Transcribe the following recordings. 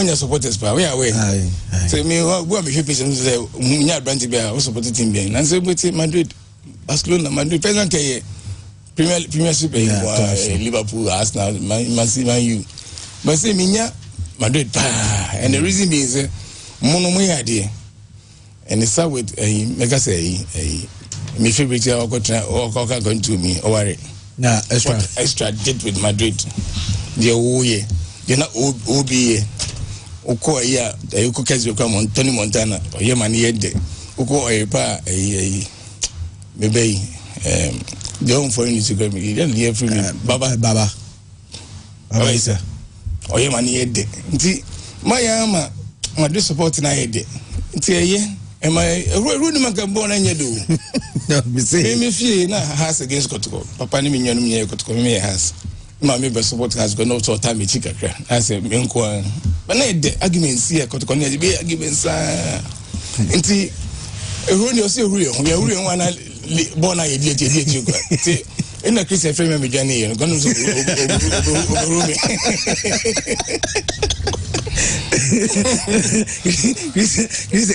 your supporters pa we are way say me go be patient say munya branch be a support team be and say but Madrid Barcelona Madrid present Premiership Liverpool Arsenal Man U but say minya Madrid pa and the reason is mono mo yade and it's with mega say my favorite or going to me or worry na extra date with Madrid the oye you know obi oko ya you cook as you come on Tony Montana or your man yede oko pa maybe the home for Instagram you don't hear from me baba isa or your man yede nti my ama Madrid support na yede nti eye am I really man can born and you do me fee na has against Kotoko papa ni minyo ni Kotoko me has Mama be support has gone out to time chika kra I say me nko but na the arguments here Kotoko na be arguments nti ehuru ni o se ehuru we ehuru wan na born na ye die kwa nti ina Christian frame me dwane ye gone so ehuru me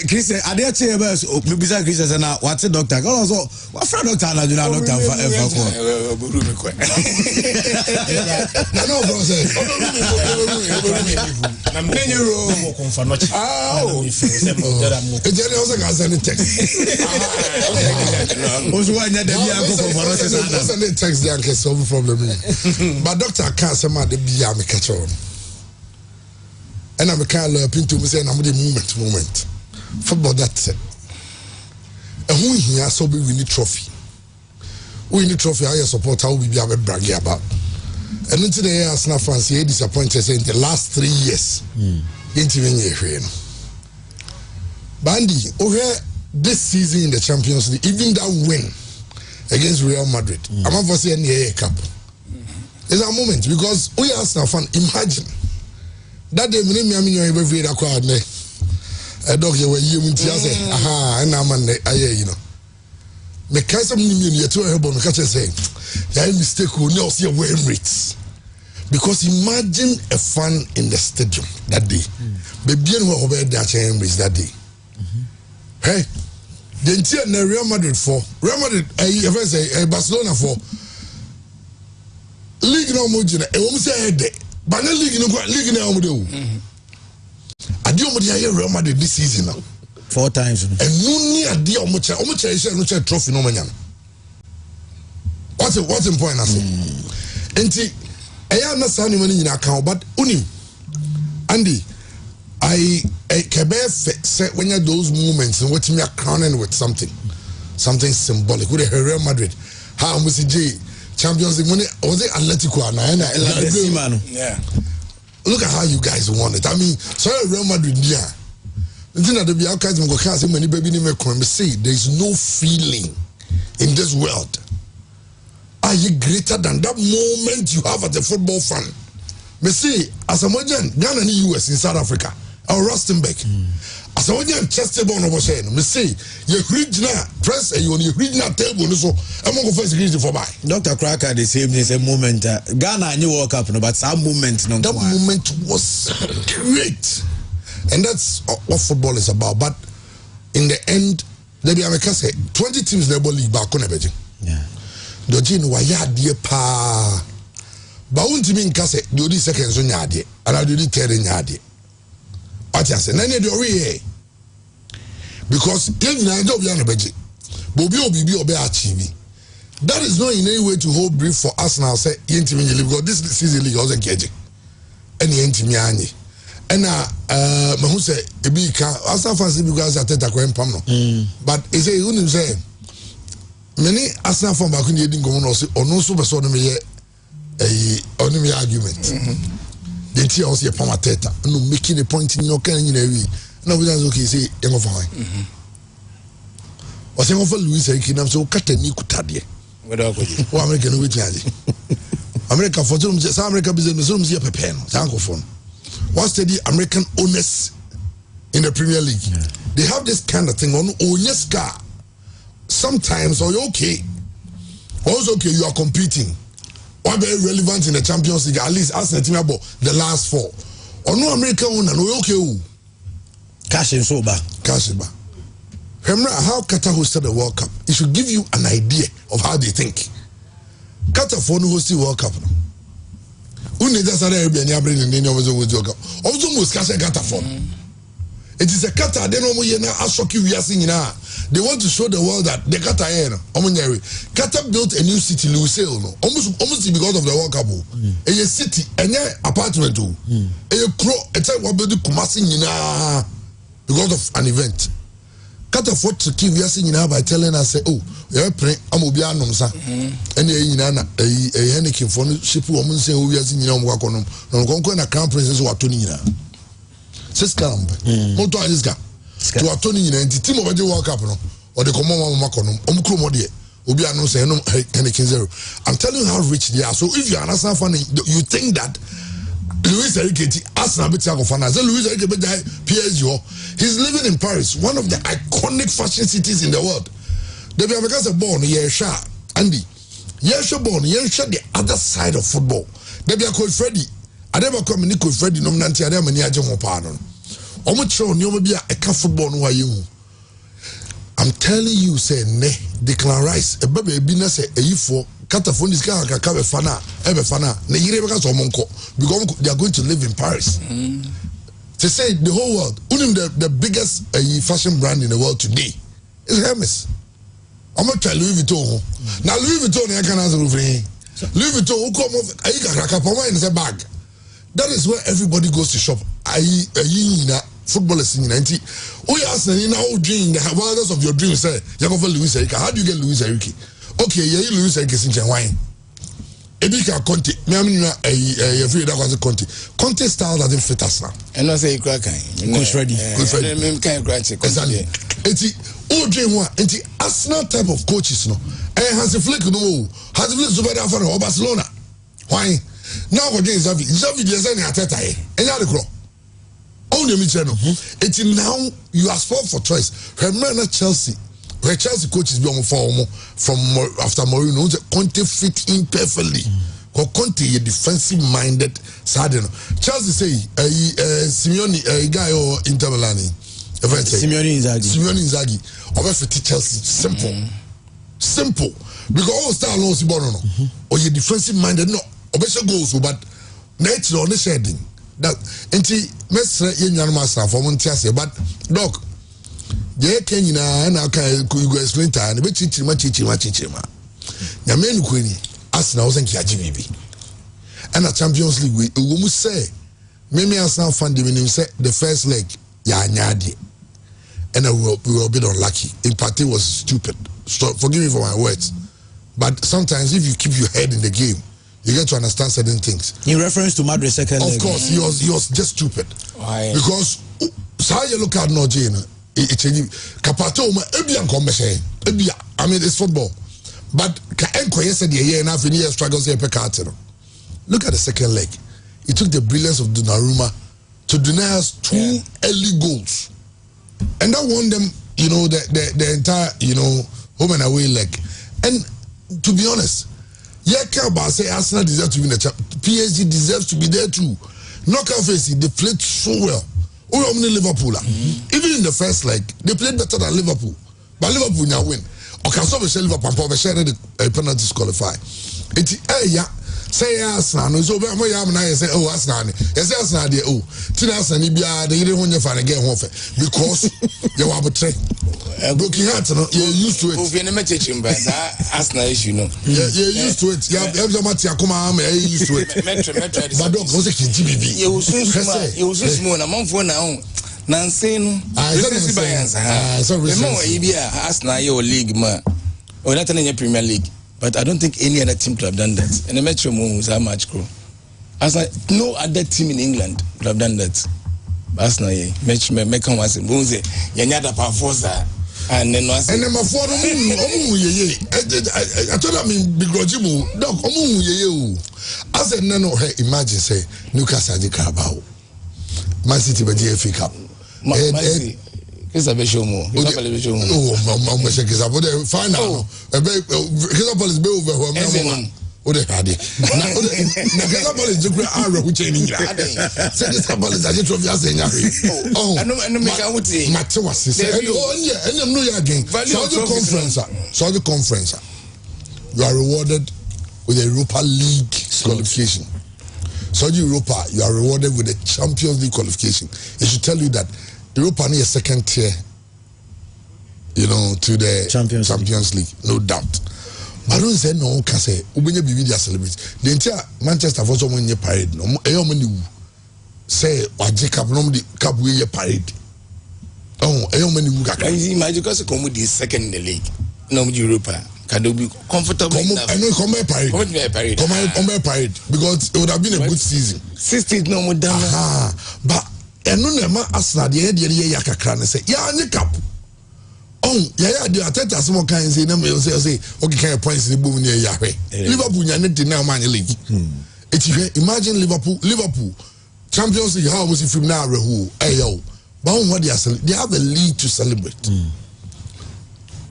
Christian I dey tell you beside Christian na what doctor also what friend doctor na do na doctor for ehuru me kwa no bro say na many room mo konfa no chi ejele also ga send text also anya da bia ko konfa no send text dey can solve problem but doctor can't say ma dey bia me catch on and I'm a kind of pinto me say na the moment football that's it and who here so be win the trophy I support how we be bragging about and into the year Arsenal fans here disappointed say in the last 3 years into when Bandy over this season in the Champions League even that win against Real Madrid I'm not for saying the cup it's a moment because we Arsenal fan imagine that day me you every day crowd ne a dog you were you say aha and I'm you know me can some you to help me catch say yeah mistake who no see win rates because imagine a fan in the stadium that day baby who over that Emirates that day hey the entire Real Madrid for Real Madrid ever say Barcelona for league no more e wo say but the league now omude ade omude aye Real Madrid this season now 4 times and no ni ade omuche ise no che trophy no manya what's the point I say enti eya na sa ni mani nyina kan but unim Andy I kebe say when you those moments in which me are crowning with something symbolic with the Real Madrid how much Champions League money was it Atletico yeah look at how you guys won it I mean so Real Madrid yeah there is no feeling in this world are you greater than that moment you have as a football fan me see as a Majan Ghana and US in South Africa or Rustenburg as a Majan Chester born over saying me see you original press and you on your original table so I'm going to first greeting for my Dr. Cracker the same moment Ghana and you World Cup no but some moment no that moment was great and that's what football is about but in the end there be America say 20 teams never league back on everything yeah dojin wa ya de pa ba untimi nka say the only second so nya de and I do the third nya de what you say na ne do we because then na job ya na beji bobi obi achieve that is not in any way to hold brief for Arsenal say yentimi league because this season league wasn't keje and yentimi anyi and mahu say ebi ka Arsenal fans because ateta ko empam no but e say unim say many Arsenal fans back in the edin go no say ono so be so no me ono me argument the tia also pam ateta no making a point in no kan nyina wi na we say okay say e go fine o say go for Luis Enrique so katani kutade we do go o America no wit yaje America for some America business so say pepe no thank for what's the American owners in the Premier League they have this kind of thing on car sometimes or you're okay also okay you are competing or very relevant in the Champions League at least as a team about the last 4 Ono America one no okay o. Cash and sober. Cash ba. Remember how Qatar hosted the World Cup. It should give you an idea of how they think. Qatar for no hosted World Cup. Uni just are be any bring in the World Cup. Also most Qatar for. It is a Qatar they no mo ye na asoki wiase nyina. They want to show the world that the Qatar here Qatar built a new city Lusail no. Almost because of the World Cup. A city any apartment o. A pro it's a what build Kumasi nyina because of an event. Qatar fought to keep wiase nyina by telling us say oh you pray am obi anom sa. Any nyina na a Henneken for ship woman say wiase nyina mo kwakonom. No konko na crown princess wa to nyina. Sescam, moto alisga. To atoni nyina nti team of the World Cup no or the common mama konom omkro mo de obi anu say no Henneken 0. I'm telling you how rich they are. So if you are an Arsenal fan, you think that Luis Enrique Arsenal be take fan as Luis Enrique be PSG. He's living in Paris, one of the iconic fashion cities in the world. They be because born Yesha Andy. Yesha born Yesha the other side of football. They be a Coach Freddy. I never come in Coach Freddy no nanti ade mani aje mo pa no. Omo chiro ni omo bia e ka football no waye hu. I'm telling you say ne Declan Rice e baba e bi na say eyifo Catafon is ka be fana e be fana na yire be ka so monko because they are going to live in Paris. To say the whole world unim the biggest fashion brand in the world today is Hermes. I'm not tell Louis Vuitton. Now Louis Vuitton e can answer Louis Vuitton who come of ayika poma in the bag. That is where everybody goes to shop. Footballers in 90. Oh, yes, and now dream the wildest of your dreams. Say, you go for Luis Enrique. How do you get Luis Enrique? Okay, yeah, Luis Enrique is in wine. Ebika Conte. Me amina free that was a Conte. Conte style doesn't fit us now. And I say crack. Coach Freddy. Exactly. Enti oh dream one. Enti Arsenal type of coaches no. Hansi Flick no. Hansi Flick super there for Barcelona. Why? Now again Xavi the design Ateta eh. Enya the crow. Only me channel. It's now you are spoiled for choice. Remember Chelsea. Where Chelsea coaches be on from after Mourinho, Conte fit in perfectly. Conte a defensive minded side. Chelsea say Simeone guy or Inter Milan. Simeone Inzaghi. Over fit Chelsea simple. Because all star knows no. Or you defensive minded no. Obesha goals but nature on the shedding. That enti mesre yenyan master for montiase but doc je kenyina na ka you go explain ta na be chichima nya menu kwani Arsenal was nki ajibibi and a Champions League we mu say me Arsenal fan de menim say the first leg ya nyade and we were a bit unlucky. In part it was stupid, so forgive me for my words, but sometimes if you keep your head in the game you get to understand certain things. In reference to Madrid second leg. Of course, he was just stupid. Why? Because how you look at no Jane, Capato I mean it's football. But struggles here. Look at the second leg. He took the brilliance of Donnarumma to deny us 2 early goals. And that won them, the entire, home and away leg. And to be honest, say Arsenal deserves to be in the champion. PSG deserves to be there too. Knockout phase, they played so well. Liverpool. Even in the first leg, they played better than Liverpool. But Liverpool now win. Okay, so we share Liverpool, we share the penalties qualify. It's say Arsenal, no so be say oh Arsenal. Yes Arsenal dey oh. Till Arsenal bia dey dey honya fan again ho fe because you are betray. Broken heart no you used to it. Ofi na message mba Arsenal issue no. You're used to it. Yeah, every time I come am you used to it. But don't go say GBB. You so small na man for na on. Nancy no. Recency bias. So recency. Arsenal your league man. Or not in Premier League. But I don't think any other team could have done that. And the Metro Moon was a match crew. As no other team in England could have done that. That's not a match. Mekan was a Moonze. Yanyada Pafosa. And then was. And then my father, I told him begrudging dog. I said, no, hey, imagine say Newcastle the Carabao, Man City by the FA Cup. It's a bit show more. Oh, final. Crystal Palace be over. Ode hade. Na kasa ball is jukura arrow which any ngira. Say this ball is a trophy as enya. Oh. Anu make am wuti. Mate was say. Oh yeah, any no ya again. So the conference. You are rewarded with a Europa League qualification. So Europa, you are rewarded with a Champions League qualification. It should tell you that Europa is a second tier, you know, to the Champions League, no doubt. I don't say no, can say Ubenya Bividia celebrate. The entire Manchester for someone in parade. No, say Waji Cup, no Cup we parade. Oh, many imagine because come with the second in the league. No Europa. Can they be comfortable? I know come parade. Come parade because it would have been a good season. 60 no more down. But I know never Arsenal the idea yakakran say yeah any cup. Oh yeah the ateta some kind say na me say okay kind of points the boom near Yahweh. Liverpool nyane the now man league. Imagine Liverpool Champions League how was it from now who ayo. But what they have a league to celebrate.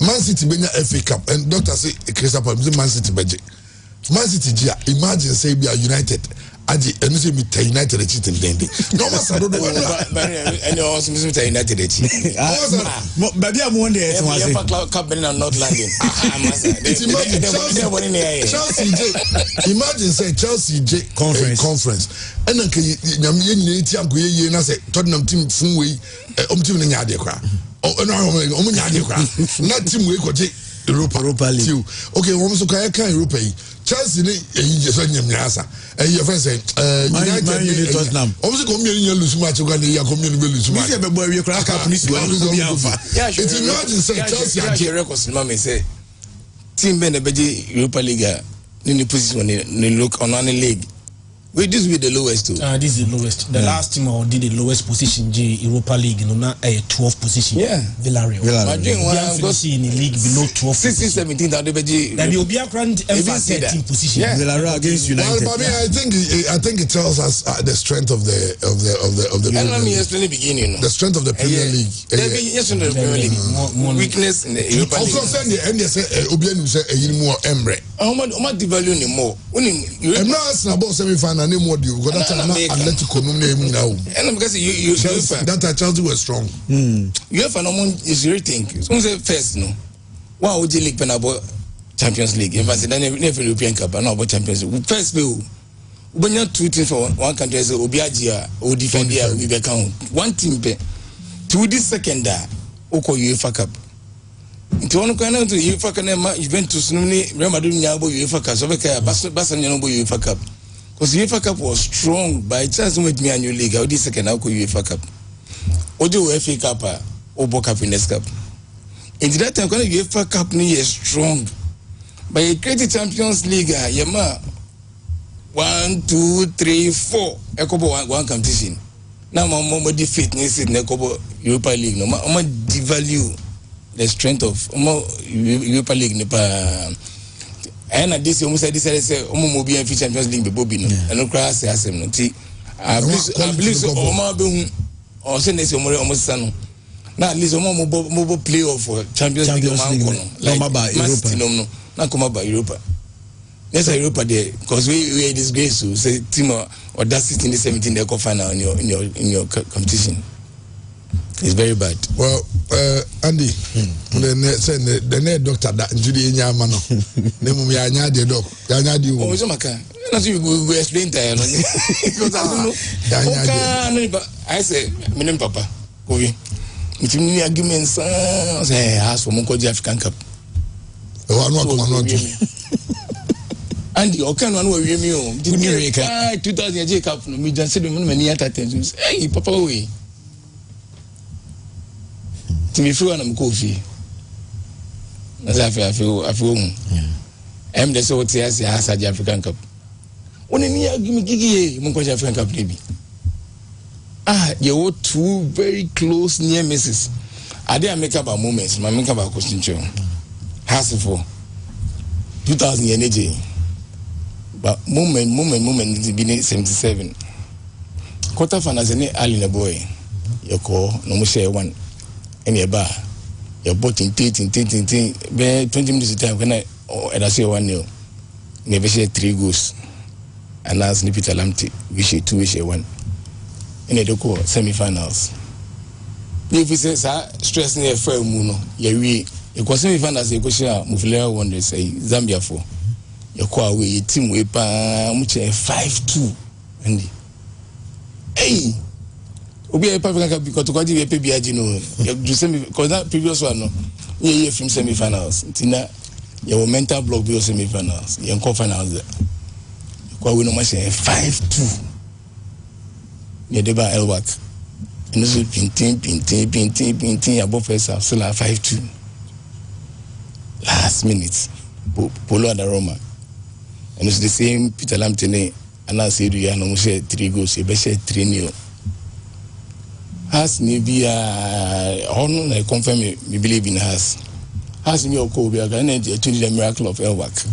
Man City benya FA Cup and doctor say Crystal Palace Man City beje. Man City jia imagine say be United aji enu say me United e cheating dendi. No man say do and you also me United e cheat. Baby am one day to say FA Cup been not landing. Imagine say Chelsea J conference and then nyam ye ti am go ye na say Tottenham team fun we team na nya de kra. Oh no, not team we could Europa League. Okay, we so can Europa. Chelsea just and your friend say United Tottenham. Almost come here lose match you lose match. It's imagine say Chelsea records mama say team ben the Europa League in the position in look on any league. Wait, this will be the lowest too. This is the lowest. The last team did the lowest position, Europa League, you know, now a 12th position. Yeah. Villarreal. My dream was in the league below 12. 16, 17, that will be a grand 13th position. Yeah. Villarreal against United. Well, I think it tells us the strength of the and let me explain the beginning. The strength of the Premier League. Yes, in the Premier League. Weakness in the Europa League. Of course, then they say Obianu say more Emre. How much devalue more? I'm not asking about semi-final anymore. You got that Atletico name now. And because you that Chelsea was strong. You have an amount is rating. So say first no. Why would you league pen about Champions League? If I say never European Cup and about Champions League. First bill. When you're two teams for one country say Obiagia or defend here we be count. One team pay. To this second Oko UEFA Cup. Nti ono kana to UEFA kana Juventus no ni Real Madrid nyabo UEFA Cup so be ka Barca nyabo UEFA Cup because UEFA Cup was strong by chance with me annual league how this second how UEFA Cup ojo FA Cup obo Happiness Cup in that time kana UEFA Cup ni is strong by a great Champions League yema 1 2 3 4 ekobo one competition now mo defeat ni sit na ekobo Europa League no mo devalue the strength of Europa League nipa and at this almost said this say omo be in Champions League be bobi no and no say asem no ti I believe so omo be o say na say omo sano na at least omo play off for Champions League no like Europa no na come about Europa yes Europa there because we disgrace so say team or that 16 17 they go final in your competition. It's very bad. Well, Andy, the net doctor that Judy Yamano, Nemu Yanya de dog, Yanya di. Oh, so Maka. We explain that because I don't know. I say, Minim Papa, go in. It's me arguments. Say, ask for Monko African Cup. Andy, okay, one way you did 2000 Cup. No, me just said, many attentions. Hey, Papa, we. To be free and I'm coffee. As I feel, I'm the so tears the African Cup. When you give me Gigi, Monko African Cup, maybe. You were two very close near misses. I didn't make up our moments, my make up our question. Hassle for 2000 energy. But moment, it's been 77. Quarter finals any Ali boy. Your call, no more share one. And your bar, your bought in 20 minutes time when I say 1-0. never share 3 goals. And as Nipita Lamte, we share 2, we share 1. In a doko semi-finals. If we say stress near fair muno, we semi-finals you go share Muflea wonder say Zambia for. You call away team we pa much 5-2 and hey obi e pa because to go dey pay biaji no you semi because that previous one no yeah from semi-finals tina your mental block be semi-finals you call finals there kwa we no match 5-2 yeah dey ba elwak and so pintin above first half still 5-2 last minute Polo at the Roma and it's the same Peter Lamtene and I said you no share 3 goals you be share 3-0 has maybe on I confirm me believe in has me oko be again to the miracle of Elwak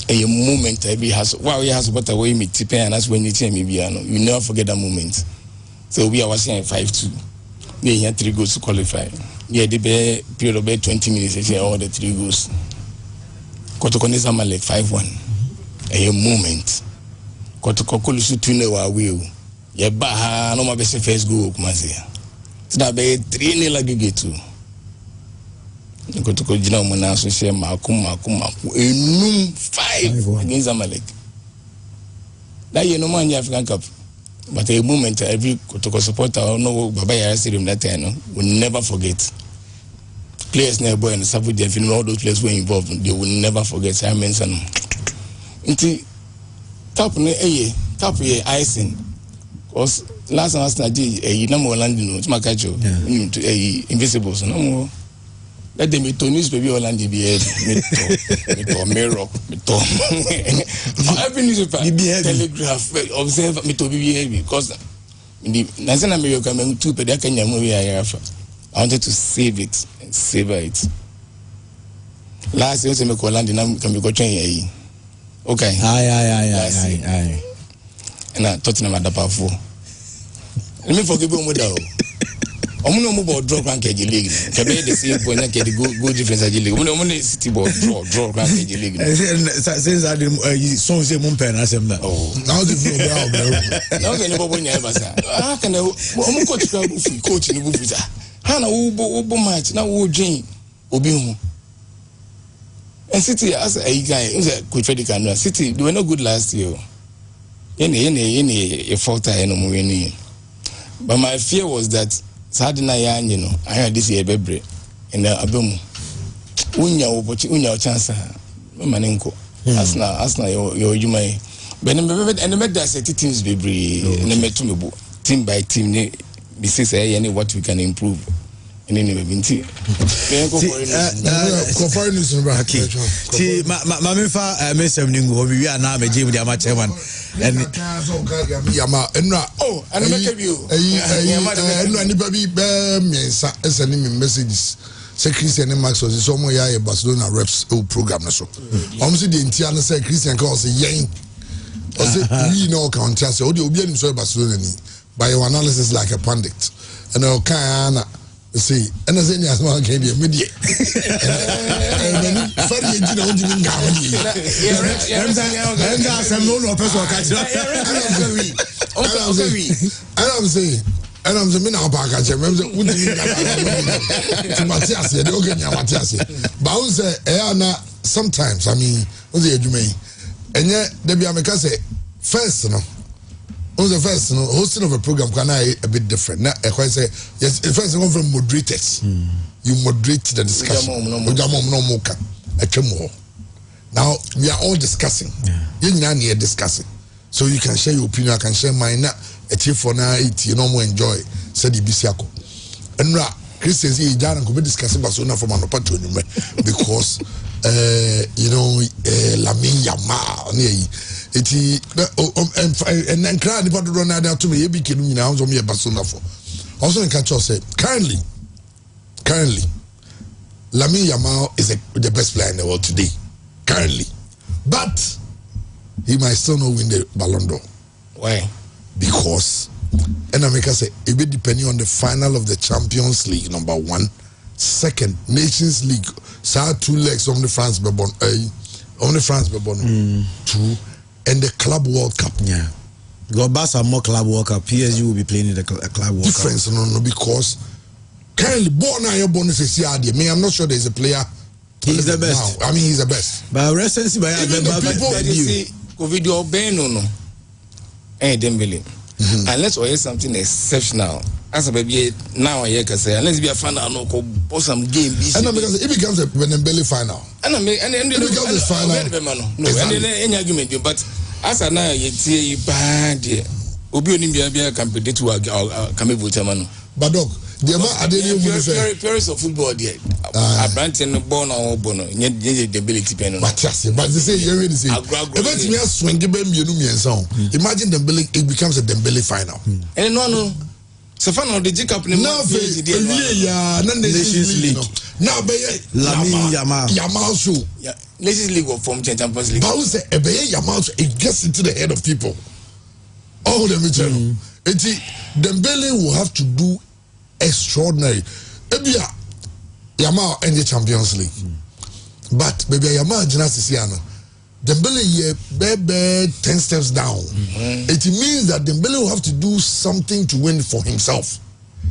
a moment I be has wow he has what away me tip and that's when you tell me you never forget that moment so we are watching 5-2 they had 3 goals to qualify yeah the period of 20 minutes they all the 3 goals Kotokoneza Malek 5-1 a moment Kotokokulu Sutune wa will ye baha no ma be first goal kumase that be 3-0 aggregate Kotoko jina mo na so share makum enum 5 against Zamalek that you no man African Cup but a moment every Kotoko supporter no Baba Yara Stadium that time no will never forget players never and Sabu Defin all those players were involved they will never forget Simon Sanu nti top icing cause last night number landing no makacho invisible so no let them to newspaper Holland be me to mirror me to every newspaper telegraph observe me to be because in the National America me two pe Kenya mo I wanted to save it and savor it. Last year, I call London can be coaching. Okay. Aye. And I thought I'm at the powerful. Let me forgive you, Modo. I'm no more draw rank league. Can be the same point. I get the good difference. I league. I'm city board draw rank league. Since I didn't songs a mumpen as him. Oh, now the flow. Now the neighbor never say. How can I coach in the movie? Hana ubo match na wo dwen obi hu and City as a guy who's coach Freddy Kanu City they were not good last year a fault no mo win but my fear was that sadina ya you know I had this year bebre and abemu unya chance manenko asna your jumai but and make that set teams bebre and me to me team by team this is what we can improve in any way. See, Mamifa, Miss Evening, we are now a gym with the chairman. And and make you. Anybody sending me messages. Say Christian Max was some way a Barcelona reps program. So, almost the entire say Christian calls a yang. Or say we know counter. So, the Obian so Barcelona by your analysis like a pundit. And okay, see, and as any as well can be immediate. And then, funny, you know, you can and I'm saying, now, Parker, remember, sometimes, I mean, what's the age and yet, there be a say, first, no. On the first, hosting of a program can I a bit different. Now, I say yes. First, one from moderators. You moderate the discussion. Now we are all discussing. You know, we are discussing. So you can share your opinion. I can share mine. A chief for now, you know, more enjoy. Said the Bisiako. And Christians, he done and could be discussing Barcelona from an opportunity because, you know, Lamin Yamal. Eti and then crowd the run out to me. You be kidding me now. I'm a Barcelona for. Also, in catch us say currently, Lamine Yamal is the best player in the world today. Currently, but he might still not win the Ballon d'Or. Why? Because and America say it will depending on the final of the Champions League number 1, second Nations League. So 2 legs on the France on the France 2 2 and the Club World Cup. Yeah. Because Barca more Club World Cup. PSG will be playing in the Club World Difference, Cup. No, because currently born now your bonus is here. Me, I'm not sure there's a player. He's the best. Now. I mean, he's the best. But recency by you see, COVID or Ben no. Dembele. Unless we hear something exceptional. As a baby now I can say unless we are fan no go some game and because it becomes a Dembele final. And it becomes a final. No, and any argument but as a now you see bad obi oni bia can predict to can be vote man. But dog, the amount very purist of football there. A brand no born or bono nye the ability pen. But they say you already say about me swing be imagine Dembele, it becomes a Dembele final. And no Safano the G Cup now Nations League. Now be Yamal show. Yeah, Nations League or from Champions League. But say Yamal it gets into the head of people. All the channel. Dembele will have to do extraordinary. Ebia Yamal in the Champions League. But maybe Yamal Janasiano. Dembele bebe 10 steps down. It means that Dembele will have to do something to win for himself.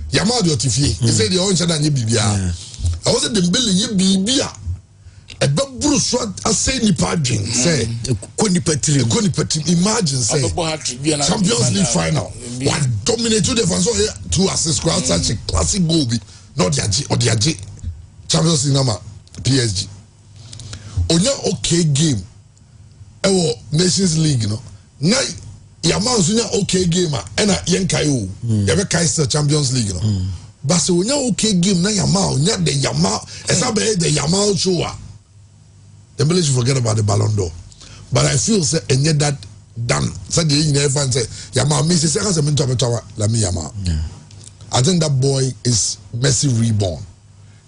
Yamal the Otifie. He said the orange and Bibia. I was a Dembele ye Bibia. A babru swat a say ni padrin. Say Konipetri. Imagine say Champions League final. What dominated the fans here 2 assists crowd such a classic goal be not Yaji or Yaji. Champions League number PSG. Onya okay game. Ewo Nations League no. Na Yamal sunya okay game and a yenkayo. Yabe Kaiser Champions League no. But so onya okay game na Yamal nya the Yamal esabe the Yamal show. Dembele should forget about the Ballon d'Or. But I feel say enye that done. Say the you never say Yamal me say second se minto betawa la me Yamal. I think that boy is Messi reborn.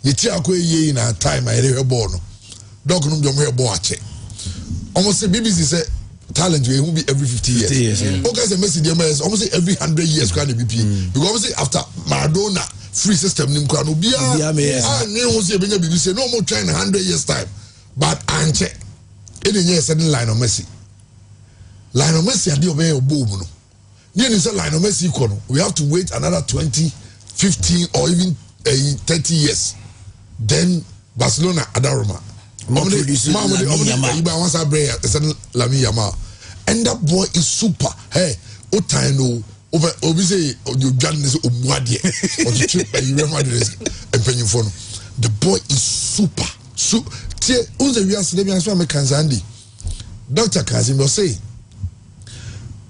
Yeti akwe ye in a time I hear born. Dog no jom hear bo ache. Almost say BBC say talent will be every 50 years. Okay, say Messi almost say every 100 years can be because obviously after Maradona free system nim kwa no bia say BBC no more trying 100 years time. But anche any year certain line of Messi. Line of Messi adi obey obo no. You say line of Messi kono. We have to wait another 20, 15 or even 30 years. Then Barcelona Adaroma. And that boy is super. Hey, Otino over say you done this umwadie or the trip you remember this and penny phone. The boy is super. So who's the real me Kanzandi? Dr. Kazim will say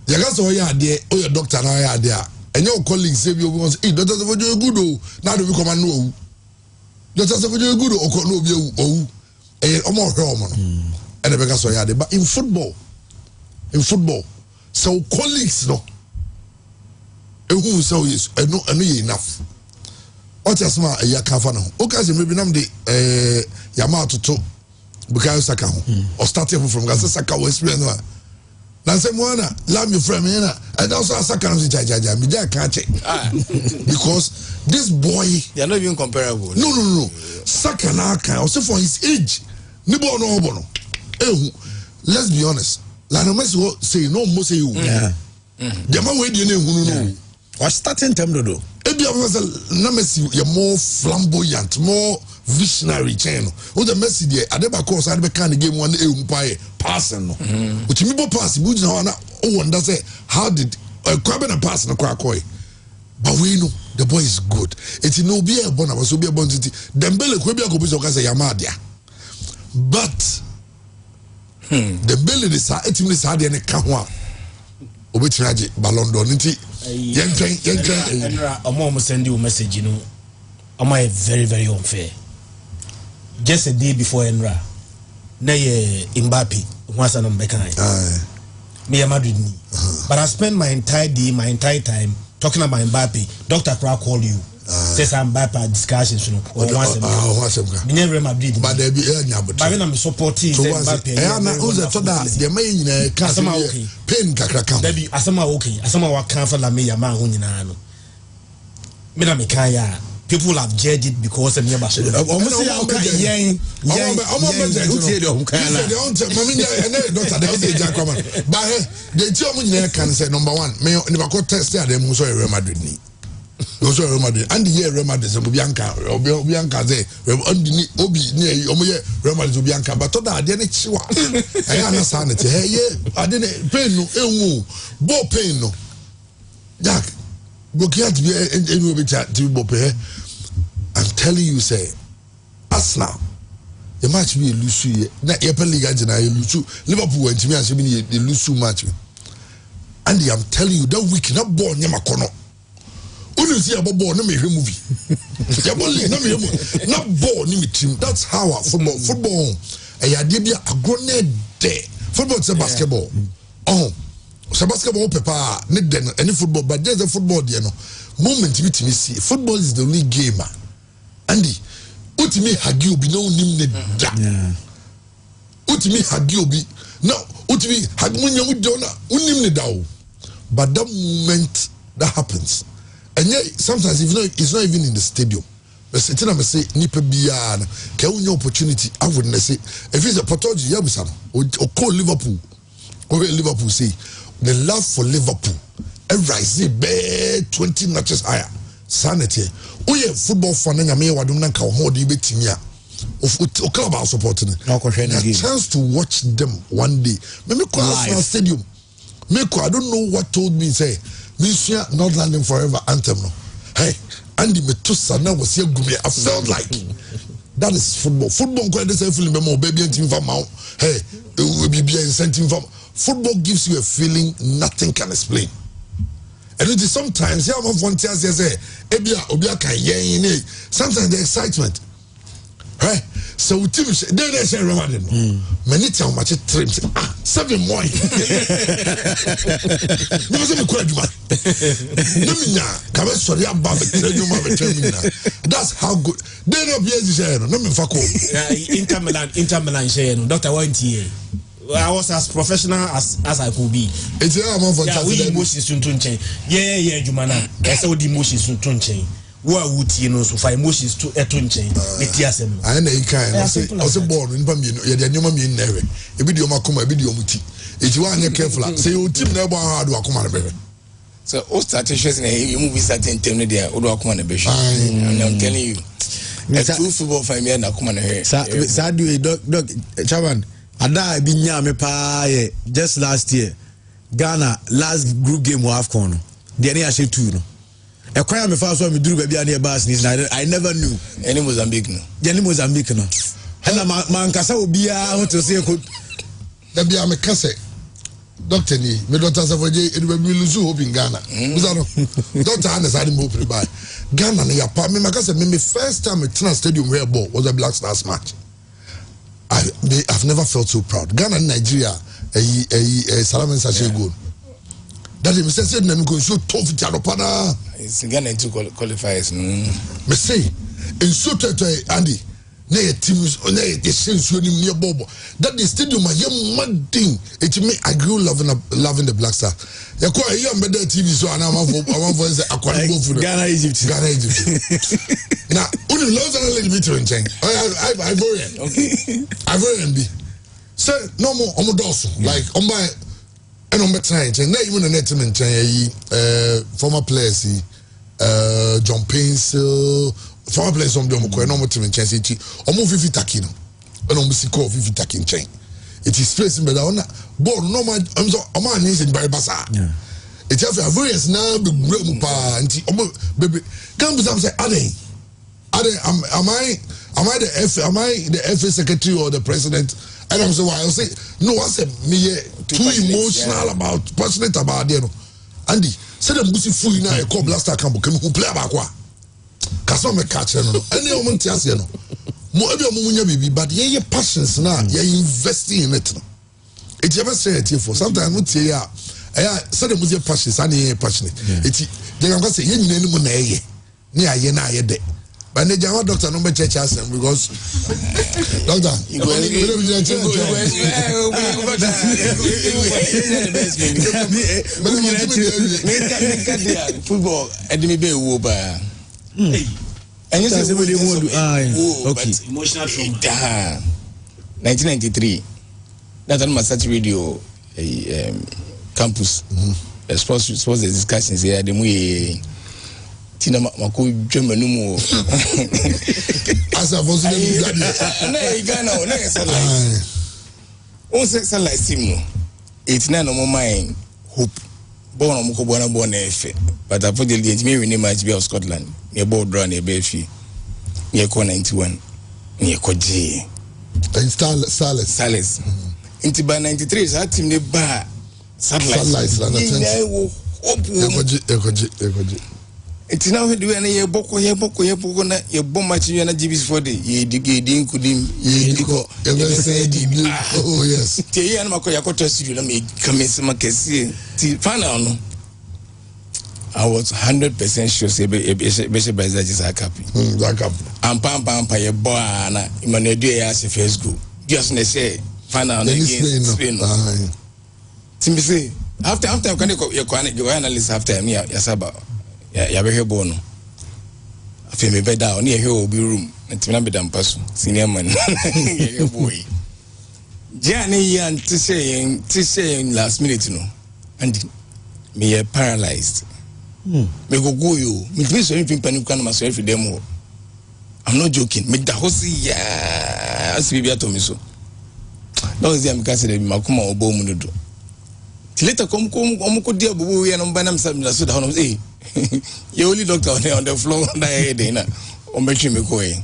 Yagaso ya there or your doctor now there and your colleagues say you want to eat doctors for you good now do we come and know doctors for you good or no be and but in football, so colleagues no, who so is no enough. What is my yakafano? Okay, maybe nam the Yamal to Bukayo Saka or starting from Gaza Saka was experience. Now say Moana, love your friend, and also Saka can't because this boy they are not even comparable. No. Saka now can also for his age. Nibo no bono. Let's be honest. Lionel Messi will say no more say you. The man we dey no. Was starting term do. Ebi was Messi you more flamboyant, more visionary channel. O the Messi there Adeba course I be can the game one passing no. Which me bo pass bu na na o wonder say how did Kwabe na pass na kwa koi. But we know the boy is good. It's no be a bona so be a bon city. Dembele ko be a ko bi so ka say Yamadia. But the belly is a 8 minutes hard and a kahwa. Obitraji Ballon d'Or. I'm almost send you a message, you know. Am I very, very unfair? Just a day before Enra, Naye Mbappe, once an Umbekai. Me a Madrid. But I spend my entire day, my entire time talking about Mbappe. Dr. Kra call you. Says I'm Mbappe discussions, you know. Or once a never Madrid. But there be but when I'm supporting Mbappe, the main pain Kakraka. Asama okay. Asama wa can't for la me ya man. Mina Mikaya. people have judged it because of Barcelona. Almost yang. Number one, me test them Real Madrid. Also Real Madrid and the year Real Madrid Bianca say Obi near Real Madrid Bianca, but that I didn't chiwa. I understand it. Hey, yeah, I didn't pay no, bo pain no. Jack, go get me and be chat to Bope. I'm telling you, say, Arsenal, the match be a lose. Not Apple League, I lose. Liverpool and Jimmy and they lose match. And I'm telling you, that week not born Yamakono. Only see about born, no me movie. Not born, no me team. That's how football. A idea a grown day. Football is a basketball. Oh, so basketball papa, need then any football, but there's a football, you know. Moment me see. Football is the only game. Andy, utimi hagiobi no nimne da. Utimi hagiobi no utimi hagmunya mudona unimne da. But that moment that happens, and yet sometimes it's not even in the stadium. But sitting and say nipa biya na ke unyo opportunity. I wouldn't say if it's a Portuguese yabusano or call Liverpool say the love for Liverpool rise 20 notches higher. Sanity. Oh yeah, football fan and me wadum na ka ho de betimi a o club are supporting it. A chance to watch them one day. Me call stadium. I don't know what told me say Mission not landing forever anthem no. Hey, Andy Metusa now was here gumi. I felt like that is football. Football quite the same feeling more baby and team from out. Hey, it will be incentive from football gives you a feeling nothing can explain. And it is sometimes, yeah, I'm from Tias, sometimes the excitement, right? So, they say, remember, many times, much trips, 7 more. That's how good. They don't be Inter Milan, Dr. Wanty. I was as professional as I could be. It's we emotions soon to change. Yeah, Jumana. I saw the emotions soon to change. What would you know so far emotions to a tune change? I know I was born in Bambino, you're the new man in there. A video Macoma, a video muti. If you are careful, say you team never hard to come on a baby. So, all strategies in a movie starting to me there, or come on a baby. I'm telling you, two football family and I come on here. Sadly, Doc, Chairman. Ada binya me pa just last year Ghana last group game we have kono the any actually two no e kwaya me fa so me duru ba bia na bas ni I never knew any Mozambique no and man kasa obi a ho to say ko da bia me kase doctor ni me doctor Safoje e be lose hope in Ghana doctor Anas mo prepare Ghana na ya pa me makase me first time at stadium where ball was a Black Stars match. I've never felt so proud. Ghana and Nigeria, Salaman Sachet goal. That is said, "I'm going to show tough Janopana." It's Ghana into qualifiers. Me say, in so Andy, nay teams, nay the sense when near Bobo. That the stadium, my young mad thing. It me I grew loving the Black Star. You quite young better TV, so I'm for Ghana Egypt. Now, only loves a little bit to change. Ivorian. Okay. Ivorian be. So, no more Omodoso. Like, on my. And on my time, not even a netman, former players, John Pencil, former players on the Omoco, no more team in Chelsea, almost 50 takino. And almost call 50 takin chain. It is facing better on that. Born no man, I'm so a man is in Baribasa. It's a various now, the grandpa, and baby. Come to some say, am I the FA secretary or the president? And I'm so I'll say, no, I said me too emotional about passionate about you know. Andy, said the music full now a call blaster camp who play about what? Cause I'm a catcher, no. Any moment, yes, you know. More every moment, baby, but yeah, passions now, you're investing in it. It's ever say it for sometimes, we say, yeah, said the music passions, and you're passionate. It's they're going to say, you need no money, near ye day. But the Jama doctor number church has them because doctor. Football, and me be over. And you say what they want to okay. Emotional trauma. 1993. That's when my such radio campus. Sports the discussions here. The way Tina Mako Germanumo. As I was in Ghana, no satellite. On satellite sim. It's not no more mind hope. Born on Mukobana born but I put the engineering name might be of Scotland. Near board run near Bayfi. Near 91. Near Koji. And Salas. Into by 93, so I team the bar. Satellites. It's now we do any boko ye na ye bomb match you na GBs for the ye dig couldn't oh yes. Tia and Mako Yakota studio me come in some case. Final. I was 100% sure say Bishop by Zach happy. And pam ye boy na imane do ya se first go. Just na say final against Spain. Timbe say after can you analyst after me yasaba. Ya be here bono. Afi me be da oni here obi room. Ntimina be dam paso. Senior man. Yeah boy. Jani yan to say last minute no. And me paralyzed. Me go you. Me tell so anything panic kan maso every demo. I'm not joking. Me da hosi ya asibi bia to me so. That was the am ka say de makuma obo mu do. Later come omuko dia bubu ya no banam sa so da hono eh. You only doctor on the floor na head o mechi me ko eh.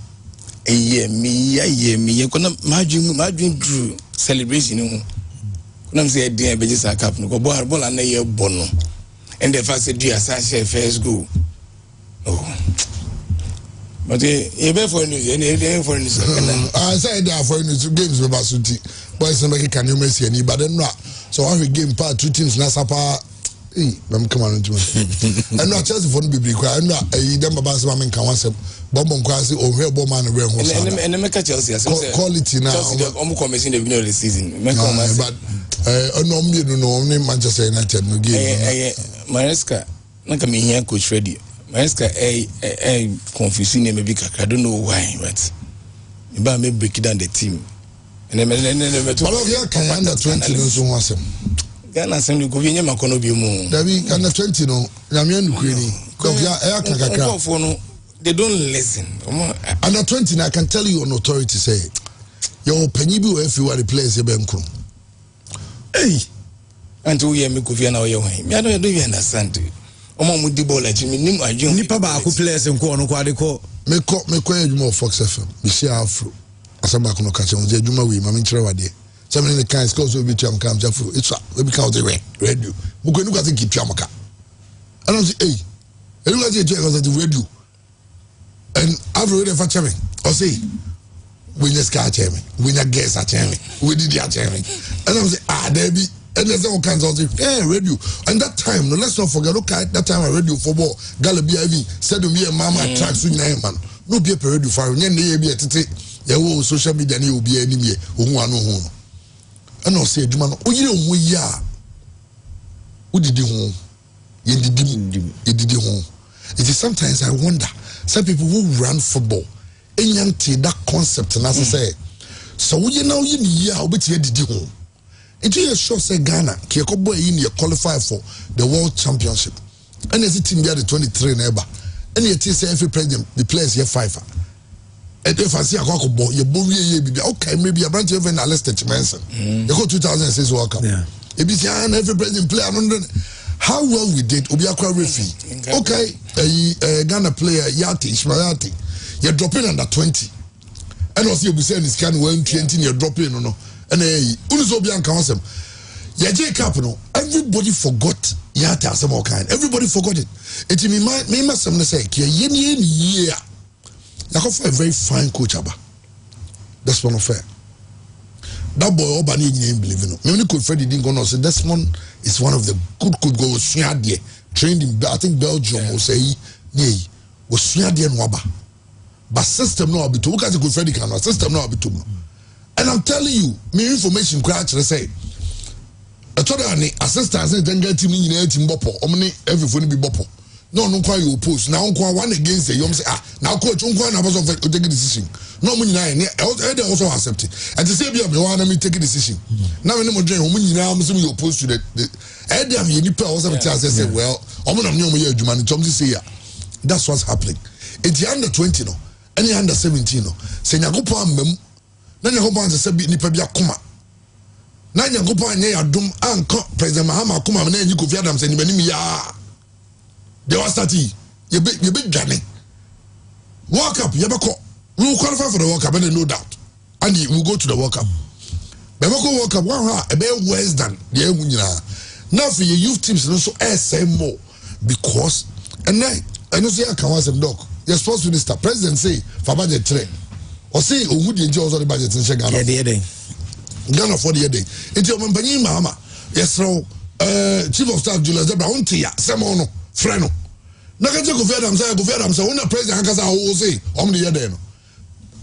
Me kona madwin drew celebration no. Kuna say dey be just a cap no go ball na ye bono. And the first do assassin first go. Oh. But you be for news and for news. I said that for news games about Suti. Boys make can you miss any but then not. So every game part two teams na sapa I'm coming into it. And not just for the big cry, not a them about some can once a bomb quasi or real bomb and real and make a Chelsea quality now. I'm coming in the beginning of the season. But no, you know, Manchester United no game. Maresca, not coming here, Coach Reddy. Maresca, confusing maybe I don't know why, but maybe I may break it down the team. And then can under 20 no so Ghana send you go in your macono be more. David under 20 no, Yamian Queenie. They don't listen. Under 20, I can tell you on authority say your penibu if you are the players you benko. Hey, and to hear me go via now your way. I don't understand. Omo mudi ball at me nim ajo. Nipa ba ku players nko no kwa de ko. Me ko adwuma Fox FM. Me share afro. Asamba ko no ka che on je adwuma wi ma me nkyere wade. Somebody in the kind schools will be to come Jaffu. It's we become the radio. We can look at the keep Yamaka. And I say, hey, I look at the radio. And I've already for chairman. Or say, we just got chairman. We just guess at chairman. We did the chairman. And I say, there be. And there's all kinds of things. Hey, radio. And that time, no, let's not forget, look at that time I radio football. Galabi Ivy said to me, Mama, track soon, man. No be a radio for you. Be a tete. Your social media, you will be enemy. Who want no. And I say, Jumano, oh, you know, we are. Who did you home? You did you home? It is sometimes I wonder, some people who run football, and that concept, and as I say, so you know, you need but you did you home. It is sure say Ghana, Kiekobo in qualify for the World Championship. And as a team, there the 23 neighbor. And yet, every president, the players here 5. And if I see a cock ball, you okay, maybe a branch of an Alistair Manson. You go 2006 World Cup. Yeah. If you see every president play, how well we did, Obiakwa referee. Okay, a Ghana player, Ishmael, you're dropping under 20. And also, you saying this kind of 20, you're dropping, no. And Unisobian Council, Yaje Capino, everybody forgot Yati as some kind. Everybody forgot it. It me must say, yeah. You have a very fine coach, Abba. That's one affair. That boy, Obani didn't believe in him. Many could Freddie didn't go no. So this one is one of the good goals. Trained in, I think Belgium will say, nee, was Swede and Waba. But system no abitu. Look at the good Freddie can. System no abitu. And I'm telling you, me information crash. Let's say, I told her assistants then get me in 18 bopo. Omni every phone be bopo. no you oppose now one against the you say now coach na person take a decision no mo nyina e also accept it and to say be one me take a decision now we no mo dream mo nyina am say you oppose to the e am you nipa also say well omo na me ye adwuma no tom say ya that's what's happening it's under 20 no any under 17 no say nyagopo ambam na nyagopo an say nipa bi akoma na nyagopo anya yadom anko president Mahama akoma na nyi Kofi Adam say ni bani ya they was starting you be Ghanian World Cup you we will qualify for the World Cup and no doubt and we will go to the World Cup but we go World Cup one a bit worse than the now for your youth teams also same more because and then I know say I can want some dog your sports minister president say for budget train or say who the enjoy also the budget in Ghana for the day it's your company mama yes so chief of staff Julius Debra untia semono freno nakaje Kofi Adam say when the president akasa wo say the year there no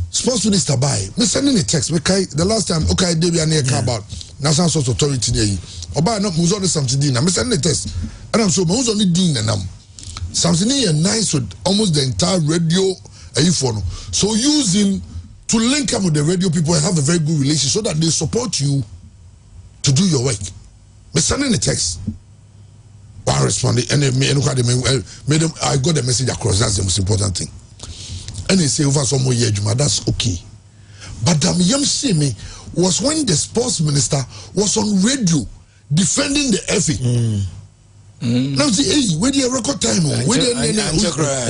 sports minister by me sending a text because the last time okay dey be near about national sports authority there oba no muzo no something din na me sending a text and I'm so muzo no din na nam something here nice with almost the entire radio phone so using to link up with the radio people and have a very good relationship so that they support you to do your work me sending a text I responded and I got the message across. That's the most important thing. And they say over some more year, that's okay. But the young see me was when the sports minister was on radio defending the FA. Now say, hey, where the record time? Where the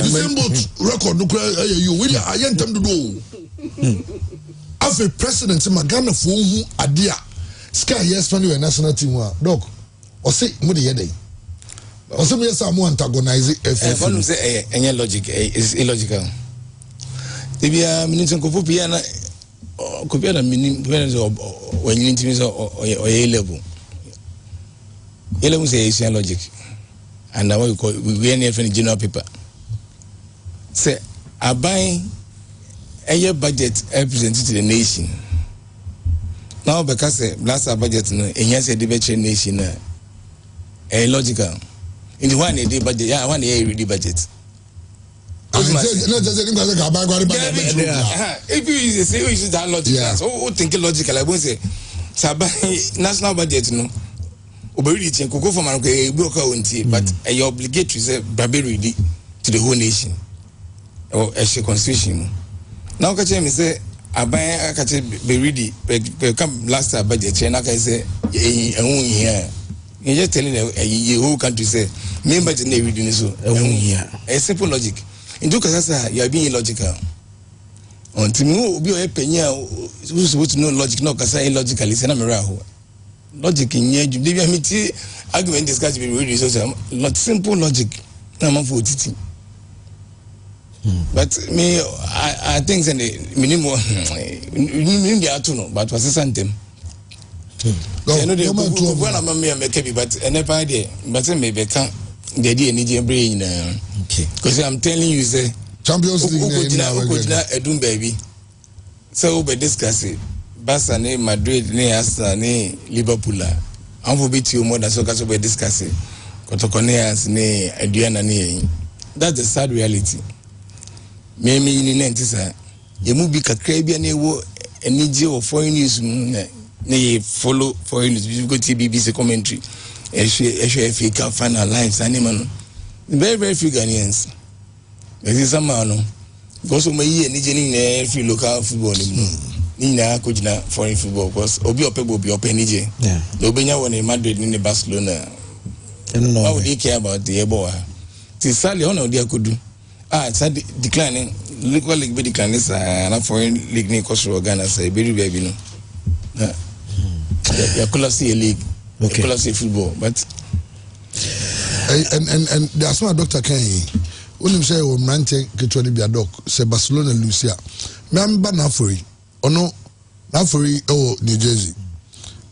same record? Where the I am to do? After president, Magana for who adia Sky yes when you a national team dog or say what the day. Also, yes, I'm antagonize it. One say any logic is illogical. If you are minister Kofi na Kofi na when you need or A level. A level say is logic, and now we call we any general paper. Say I buy a budget represented to the nation. Now because last budget no, and yes, a debate nation logical. In the one day budget, yeah, 1 year ready budget. If you say that logical, so think logical, I won't say Sabai national budget no. Oberi change go for man broker but you obligatory say baby ready to the whole nation or a constitution. Now catch me say abai catch be ready come last budget and I say here. You just telling the whole country say member to never reading so a simple logic. In do case you are being illogical. Until me be a penny who's supposed to know logic, no case illogical is an amiraho. Logic in ye you argument discussed be really so not simple logic. I'm for it. But me I think the minimum but was a sentence. I know they when I'm a but never idea, but maybe can't the idea need brain. Because I'm telling you, say Champions League, baby. So we discuss it. Barca, Madrid, Arsenal, Liverpool. I'm for beat you more than so we discuss it. Kotokoneas, Adriana, that's the sad reality. Maybe in 90s, you move be Caribbean, and need you foreign news. They follow foreign news. You go to BBC commentary. If can find our lives, animal. Very, very few Ghanaians. There is some man. Because we may every local football. Nina coach na foreign football because Obi Ope Nije. Yeah. The Obenya one in Madrid in Barcelona. Why would they care about the Ebola? It's sadly one of their could do. It's declining. Local league be declining. And foreign league ni Kosovo Ghana say very baby no. Yeah, Colossi league. Okay. Colossi football, but and there's one Dr. Kenny. When you say o mante ketoni bia doc say Barcelona Lucia. Member na free. Ono na free New Jersey.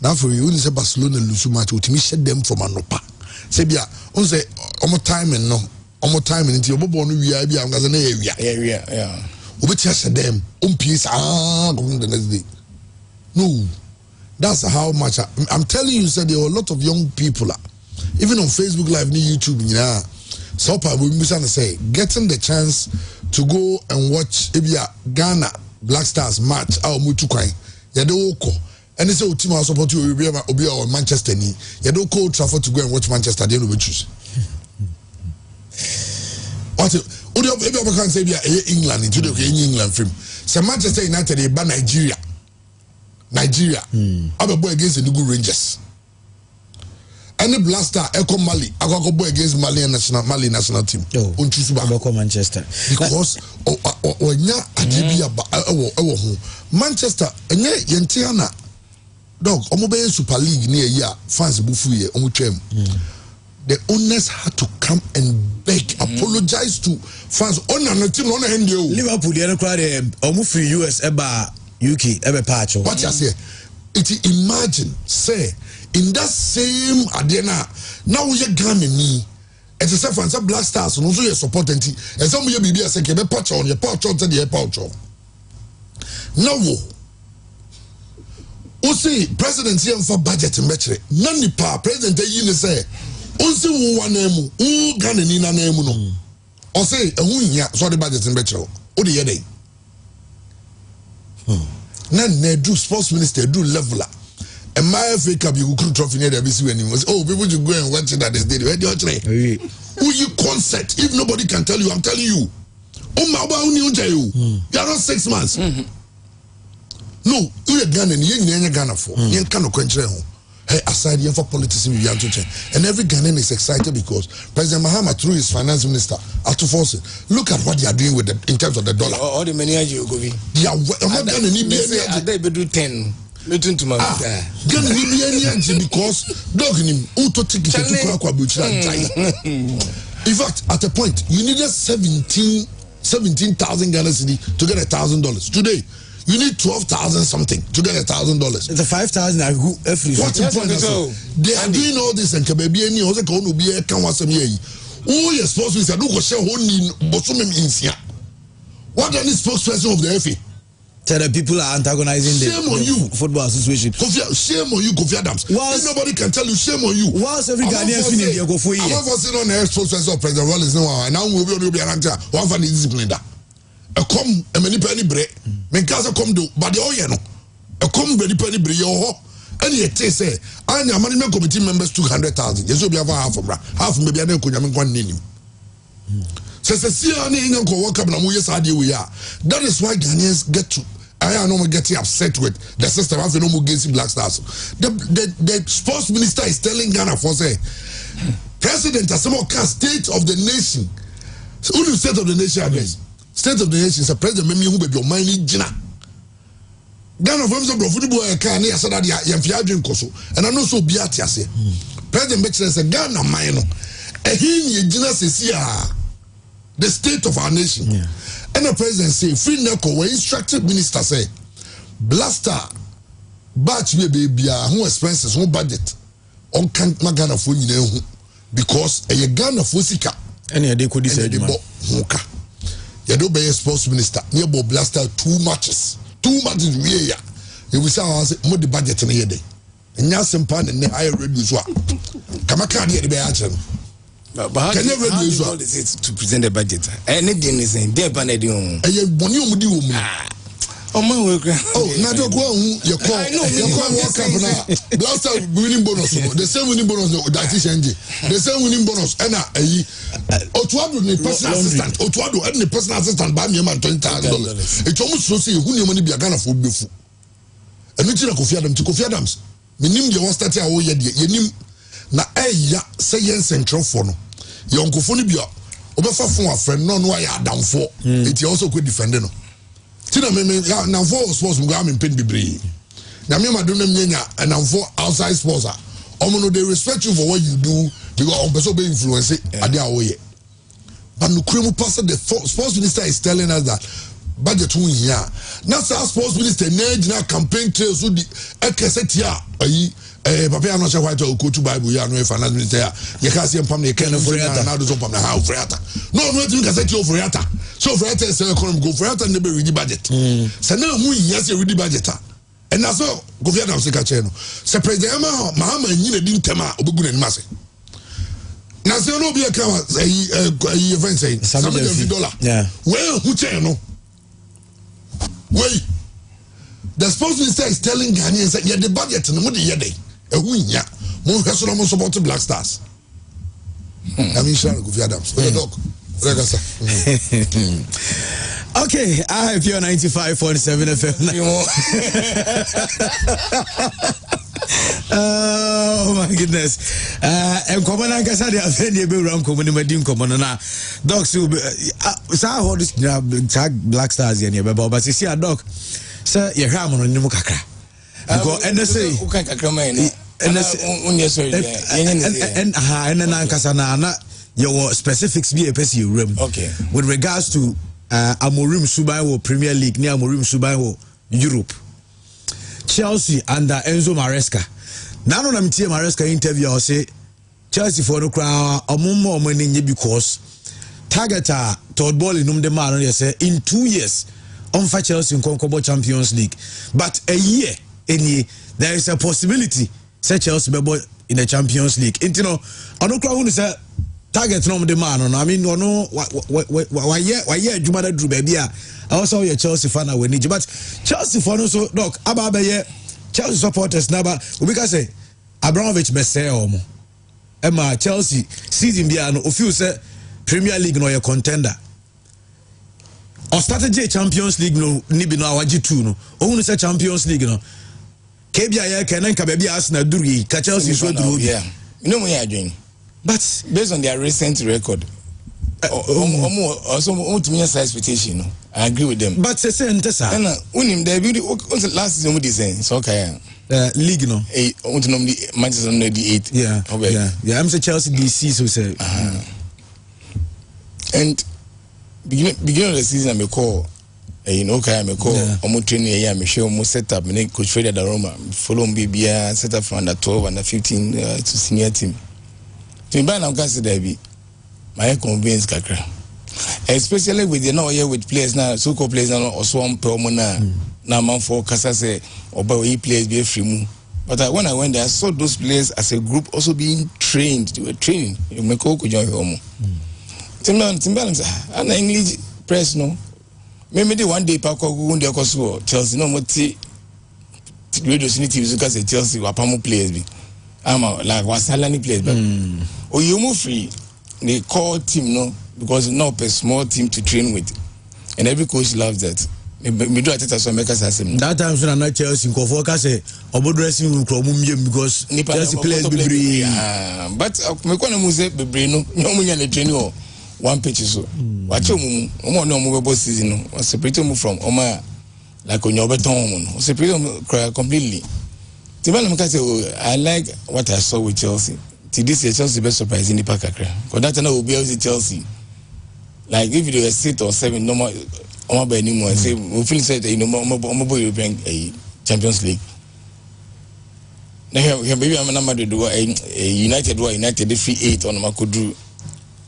Na free when you say Barcelona Lucia match utimi shed them from anopa. Say bia on say omo timing no. Omo timing nti obobo no wi bia am gaza na area. Yeah. Obetia shed them umpie go the next day. No. That's how much I'm telling you, said there are a lot of young people, even on Facebook Live, YouTube, So pa we say getting the chance to go and watch Ebia Ghana Black Stars match our mutu kwan. Yade woko. And say team I support you obi or Manchester ni. Yade go Trafford to go and watch Manchester they no be choose. What Odi Ebia can say England into the England film. Say Manchester United they ban Nigeria. Abe boy against the Nugu Rangers. Any blaster Echo Mali, I go boy against Mali national team. Oh, Manchester. Because Manchester, Yentiana dog, Omobe Super League near ya fans bufuye omuchem. The owners had to come and beg, apologize to fans. Liverpool, the crowd, almost free US, Eba, UK, Eba patch. What you say? It imagine, say, in that same Adena, now we are Ghanian. It's a self and Black Stars, and also your support and some of your BBS and get a patch on your pouch on the pouch. Now, who say presidency for budget and metric? None the power president, you say. Onse wo name o Ghanian na name no o say ehun hia so the budget nbe kire o de ye dey na do sports minister do leveler and my FA Cup you could trophy near the BC when he was people should go and watch it at the stadium where the who you concert if nobody can tell you I'm telling you ma ba uni unja you are not 6 months no you Ghana ni yen Ghana for yen kan no kwenchire ho. Hey, aside here for politics, and every Ghanaian is excited because President Mahama, through his finance minister, have to force it. Look at what they are doing with in terms of the dollar. All the money you go be. Yeah, I'm not going to need they do 10. Meeting to my Ghana need any because dog him auto ticket to Kwakwa. In fact, at a point, you needed 17,000 Ghana cedi to get $1,000 today. You need 12,000 something to get $1,000. It's a 5,000 every. What's the point? They are doing all this and Kababi and you also can be a Kawasam. Oh, yes, spokesperson said, look, share only Bosumim Insia. What are the spokesperson of the FA? Tell the people are antagonizing the football association. Shame on you, Kofi Adams. Nobody can tell you, shame on you. Whilst every Ghanaian feeling you go for you. I'm not sitting on the spokesperson of President Wallace now, and now we'll be an answer. One for the discipline. A come a many penny break, Menkasa come do, but the oil a come very penny break, and yet say, I am management committee members 200,000. Yes, will be half of half maybe I don't could one name. Says the CNA and co work up and we are. That is why Ghanaians get to. I know getting upset with the system of no more against Black Stars. The sports minister is telling Ghana for say, President Asamoah state of the nation. So who state of the nation address? State of the nation is a president memi who be your mind jina. Ghana from some football can near so that yamfia dream koso. And I know so be at yase. President Beckham says Ghana mine. Ehin jina sesia. The state of our nation. Yeah. And the president say free neko we instructed minister say blaster batch baby who expenses who budget on can Ghana for you because a Ghana for sika. Any they could decide Yado be sports minister near Bob Blaster 2 matches. 2 matches we ya. You will say more the budget in a day. And now some pan and higher reduce what. Kamaka the be action. But can you reduce all this to present the budget? Anything is in there panedium. And you bonu oh my work. Oh, not your call your call walk up now. Blaster winning bonus. The same winning bonus that is NG. The same winning bonus and Otuado the personal assistant. Otuado and the personal assistant buy me man $20,000. It's almost so say who money be a Ghana for before. And which Kofi Adams to Kofi Adams. Minim the one starting away ye nim na ya say yen central for no. Your uncle phone be obefa phone a friend no ya down for. It also could defend no. Tina me na for sports we go am pen bebre. Na me madonna nyanya and na for outside sports. Omo they respect you for what you do because on person be influence ade awoye. But no kremu pastor the sports minister is telling us that budget won here. Na sports minister na campaign trails so di ekesetia ayi papa ya no che white o to bible ya no finance minister ya ka se mpam na ken no na do so pam na how friata no wetin ka say friata so friata is economic go friata na be ready budget say na hu nya say ready budget and na so go fiada se ka che no say president Mahama nyi na di ntema obegu na nima se na say no be a come event say $7 yeah well who tell no wait the sports minister is telling Ghanians that yeah the budget no dey yede who nya mo hwe so no support Black Stars I mean Sharon Kofi Adams the dog regasa okay I have your 95.7 FM oh my goodness and common I guess I have be around common in common na dogs will be sa hold this Black Stars here but see a dog sir you ham on the kakra because and say and then kasana your specifics be a person room okay with regards to Amorim Subai Premier League near Amorim Subai Europe Chelsea under Enzo Maresca. Now on I'm telling Maresca interview I say Chelsea for the crowd more money because targeta Todd Ball in the man say in 2 years on for Chelsea in Concobo Champions League but a year there is a possibility say Chelsea be in the Champions League. You know I don't crowd say target no the man I mean no why Jumada Drew baby I also a Chelsea fan we need but Chelsea fan also look about Chelsea supporters now but we can say Abramovich be say Emma Chelsea season bia no feel say Premier League no a contender or strategy Champions League no ni bi no awaji 2 no ohun say Champions League no KBA ya can nka baby Arsenal duri ka Chelsea so duru yeah you know me adwin but based on their recent record also ultimate expectation I agree with them but say ntesa and unim there be last season we design so okay league no normally Manchester United 8 yeah I'm say Chelsea DC so say and beginning of the season I me call I me call omo training here me share omo set up me coach Fred Adaroma follow me bia set up from under 12 under 15 to senior team to me now can say there be my convince kakra especially with the now here with players now so called players now also on promo na man for kasa say oba we players be free mu but when I went there I saw those players as a group also being trained. They were training you make ko join omo timbalance and English press no maybe one day pa ko go dey so Chelsea no moti radio TV so say Chelsea wa pamu players be like wasalani players but you move free they call team no because not a small team to train with and every coach loves that me do ateta so make us asem that time so na Chelsea go for ka say obodressing room kro mum because Chelsea players be but me ko na mu say bebre no no nya na training o one pitch so watch omo no omo be season no separate mu from omo like onyo beton no separate completely Timbala me ka say I like what I saw with Chelsea. This year Chelsea best surprise in the park because that now will be able to Chelsea like if you were 6 or 7 normal by anymore say we feel said European Champions League now here maybe I'm number do United the free 8 on Makodu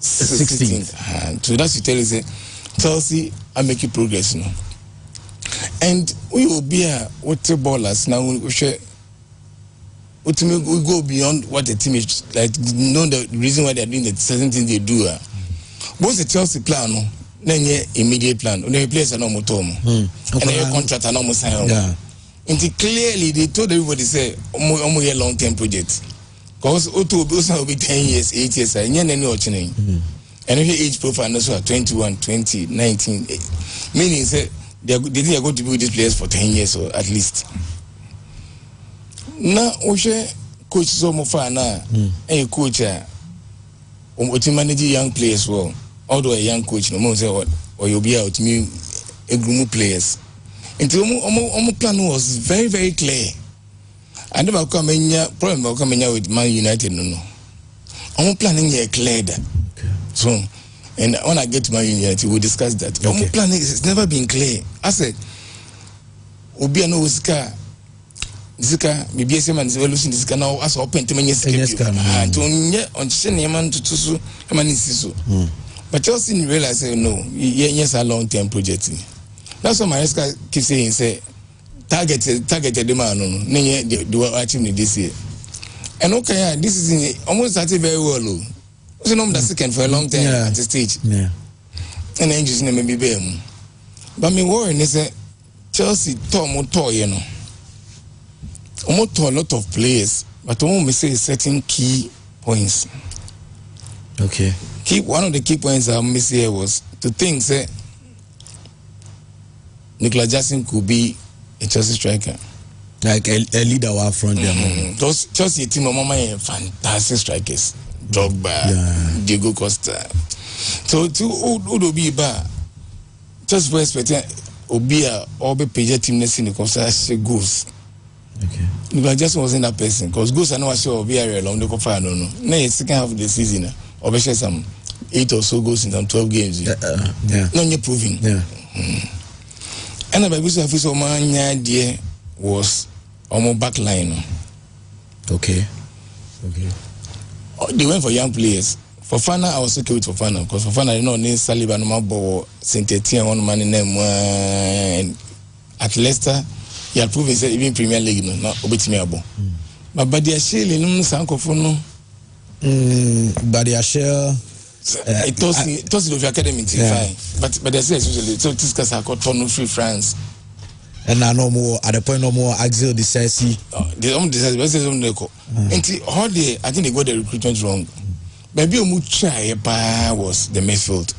16 so that's to tell you say Chelsea are making progress now and we will be what ballers now we share we go beyond what the team is like. Know the reason why they are doing the certain things they do. What's the Chelsea plan? No, then immediate plan. The players are not more and the contract are not more signed. Yeah. And clearly they told everybody say, "Omo a long-term project." Because Otto will be 10 years, 8 years. And you're any option. And if age profile also 21, 20, 19, meaning say they are going to be with these players for 10 years or at least. Na oshe coach so mo fa na coach to manage young players well although a young coach no mo say or you be out me a group players until omo plan was very very clear and never come problem with Man United no omo planning here clear that so and when I get to Man United we'll discuss that omo planning has never been clear I said obi no Oscar Zika, maybe some man is losing this canal as open to many and to on Sheniaman to Tusu, Manisisu. But Chelsea realize no, yes, a long term project. That's what my keeps saying, say, targeted the man, do achieve this year. And okay, this is almost started very well. So no that second for a long time at the stage. Yeah. And then just maybe be. But me worry is that Chelsea toy, you know. Almost a lot of players, but I say certain key points. Okay. One of the key points I miss here was to think that Nicolas Jackson could be a Chelsea striker. Like a leader out front there. Those Chelsea team of Mama fantastic strikers. Drogba, Diego Costa. So to who be ba just for expecting Obia or be PJ team next in the Costa goals. Okay. Nicolas Jackson wasn't that person because goals are not sure Obia along the Copa no. Now it's second half of the season. Or share some 8 or so goals in some 12 games. No, you're proving. Yeah. And the Bible says, my idea was on my back line. Okay. They went for young players. For Fana, I was okay with Fofana because Fofana did not need Saliba no more ball, Saint-Etienne, one man in them. At Leicester, he had proven that even Premier League, no, Obetimiabo. But Badiashile, no, Sankofono. Badiashile. It was the academy, but they say especially so this guys are called Tono Free France. And now no more at the point no more Axel Disasi. They don't decide what's the zone they call. And how they I think they got the recruitment wrong. Maybe Omucha was the midfield.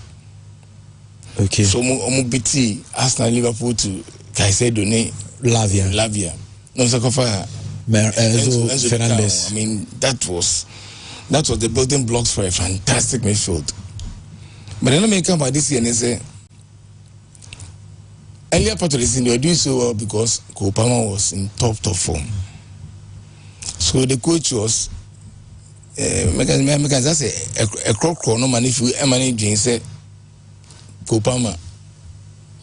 Okay. So Omubiti Arsenal Liverpool to Caicedo Lavia. No Sakofa Enzo Fernandez. I mean that was the building blocks for a fantastic midfield. But then I may come by this year and say earlier part of the season they were doing so well because Kopama was in top form. So the coach was a crock no man if you manage say Kopama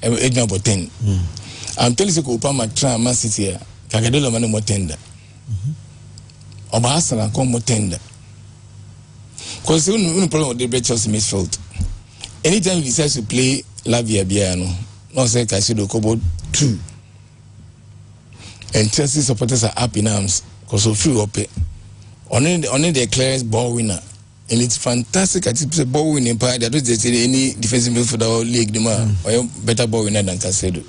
age number 10. I'm telling you Kopama try Man City here. Kagadola man more tender. Oba Arsenal come more tender. Because the only problem with the Chelsea midfield. Anytime you decide to play Lavia Biano, no say Caicedo Kobo 2. And Chelsea supporters are up in arms because of free up. Only the clearest ball winner. And it's fantastic. I think ball winning part. They don't just any defensive midfielder or league or better ball winner than Caicedo.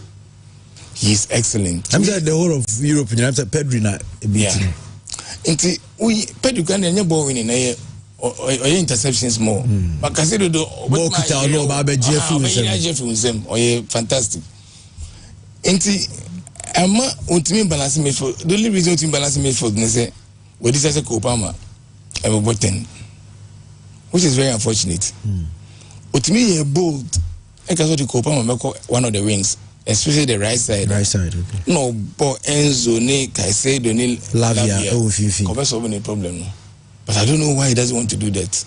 He is excellent. I'm saying the whole of Europe. I'm saying Pedri na. Yeah. Until Pedri can ball winning or interceptions more. But Caicedo do more kita no ba be Jeff or fantastic. Until Emma ultimate balance midfield. The only reason ultimate balance midfield is say we this as a Kopama about 10, which is very unfortunate. Ultimately bold. I can the Kopama make one of the wings, especially the right side. Right side, okay. No, but Enzo ne Caicedo ne Lavia. Oh, Fifi. Solving a problem. No. But I don't know why he doesn't want to do that.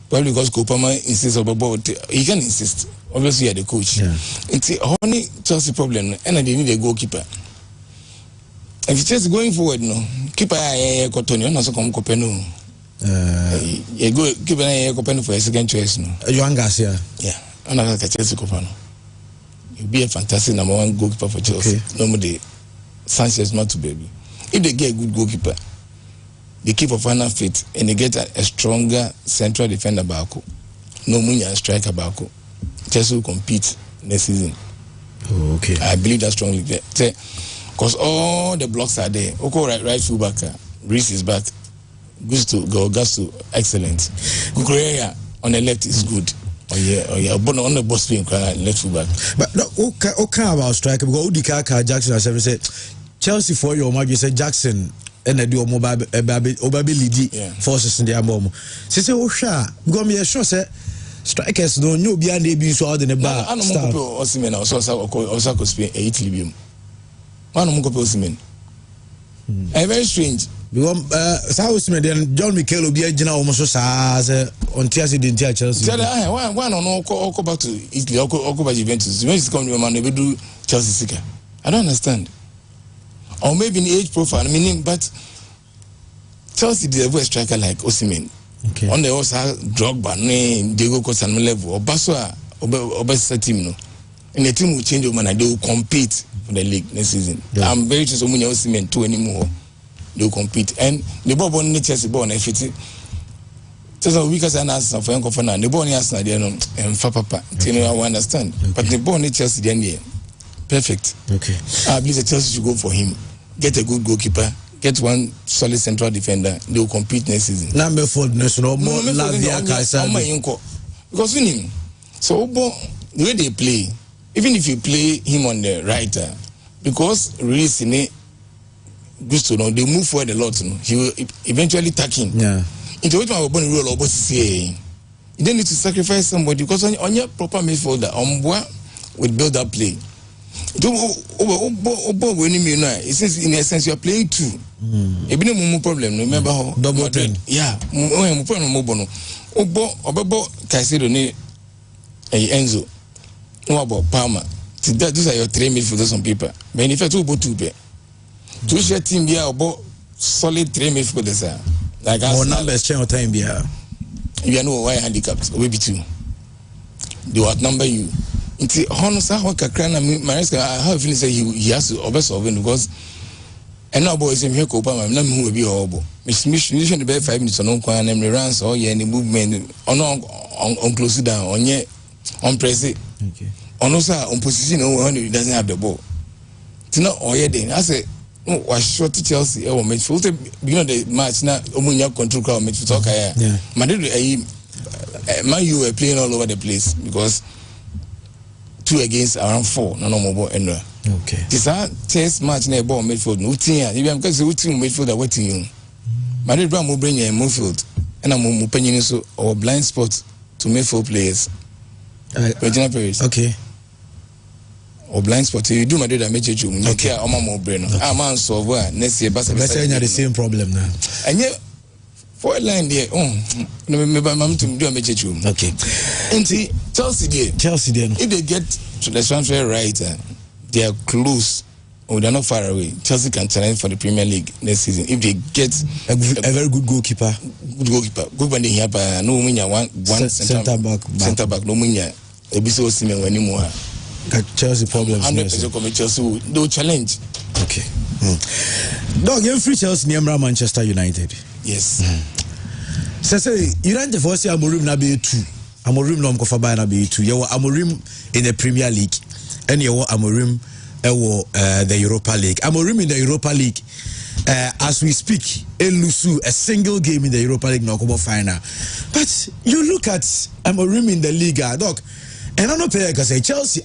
Probably because Kopama insists on about he can insist. Obviously, you're the coach. Yeah. It's only Chelsea problem, and they need a goalkeeper. If it's just going forward, no keeper Cotonio, no so come Copeno. Go keeper Copeno for a second choice, no. Joan Garcia. Yeah, I'm not Chelsea Copano. You'll be a fantastic number 1 goalkeeper for Chelsea. Okay. Normally, Sanchez not to baby. If they get a good goalkeeper, they keep a final fit and they get a stronger central defender back. No money and striker back. Chelsea will compete next season. Oh, okay. I believe that strongly. Because all the blocks are there. Oko right full back. Reese is back. Gusto, excellent. Kukureya on the left is good. Oh yeah. But on the boss being left full back. But okay about striker because Udikaka Jackson has ever said Chelsea for your mark. You said Jackson and I do mobile lead forces in their mom. Say because me sure say strikers don't know behind the being so out in the bar. I don't know Osimhen also could spend 8 Libyan. One of them Osimhen. Very strange. Because Osimhen then John Mikel will be a general almost as on Chelsea didn't tell Chelsea. One on go back to Italy or go back to Juventus. Juventus come to man, they do Chelsea seeker. I don't understand. Or maybe in the age profile, meaning, but Chelsea did a striker like Osimhen. Okay. On the also Drogba, Diego Costa level, or Basua, or best team, no. And the team will change over and they will compete for the league next season. Yeah. I'm very sure someone else meant to anymore. They will compete. And the ball on the Chelsea ball and if it's So we can say Arsenal for Uncle Fernand. The born Arsenal, they know, and Papa. You know, I understand. Okay. But the born Chelsea, then perfect. Okay. I believe the Chelsea should go for him. Get a good goalkeeper. Get one solid central defender. They will compete next season. Number 4 national more Lavia Kaisa. Because in him, so the way they play, even if you play him on the right, because really Gusto, they move forward a lot. He will eventually tack him. Yeah. Into which my opponent role about you don't need to sacrifice somebody because on your proper midfielder, with build up play. Since in essence you are playing 2. It be no problem. Remember how double 10. Yeah, Obo Caicedo ne Enzo. No about Palmer. These are your 3 midfielders on paper. But in fact, 2 be. 2 share team be about solid 3 midfielders. Like our numbers change time be. You know why handicapped? We be 2. They will outnumber you. It's honest. How can I have a feeling say he has to oversolve it because. And now boys in here go Palmer. I'm not who be horrible. Mission the best 5 minutes on one and runs or any movement on close it down on press it. Okay. On also on position when he doesn't have the ball. To not all then I say was short to Chelsea or midfield beyond the match now Omunya control crowd midfield okay. Yeah. Madrid Man you were playing all over the place because 2 against around 4 no more and okay. This test match na ball midfield no team if I'm because we team midfield are waiting you. Madrid Brown will bring you midfield and I'm penning so our blind spot to midfield players. Regina Paris. Okay. Or blind spot you do Madrid and make you okay I'm more brain. I'm on so next year but the same problem now. And yet for a line there no remember mom to do a make you. Okay. And see Chelsea there. If they get to the transfer right they are close or they're not far away. Chelsea can challenge for the Premier League next season if they get a very good goalkeeper. Good when they have no winger one center back no winger. Ebiso Osimhen anymore. Chelsea problems. 100% come Chelsea do challenge. Okay. Dog, you free Chelsea near Manchester United. Yes. Say United for say Amorim na be 2. Amorim no mkofa ba na be 2. You Amorim in the Premier League. And you Amorim the Europa League. Amorim in the Europa League. As we speak, Elusu a single game in the Europa League no come final. But you look at Amorim in the league, dog. And I know player can say Chelsea,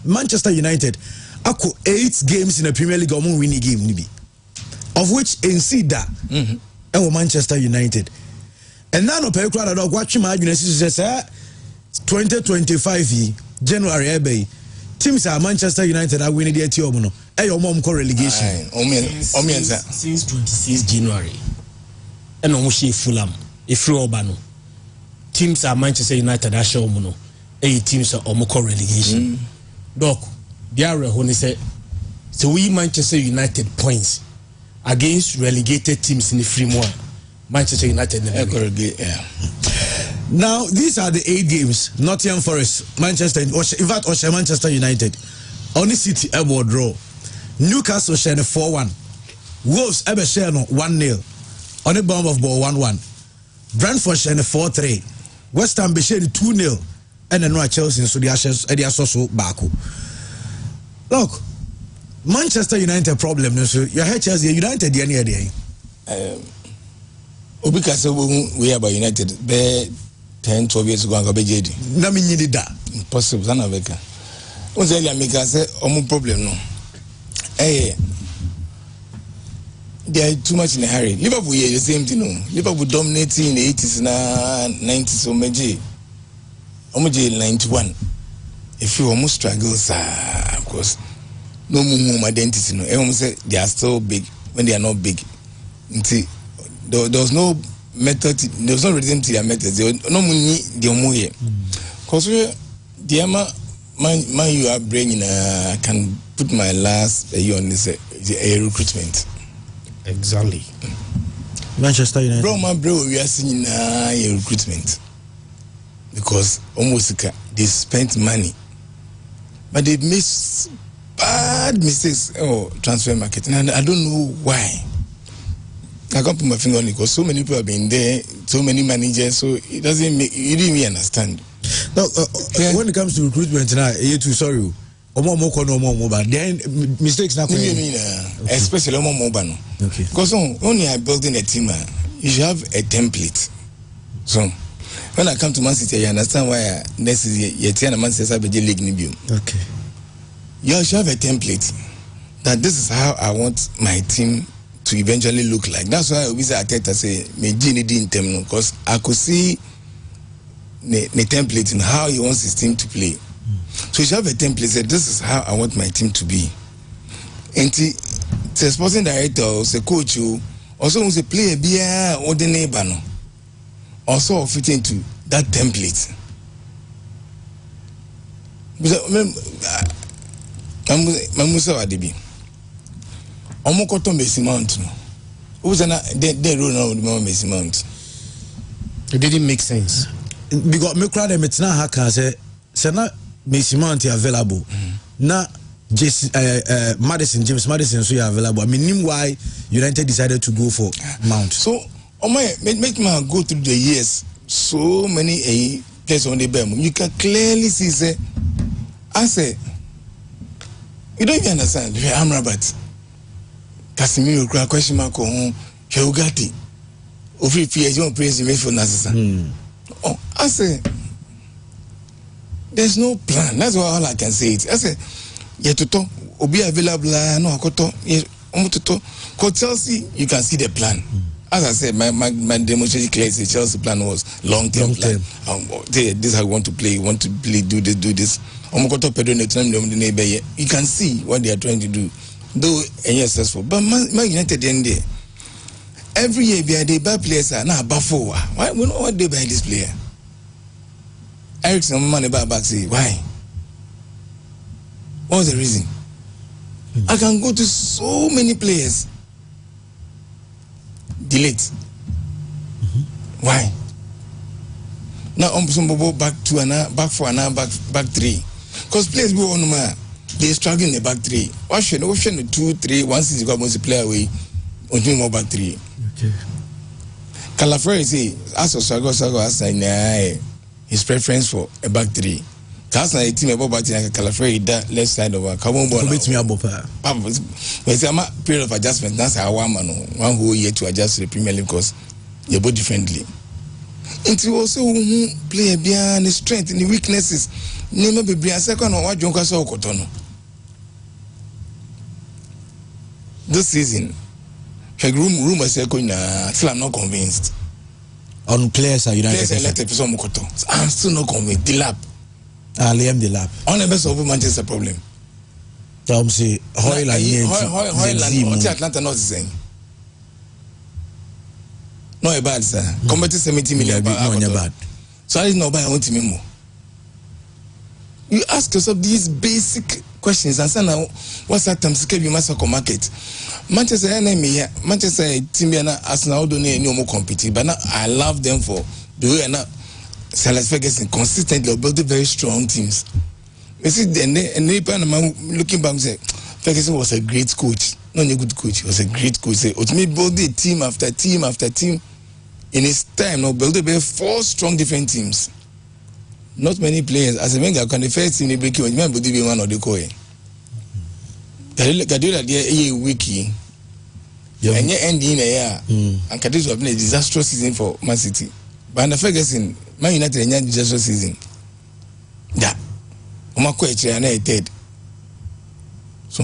Manchester United, ako 8 games in the Premier League or winning game nibi. Of which Ensida Manchester United. And now no player crowd dog watching my United says 2025 January ebe. Teams are Manchester United are winning the Etiomono. Your mom call relegation. Since 26 January. And almost Fulham. If you Obano. Teams are Manchester United are show mono. 8 teams are almost call relegation. Doc, Biara Honi said so we Manchester United points against relegated teams in the free one. Manchester United never Now, these are the 8 games. Nottingham Forest, Manchester, in fact, Manchester United. Only City, ever draw. Newcastle, share 4-1. Wolves, ever share 1-0. On a bomb of ball 1-1. Brentford, share 4-3. West Ham, be share 2-0. And then Chelsea, so the Ashes, back. Look, Manchester United problem. So you heard Chelsea United, the any day. Obika we are by United. 10-12 years ago, I'm going to be impossible. Sana veka. Once earlier, make us say, problem no. They are too much in a hurry. Liverpool is the same thing. No, Liverpool dominating in the 80s and 90s. Omeje 91. If you almost struggles, of course, no more identity. No, everyone say they are still big when they are not big. There was no method, there was no reason to their methods. There was no money, the money. Because the man you are bringing, I can put my last year on this recruitment. Exactly. Manchester United. Bro, we are seeing a recruitment because almost they spent money, but they made bad mistakes. Transfer market, and I don't know why. I can't put my finger on it because so many people have been there, so many managers, so it doesn't make you didn't even understand. No, when it comes to recruitment now, you too sorry. Then mistakes now. Especially mobile. Okay. Because only I building a team, you should have a template. So when I come to Man City, you understand why this is your Man City league nibium. Okay. You should have a template that this is how I want my team to eventually look like. That's why we say Ateta say me genie in term because I could see the template and how he wants his team to play. So you should have a template say this is how I want my team to be. And the sporting director or the coach also wants to play a beer or the neighbor no. Also fit into that template. Mamusa Wadibi. Omokoto Messi Mount. Who's an dead rule now with Messi Mount? It didn't make sense. Because me crowd them it's not haka say not Messi Mount available. Na James Madison so available. I mean why United decided to go for Mount. So make me go through the years. So many players on the bench. You can clearly see say I say you don't even understand. Amrabat, Casemiro, question mark on Ugati. Ofri PSG won't praise him for Nazisa. Oh, I say there's no plan. That's all I can say. I say Yetuto will be available. No, Koto. Cause Chelsea, you can see the plan. As I said, my demonstration clearly says Chelsea plan was long-term plan. This is how we want to play. Want to play, do this. You can see what they are trying to do, though successful. But Man United end there. Every year they buy players are now above 4. Why? We know what they buy this player. Ericsson money back say why? What's the reason? I can go to so many players. Delete. Why? Now back 2 and back 4 and back 3. Because players go on they struggle in the back 3. Option 2, 3, 1 season you got play away on more back 3. Okay. Calafari say as his preference for a back 3. That's not a team about Calafari that left side of a carbon ball. It's a period of adjustment. That's how one whole year to adjust to the Premier League because they both differently. And to also play beyond the strength and the weaknesses. Name be a second or what Jonka saw Cotono. This season, rumor second, still I'm not convinced. On players are United. I'm still not convinced. The lap. Liam the lap. On the best of Manchester problem. Say Hoyland, Atlanta not saying. No, a bad sir. Compared to 70 million bad. So I didn't know about I want to more. You ask yourself these basic questions and say now what's that time scale you must market. Manchester enemy Manchester team Arsenal don't need no more compete, but now I love them for the way now Alex Ferguson consistently building very strong teams. You see, and looking back, say Ferguson was a great coach, not a good coach. He was a great coach. Say, me build a team after team after team. In his time, now build 4 strong different teams. Not many players. As a man, can the first team they break you. Remember, be one of the coin. Gadula, dear, wiki. And you end in a year. And Kadis have been a disastrous season for Man City. But under Ferguson, Man United a disastrous season. Yeah. And dead. So,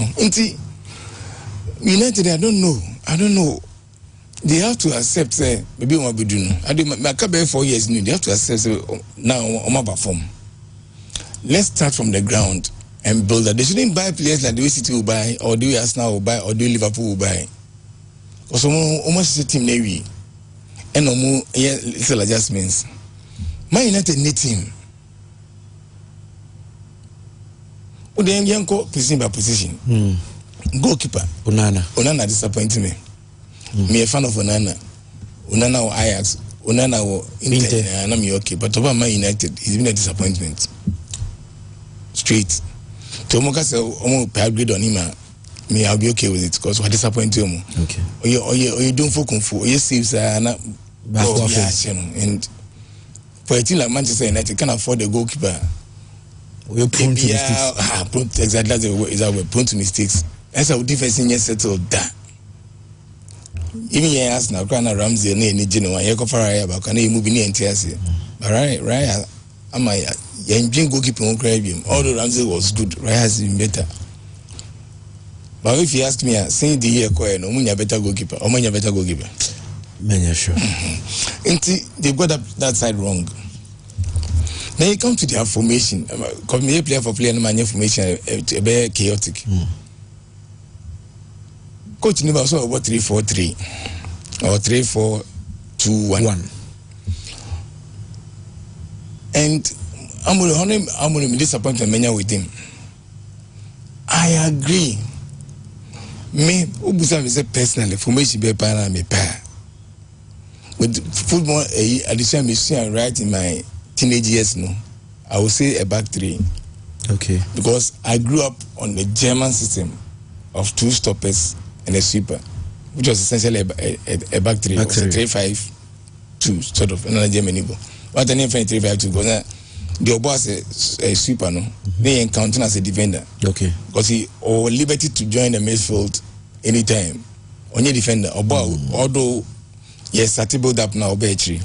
United, I don't know. They have to accept, maybe I'm be doing. I do my 4 years new. They have to accept now I'm perform. Let's start from the ground and build that. They shouldn't buy players like the way City will buy, or the way Arsenal will buy, or the way Liverpool will buy. Because almost a team navy and no more little adjustments. Man United need team. Then young position by position. Goalkeeper Onana disappointed me. Me a fan of Onana or Ajax, Onana or Inter, and I'm okay. But over Man United, he's been a disappointment. Straight. Tomoka said, "Almost upgrade on him." me, I'll be okay with it because we're disappointed. Okay. Or you don't for kung fu. You saves and for a team like Manchester United can afford a goalkeeper. We're prone to mistakes. Exactly, that's we're prone to mistakes. That's our defense in settled that. Even here, as now, Grana Ramsey, any general, you go for a but can you move in the NTS? But right, am I young goalkeeper on Caribbean? Although Ramsey was good, Raya has been better. But if you ask me, saying the year, no, Munya better goalkeeper, or Munya better goalkeeper. Many sure. They've got that side wrong. Then you come to their formation. Because me player for player, my formation a bit chaotic. Coach never saw about 3-4-3 or 3-4-2-1. And I'm going to be disappointed with him. I agree. Me, Ubusa say personally, formation be para me pa. With football, addition mission right in my teenage years, no, I would say a back three. Okay. Because I grew up on the German system of 2 stoppers and a sweeper, which was essentially a back three. It was a 3-5-2 sort of another German niveau. What the name for 3-5-2? Because the boss a sweeper, no, they encounter as a defender. Okay. Because he or liberty to join the midfield anytime. Only defender. Although yes, I build up now battery,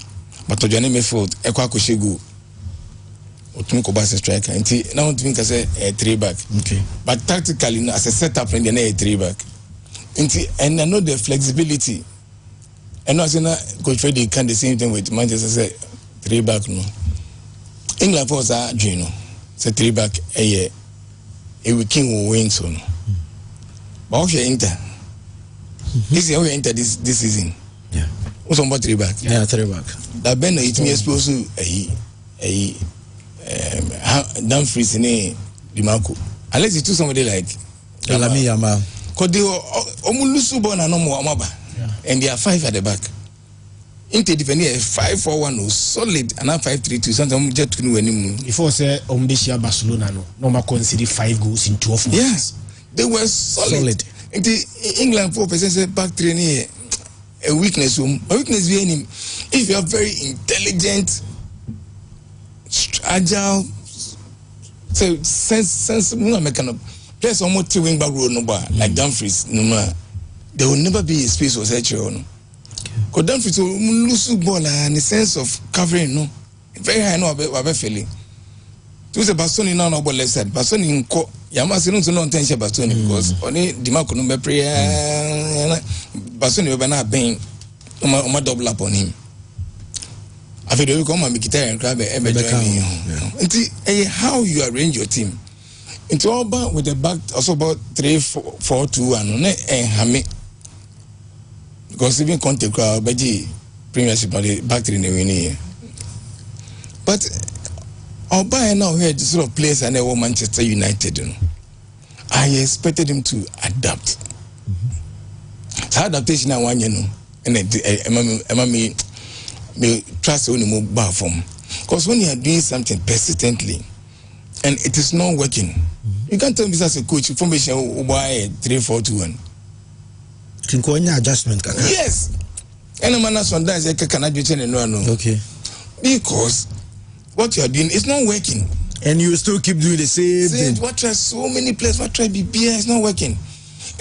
but to join the midfield, Ekwa Kushegu. Otumiko Basa striker. And now to think as a 3-back. Okay. But tactically, as a setup, and then a 3-back. And I know the flexibility. And I know Coach Freddy can the same thing with Manchester 3-back. No. England for us are doing no. It's a 3-back a year. A weekend will win so. But how you enter? This is how you enter this season. Yeah. What's on 3-back? Yeah, 3-back. That Ben it me exposed to a Dumfries in a Dimarco. Unless you do somebody like Alami Yama. Because they Omulusu born and no more Amaba. And they are 5 at the back. Inte defending a 5-4-1 was solid and a 5-3-2. Sometimes just to know anymore. Before say Omdeshia Barcelona no consider 5 goals in 12 months. Yes, they were solid. Into England 4% say back training a weakness. A weakness being him. If you are very intelligent, agile, so sense mechanical players almost 2 wing back road no bar like Dumfries no more. There will never be a space for such one. Because Dumfries will lose ball and the sense of covering no very high no about feeling. To say Bastoni now about left side. Bastoni in co Yamasi no no intention Bastoni because only Dimarco no be prayer Bastoni be na ben o double up on him. I feel you come and make it and grab how you arrange your team. Into all about with the back also about 3-4-2 and Hame. Because even Conte crowd Beji Premiership on the back three in the winning. But I'll buy now here the sort of place and they were Manchester United. You know. I expected him to adapt. So adaptation I want you know. And then me trust only move back from. Because when you are doing something persistently and it is not working, you can't tell me as a coach formation why 3-4-2-1. Adjustment. Yes. And a man sometimes cannot do no. Okay. Because what you are doing is not working. And you still keep doing the same thing. What try so many players, what try BBA is not working.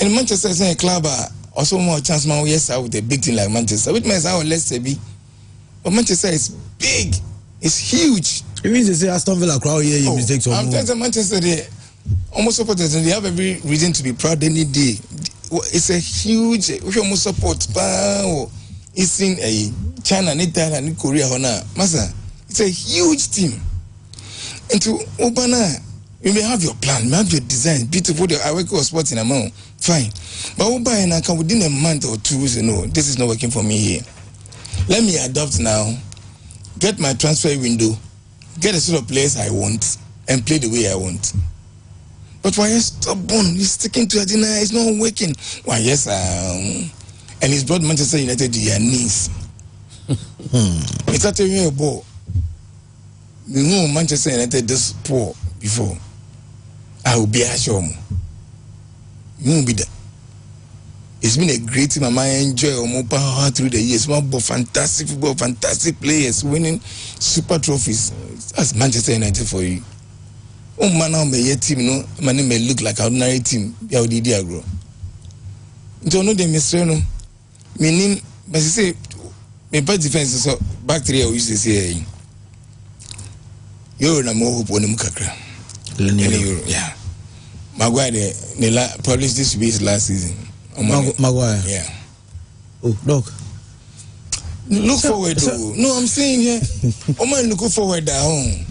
And Manchester is a club also more chance man yes with a big team like Manchester. Which means our let's say be. But Manchester is big. It's huge. It means they say Aston Villa crowd here you mistakes. I'm telling you Manchester they almost supporters and they have every reason to be proud any day. It's a huge we almost support it's in a China, Italy, and Korea. Masa, it's a huge team. And to Obana, you may have your plan, you may have your design, beautiful. I work with sports in a month, fine. But Obana, I can within a month or 2 years, you know, this is not working for me here. Let me adopt now, get my transfer window, get a sort of players I want, and play the way I want. But why are you stubborn? You're sticking to it, it's not working. Why, yes, and he's brought Manchester United to their knees. It's not a ball. You know Manchester United this poor before. I will be assured. You be that. It's been a great team. I enjoy power through the years. Fantastic football, fantastic players winning super trophies. That's Manchester United for you. Oh man, now my team, no, my name may look like an ordinary team. Yeah, did you grow? Don't know the mystery, no. Meaning, but you say, my best defense is back 3 years. You say, you're na more hope on the Mukakra. Yeah. Maguire, published this week last season. Maguire. Yeah. Oh, look. Look forward to. No, I'm saying yeah. Oman look forward at home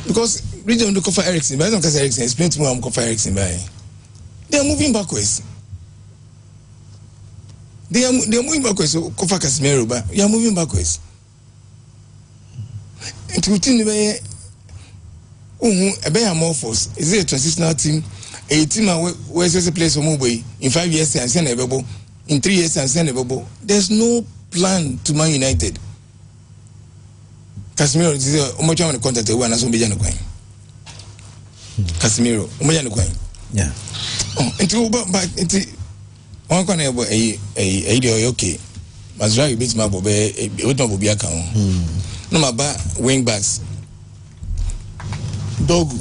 because we don't look for Ericsson. But I don't care Ericsson. Explain to me. I'm looking for Ericsson. They are moving backwards. They are moving backwards. So Kofa Casemiro, but they are moving backwards. And to think about a better more force. Is it a transitional team? A team where a place for move in 5 years and send available, in 3 years and send available. There's no plan to Man United. Casemiro is a much on the contact one as Obijan Quine. Casemiro, Obijan Quine. Yeah. Until but one can have a okay. Mazra beats my bobe, it would not be a count. No, my back wing backs. Dog,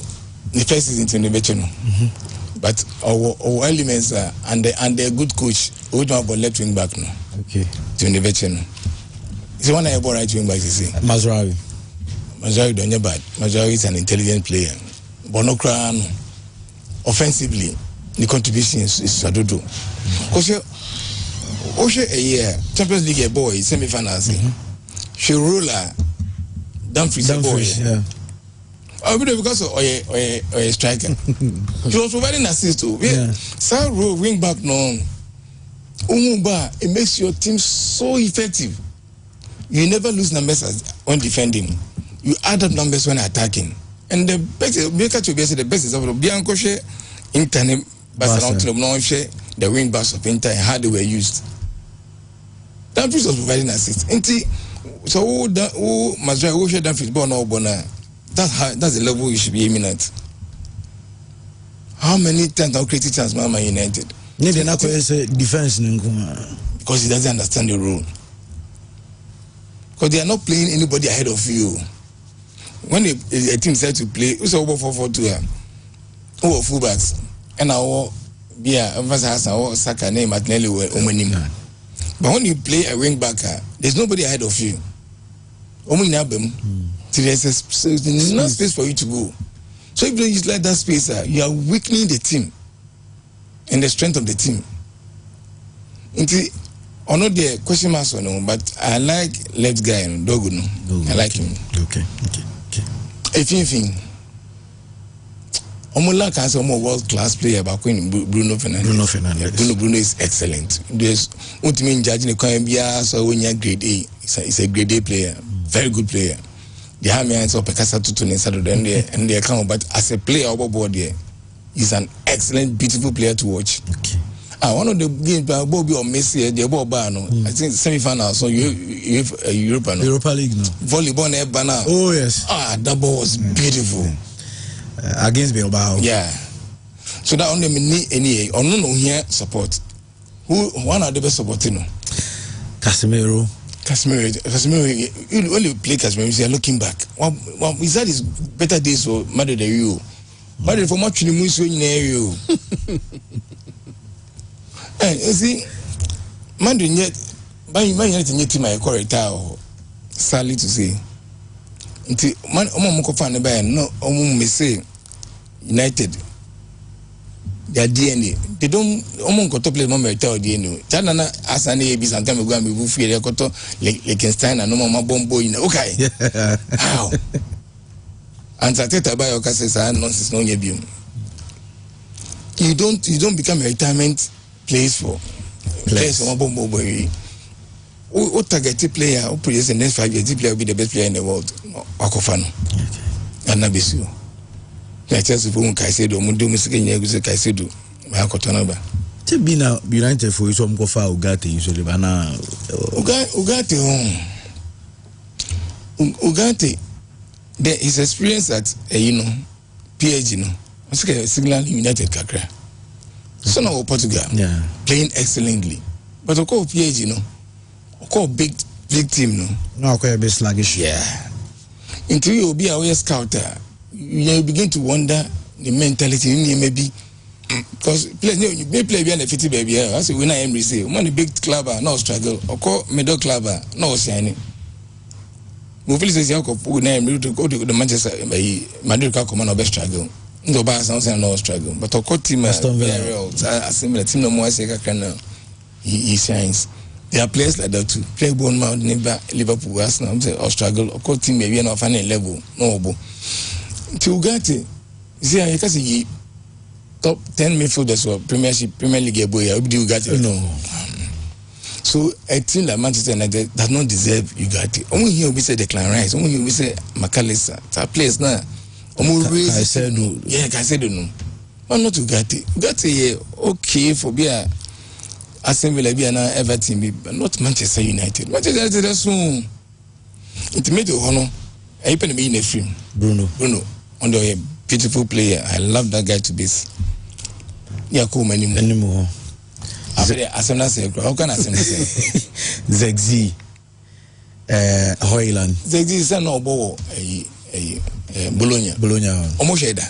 the first is into the veteran. But our elements are and they're good coach. We don't have a left wing back now. Okay. To the veteran. It's one I have right wing back. You see. Mazraoui don't know bad. Mazraoui is an intelligent player. But no crown. Offensively, the contribution is Sadodo. Because a year Champions League a boy semi-finals. She ruler Dumfries a boy. Yeah. Because of a striker. She was providing assist too. Yeah. Sir wing back no. It makes your team so effective. You never lose numbers when defending. You add up numbers when attacking. And the best example of Biancoshe, Inter, Barcelona, the wing backs of Inter and how they were used. Dumfries was providing assist. So who Mazra who should Dumfries born or bona. That's the level you should be aiming at. How many times have created chance Man United? They're not defense because he doesn't understand the rule. Because they are not playing anybody ahead of you. When a team decides to play, who's over 4-4-2 who fullbacks and our Saka name Martinelli or Omenim. But when you play a wing back, there's nobody ahead of you. There's no space for you to go. So if you don't utilize that space, you are weakening the team and the strength of the team. I know the question marks or no, but I like left guy, Dogo. I like him. Okay. If anything, Omola can say more world class player, but Bruno Fernandes. Bruno is excellent. There's ultimate judging the Coimbia, so when you're grade A, it's a grade A player, very good player. The Hamians of Pekasa to Saturday and they come, but as a player overboard there, he's an excellent, beautiful player to watch. Okay. One of the games by Bobby or Messi, the Bobano, I think semi-final, so Europa League, no. Volleyball, banner. Oh, yes. That ball was beautiful. Against Bilbao. Yeah. So that only need any, or no here support. One of the best supporting? Casemiro, you only play Casemiro, you are looking back. Is that his better days for Madrid than you? Madrid for much in you. And you see, Madrid yet, by yet team I correct sadly to say. Until Omomoko by no Omum may say United. Their DNA. They don't Omonko to play Mama tell DNA. Chanana as an AB sometime ago and we will fear Koto Liechtenstein and no Mama Bombo in okay. How? And Sateta by your cases are nonsense no yebium. You don't become a retirement place for players for Bombo boy. Who target player who plays the next 5 years, player will be the best player in the world. Akofano. And Nabisu. I tell you, Kaisedo, Mundo Music, Kaisedo, Makotanaba. To be now United for some Gofa Ugate, usually, Bana Ugate, Ugate, there is experience at PH, Signal United Kakra. So so now Portugal playing excellently, but of course PSG of course big team no quite a bit sluggish. Until you be a scouter, you begin to wonder the mentality in maybe because you may play behind the 50 baby. I say when I am say one big club no struggle, or call middle club no shining. Mufili says you go name to go to the Manchester Madrid come on best struggle. No bars no struggle, but a court team a similar team no more say can he shines. There are players like that too. Play Bournemouth, Liverpool, Arsenal, or struggle, or court team maybe not final level. No, to get it. See, I can see top 10 midfielders or Premier League boy. I do got it. No. So a team like Manchester United does not deserve you got it. Only here we say Declan Rice. Only here we say McAllister. That players now. I said no. Yeah, I said no. Why not to get it? Got it. Okay for be a Aston Villa be an Everton, but not Manchester United. Manchester United is soon. It made the honor. I open me in a film. Bruno, on the beautiful player. I love that guy to bits. Yeah, cool many more. Arsenal say, how can Arsenal say? Zegzi, Hoyland. Zegzi is no bow. Bologna. Almost shada.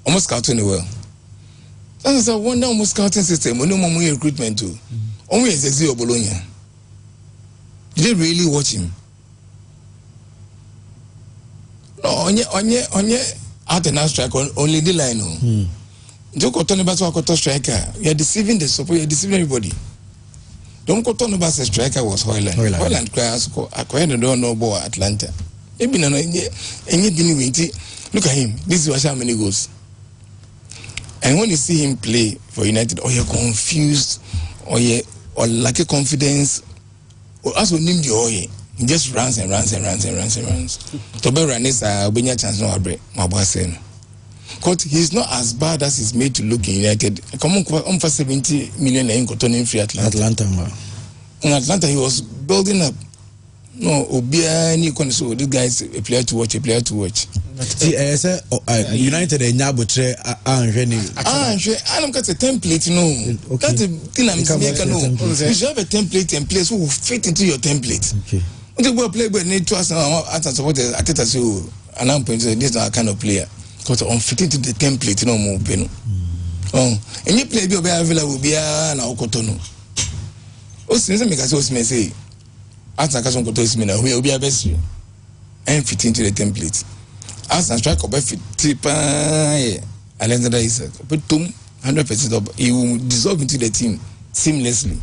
Almost scouting the world. That's a wonder almost scouting system. We no more recruitment too. Only Zegzi or Bologna. Did you really watch him? No, onye out and out strike only the line. Don't go turn about to a striker. You are deceiving the support. You are deceiving everybody. Don't go turn about the striker was Hoyland. Hoyland acquired the no ball Atlanta. Look at him. This is how many goals. And when you see him play for United, or you're confused, or lack confidence, or also name the oil. He just runs. To be honest, Obenya chance no abre. Because he's not as bad as he's made to look in United. Come on, for 70 million in Cotonou free Atlanta. In Atlanta, he was building up. No, Obia ni so this guy is a player to watch. See, I say United and Nyabotre I'm got a template, That's the thing I'm saying. You should have a template and players who will fit into your template. Okay. The boy play but need to ask support Ateta so and I'm this is our kind of player. Because I'm fitting to the template, more open. And you play be available be na Okotono. O since make us say Ataka son Koto is me now we will be a best and fit into the template. As a strike of fit Alexander Isak but 100% of he will dissolve into the team seamlessly.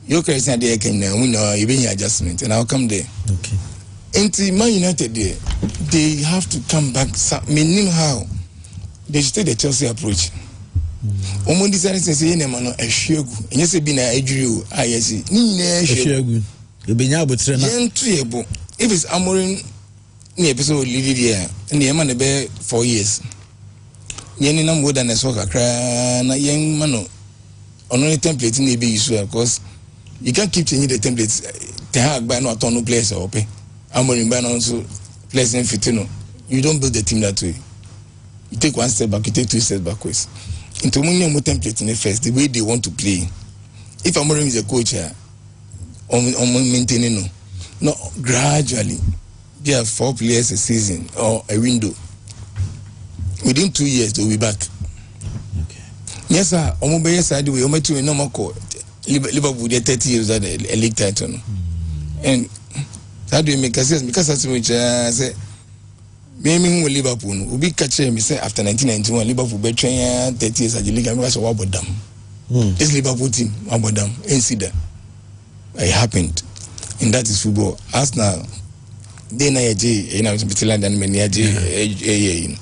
You can say they can win even adjustment, and I'll come there. Okay. Into Man United, they have to come back. Meaning how they should take the Chelsea approach. Omo decided to say, "No, a shegu." And you say, "Bina ejuru." I see. Ni shegu. You be nyabo trainer. If it's Amorim, ni episode lead here, and the man be 4 years. Yeni na more than a soccer cry na young man. Only template ni be used because. You can't keep changing the templates. They have by not on no players or pay. I'm going to also players in Fitino. You don't build the team that way. You take one step back, you take 2 steps backwards. Into money more template in the first, the way they want to play. If Amorim is a coach here, on maintaining no, gradually, there are 4 players a season or a window. Within 2 years, they'll be back. Okay. Yes, sir. Omobe side we ometu no more court. Liverpool get 30 years at a league title. And that do make us because that's which say maybe Liverpool will be catching me say after 1991 Liverpool be train 30 years at the league and was about them. This Liverpool team about them and see that it happened. And that is football. Arsenal they na yaje ina Switzerland and many yaje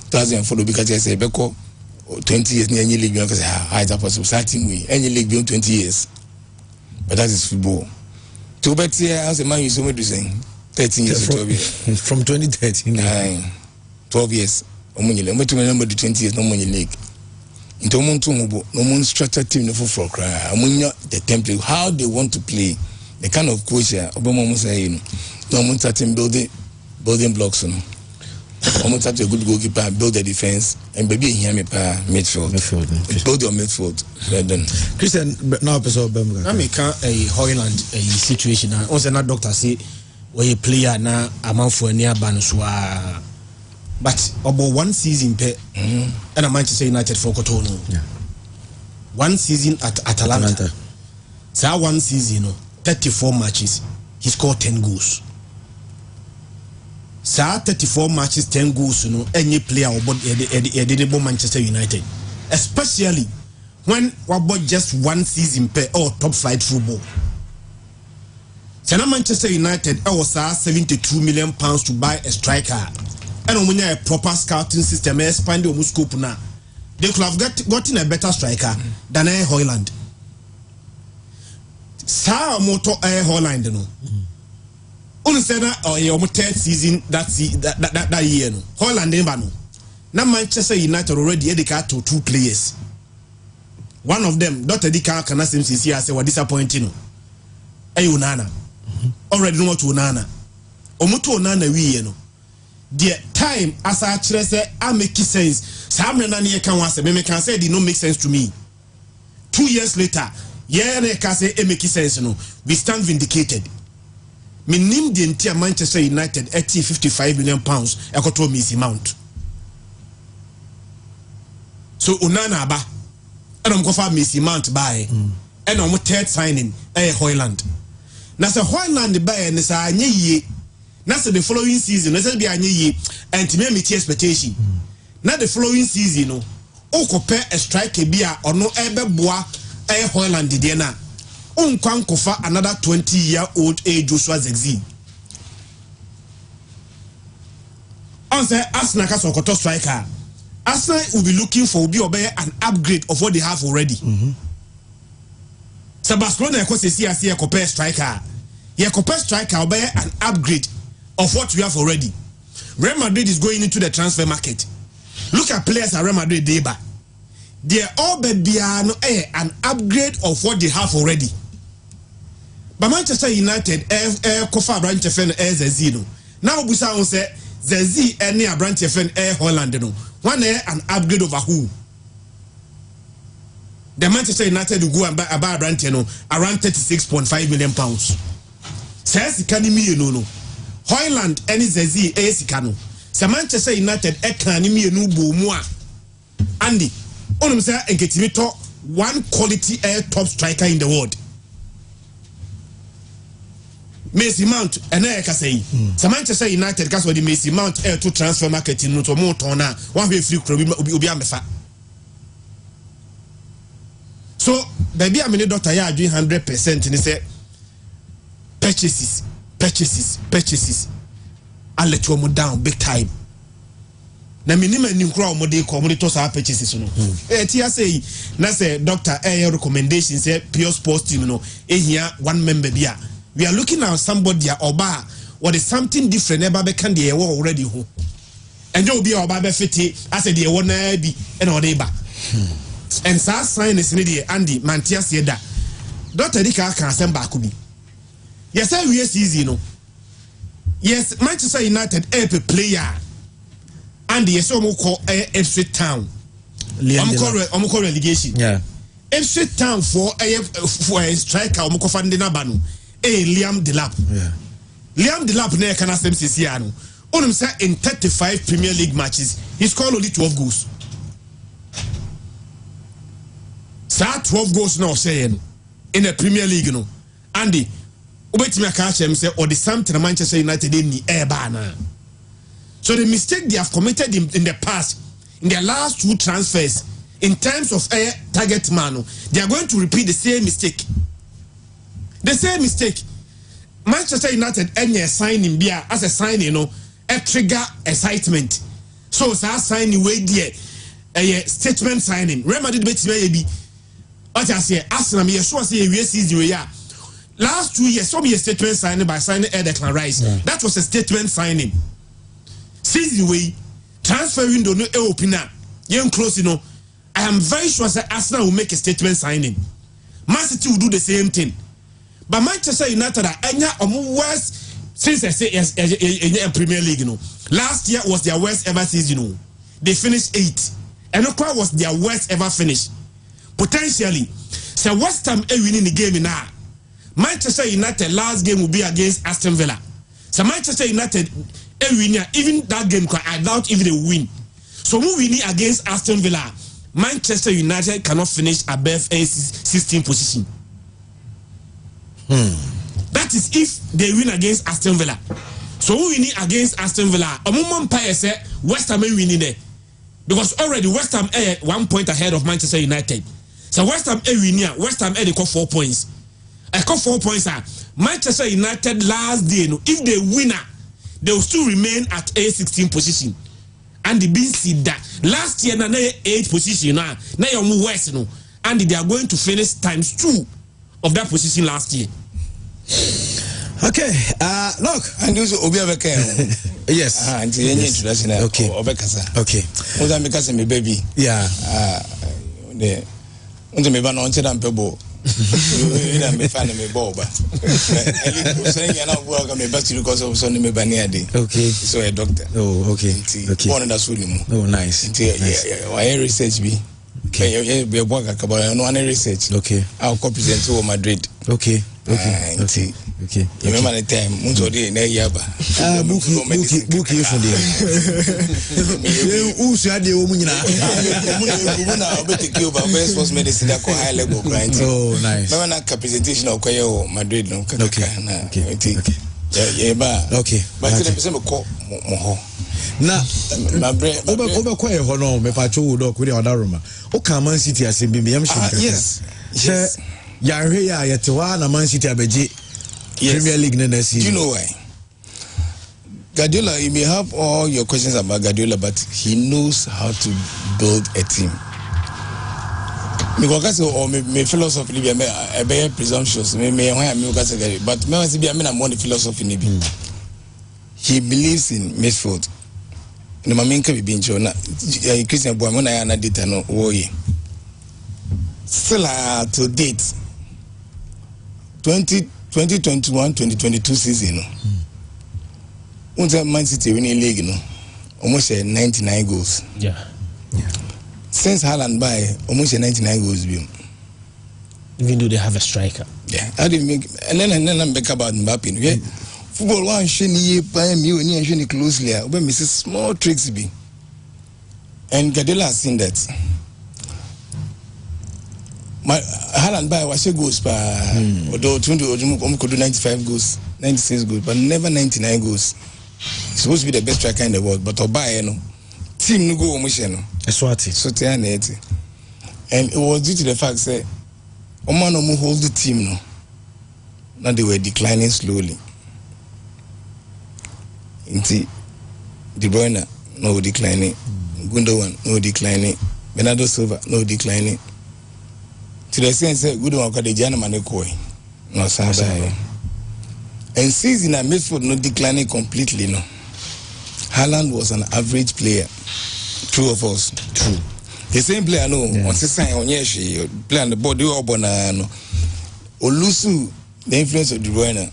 2004 because I say beko 20 years any league because how is that possible? Starting we any league beyond 20 years. But that is football. To bet here as a man you so much saying 13 years to 12 years. From 2013. 12 years. Omunye but to remember the 20 years no money league. Into no one structured team no for cry. Amunya the template how they want to play. The kind of coach Obama say no one starting building blocks. almost have a good goalkeeper, build the defense, and maybe hear me pa midfield. Build your midfield. Christian, now episode Birmingham. I make a Hoyland a situation. Also, not doctor say where a player na amount for near Banuswa. But about one season pay and a Manchester United for Cotonou. Yeah. One season at Atalanta. So one season, 34 matches, he scored 10 goals. So 34 matches, 10 goals, any player about Manchester United. Especially when we bought just one season pay or top flight football. So now Manchester United was 72 million pounds to buy a striker. And when you have a proper scouting system, expand your scope now. They could have gotten a better striker than a Hoyland. Sa moto a Hoyland no. Only said that your third season that year no. Hoyland no. Now Manchester United already dedicated to 2 players. One of them, Dr. Dika can ask him to see I say what disappointing. Unana. Already know what Unana. Omuto Unana we no. The time as I say I make sense. Sam Nani can once me can say it no make sense to me. 2 years later, yeah, I can say it make sense no. We stand vindicated. Me name the entire Manchester United at 55 million pounds. I got to Messi Mount. So Unana ba, and I'm going for Messi Mount buy, and I'm third signing Hoyland. Now say Hoyland buy and say ye. Now the following season, let's be a year and to meet expectation. Now the following season, no, compare a striker beer or no ever bois a Hoyland Diana. On can cover another 20-year-old age Joshua Zegzi. On say Arsenal has a striker. Arsenal will be looking for an upgrade of what they have already. So Barcelona a compare striker. Ye compare striker will be an upgrade of what we have already. Real Madrid is going into the transfer market. Look at players at Real Madrid Deba. They are all an upgrade of what they have already. But Manchester United kofa branch fan Zezino. Now Busa on say Zezi any branch fan Holland no. One an upgrade over who? The Manchester United will go and buy a branch no around 36.5 million pounds. Says Kanimi no. Hoyland any Zezi Sikano. Sa Manchester United ekanimi no bo Andy, onum say enketimito one quality top striker in the world. Messi Mount and I can say sa Manchester United cause the Messi Mount to transfer market in no to more tona one way free club obi amefa. So baby I mean doctor ya doing 100% and say purchases and let you down big time. Na minimum ni nkura omode ko omode to sa purchases no. Tia say na say doctor recommendation say pure sports team no ehia one member bia. We are looking at somebody oba what is something different eba be kan dey already ho. Enjo obi oba be fiti as dey wo na bi e na ode ba. And sa sign is ni dey Andy Mantias yeda. Doctor Dika kan asem ba ko bi. Yes, we are season no. Yes, Manchester United a player. And yes, call FC Town. Call relegation. Yeah. FC Town for a striker. Fandina Banu. Liam Delap. Yeah. Liam Delap ne kana SMCC anu. Say in 35 Premier League matches, he scored only 12 goals. Sa 12 goals now saying in the Premier League no. Andy, obetimi aka chem say or the something Manchester United in the so the mistake they have committed in the past, in their last 2 transfers, in terms of target man, they are going to repeat the same mistake. The same mistake. Manchester United any signing beer as a signing, a trigger excitement. So signing way there, a statement signing. Real Madrid be what I say, Arsenal me sure say we season we are. Last 2 years, some statement signing by signing Declan Rice. Yeah. That was a statement signing. Season way transfer window no open now. You close, I am very sure that Arsenal will make a statement signing. Man City will do the same thing. But Manchester United are worse since I say yes, Premier League, you know, last year was their worst ever season. You know, they finished 8th, and Okra was their worst ever finish. Potentially, so West Ham winning the game in now. Manchester United last game will be against Aston Villa. So Manchester United winning even that game, I doubt even they win. So we winning against Aston Villa. Manchester United cannot finish above a 16th position. That is if they win against Aston Villa. So we winning against Aston Villa. A moment Empire said West Ham winning there. Because already West Ham 1 point ahead of Manchester United. So West Ham winning, West Ham they got 4 points. I got 4 points. Manchester United last day, if they win, they will still remain at a 16th position. And the being see that last year na 8th position now you're worse and they are going to finish ×2 of that position last year. Okay, look, and also Obiabeke. Yes. And the introduction. Okay. Obekasa. Okay. What I'm because my baby. Yeah. The unto me ban on them pebo. You me fan me boba. Saying you know work me back to because of son me baniade. Okay. So a doctor. Oh, okay. Okay. Born that sulimu. Oh, nice. Why research be? Okay. Be work about no one research. Okay. I'll copy to Madrid. Okay. Okay. Okay. Okay. You remember the time Munzo de na yaba. Book you for there. Who said you nyina? Muna obeti kill ba best sports medicine that high level grind. Oh, nice. Remember na presentation of Koyo Madrid no kaka. Okay. Yeah ba. Okay. But them say me ko mo na my brain oba kwa ho no me pa cho do ko dey oda Roma o ka Man City ase bi me yam shika. Yes. Ya hwe ya yetewa na Man City abeji Premier League na see. Do you know why? Guardiola, you may have all your questions about Guardiola, but he knows how to build a team. Because my philosophy be a very presumptuous. But I'm more the philosophy. He believes in midfield. No maminka be being shown. Christian boy, when I am data no worry. Still to date 2021-2022 season. Man City winning league, almost 99 goals. Yeah. Since Haaland by almost 99 goals. Even though they have a striker. Yeah. How do you make? And then I'm back about Mbappe. Yeah. Football one shiny by me when you shiny closely. When Mrs. Small tricks be. And Guardiola has seen that. My Haaland by was goals per although could do 95 goals, 96 goals, but never 99 goals. He's supposed to be the best striker in the world, but Obaye team no go omission. Eswati. So and it was due to the fact that Oman no hold the team no. Now they were declining slowly. Inti De Bruyne no declining, Gundogan no declining, Bernardo Silva no declining. To the sense that good one got the German koi no Saba. And season and midfield no declining completely no. Haaland was an average player. True of us. True. The same player no on sign on yeshi play on the board do no. Olusu the influence of De Bruyne.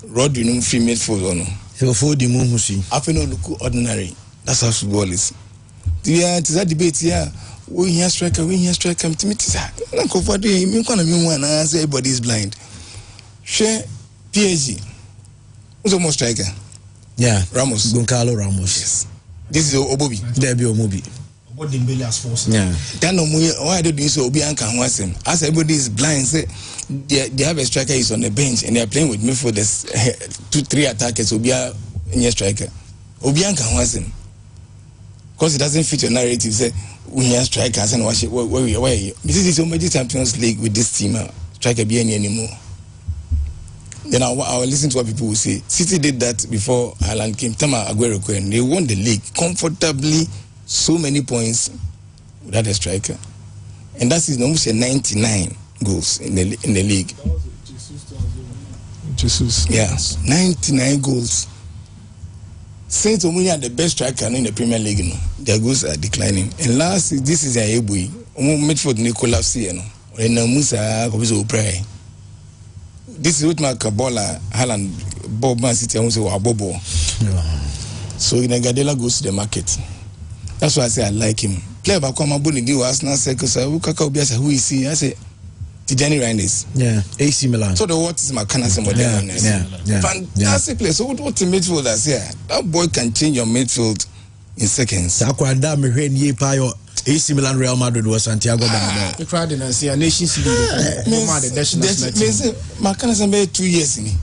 Rodri no free midfield no. He for the moon see. After no look ordinary. That's how football is. To that debate here. We here striker. Everybody is blind. Share PSG. Who's the most striker? Yeah, Ramos. Goncalo Ramos. Yes. This is Obobi. There be Omobi. What Dembele has forced. Yeah. Why they do so? Obi Anka Hawasim. As everybody is blind, say they have a striker is on the bench and they are playing with me for this 2-3 attackers. Obi a striker. Obi Anka Hawasim. Because it doesn't fit your narrative. Say we have strikers and watch it. Where this is the Champions League with this team. Striker be any anymore. Then I will listen to what people will say. City did that before Haaland came. Tama Aguero came. They won the league comfortably, so many points without a striker, and that is almost 99 goals in the league. Jesus. Yes, 99 goals. Since Omunya are the best striker in the Premier League, their goals are declining. And this is a Ebui. Midfield Nicola Sieno. And Musa Kobizo Pray. This is what my Kabola Haaland Bob Man City and say Bobo. So Gadela goes to the market. That's why I say I like him. Player back come aboni di Arsenal circle say who is he? I say Tijani Reinders. Yeah, AC Milan. So the what is my kind of fantastic player. So what the midfielders here? That boy can change your midfield in seconds. Sakwanda me hwe nie pa yo AC Milan Real Madrid was Santiago Bernabeu. The crowd and see a Nations League. My kind of 2 years in.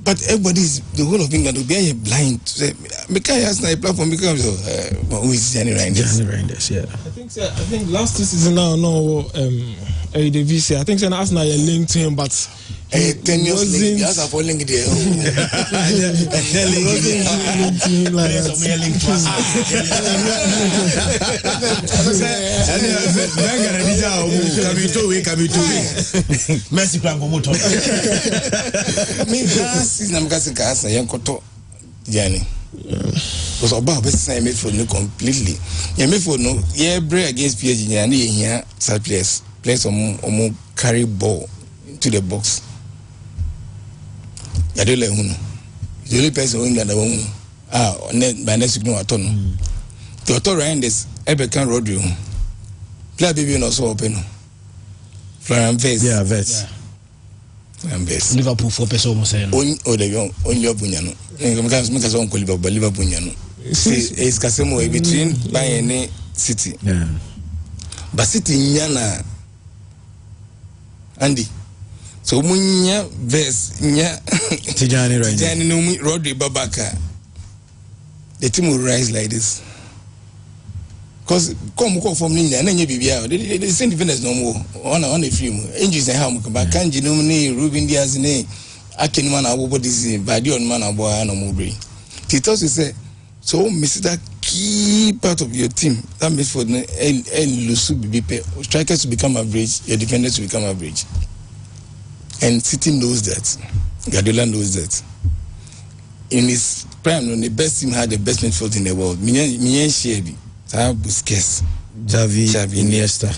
But everybody is the whole of England will be blind. Mikai has a platform because who is Gianni Reinders? Gianni Reinders, yeah. I think last season now the VC. I think Arsenal are linked to him, but 10 years link. That's a falling there. Messi plan go motor. Season I'm casting Casa Yankoto Gianni. Because about best time made for no completely. Yeah, made for no break against PSG Gianni here side players more carry ball into the box. Yadele Huno. The only person in England by next week no atono. The author Reinders Ebekan Rodrigo. Play baby no so open. Florian Vez. Yeah, Vez. Liverpool 4 pesos almost saying. On your bunyano. Make us on Liverpool bunyano. It's Casemo between Bayern City. Yeah. But City nyana Andy. So munya Vez nya Tijani Reinders. Tijani no Rodri Babaka. The team will rise like this. Because come from India and then you be the same defenders no more on a film. Injuries and how much back can you nominate Ruben Diaz ne Akinman Abu this by the on man aboy no more. Titus say so miss that key part of your team that makes for Lusu be strikers to become average, your defenders to become average. And City knows that. Guardiola knows that. In his prime, the best team had the best midfield in the world. Minyan Shebi, Busquets, Xavi, Iniesta.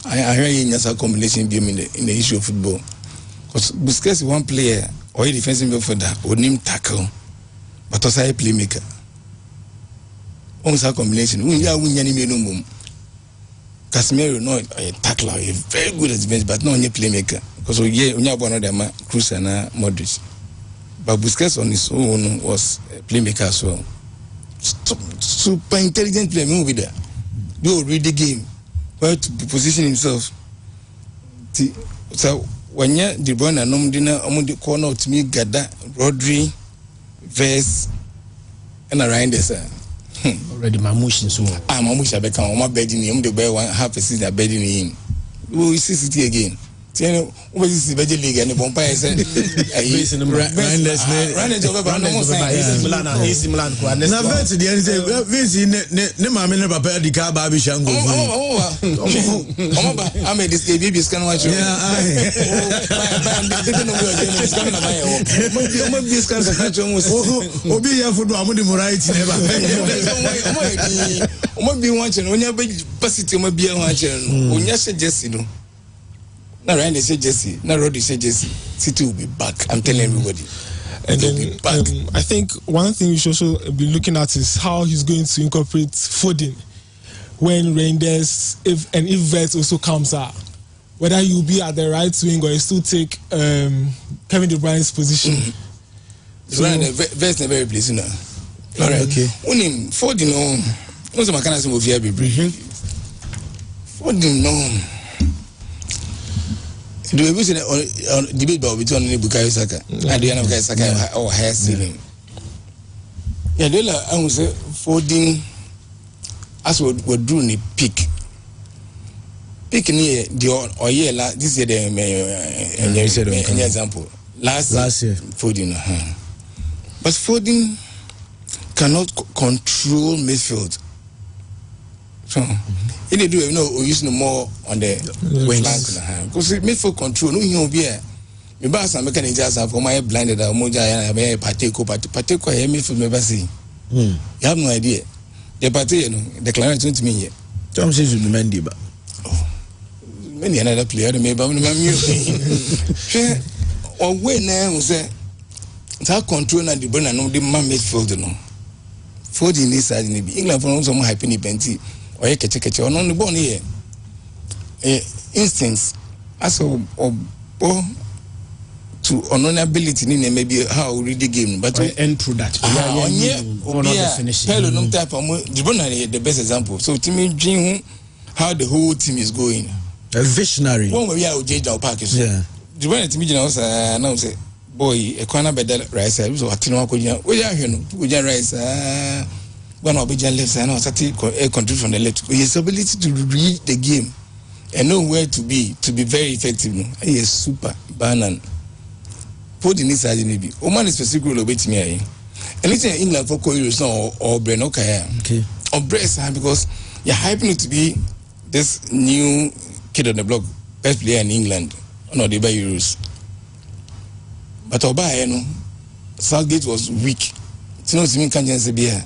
I hear Iniesta combination in the issue of football. Because Busquets is one player, or a defensive midfielder, or name tackle, but also a playmaker. Almost a combination. Casemiro, no, a tackler, a very good at defense, but not a playmaker. Because we have one of them, Kroos and Modric. But Busquets on his own was a playmaker as well. Super intelligent player, move there. Do read the game, where to position himself. So when you the Bruyne and Nomdina, among the corner to me, Gada, Rodri, Vez, and around this. Already Mamouche so. Mamouche I become my bedding him, the bear 1/2 a season bedding him. We see City again. What is the Belgian League and the Bompire said, I made this baby scan watch. Now Randy said Jesse, now Roddy said Jesse. City will be back. I'm telling everybody. And then I think one thing we should also be looking at is how he's going to incorporate Foden when Reinders, if Vets also comes out. Whether he'll be at the right wing or he still take Kevin De Bruyne's position. So Vets never replace now. All right, okay. When Foden no, what's my kind of movie be briefing? Foden no. Do we see debate between Bukayo Saka and the other Bukayo Saka or higher ceiling? Yeah, I would say Foden as we're doing the peak. Peak near the or year this year the example. Last year Foden. But Foden cannot control midfield. So if they do, we use no more on the wings. Because midfield control, no, you be a. Me boss am making just for my blinded moja ya be Pateko here midfield me basi. You have no idea. The party the client to me here. Tom says you Mendy ba. Many another player me ba me or when I say that control and the burn and the man midfield no. 40 in this side in England for some hype in the penty or a catch on the bone here. Instincts as or to honorability in maybe how we read the game, but end through that. Hello, no type of the best example. So to me, how the whole team is going. A visionary. One way I would change our package. Yeah. The one to me now say, boy, a corner better rice. So I think we are here. We are rice. One of the left side, a control from the left. His ability to read the game and know where to be very effective. He is super banana. Put in this side maybe. Oman is specifically obey me. Anything in England for Koyos or Bren okay. Or breast because you're hyping it to be this new kid on the block, best player in England. No, they buy Euros. But Oba, Southgate was weak. It's not even can't say be here.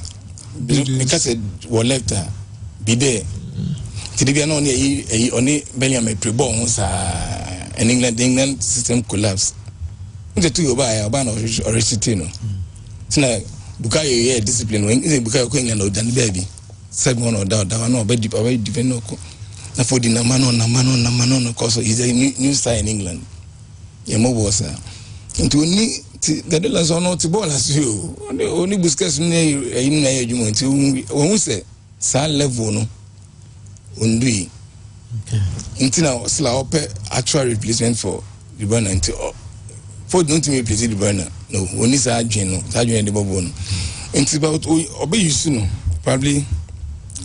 Because it was left be there. Today, only Bellingham pre-born and England system collapsed. The two Oba or Recitino. It's like Bukayo discipline when Bukayo England or Dan baby. 7-1 or down, no, but deep away, depend no. For the Namano, because he's a new star in England. Was into the last one not to ball as you only Busquets in a say, San level no Undui. Until now, actual replacement for the burner until for don't me replace the burner. No, only Sergeant the Bobon. Until about obey you soon, probably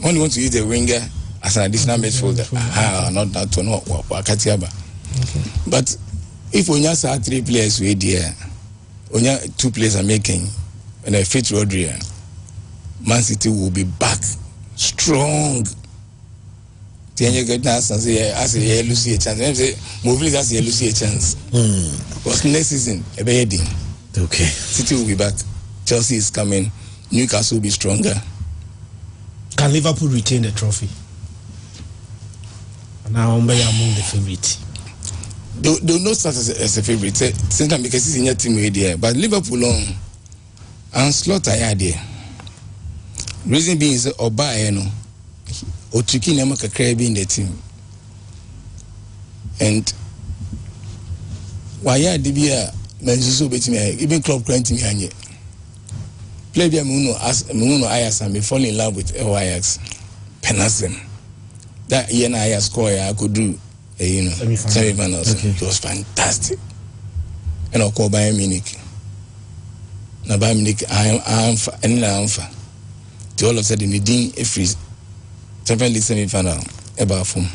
only want to use the winger as an additional midfielder. Not that to know Wakatiaba. But if we just have 3 players with there, only 2 players are making, and I fit Rodri, Man City will be back strong. Then you get us and say, I say, Lucy a chance. I say, moving as a Lucy a chance. Because next season, a heading. Okay. City will be back. Chelsea is coming. Newcastle will be stronger. Can Liverpool retain the trophy? Now, among the favorites. They not start as a favorite. Sometimes because it's in your team there, but Liverpool on and slaughter there. Reason being is Oba or Chiki Namaka Crab in the team. And why are DBA Manzuso betting me? Even club granting me. Play via Muno Ajax and be fall in love with Ajax. Penasem. That year Ajax score I could do. Semi-finals. Okay. It was fantastic. And I'll call Bayern Munich. Now Bayern Munich, I'm all of a sudden, we didn't freeze. Champions League semi-final about from.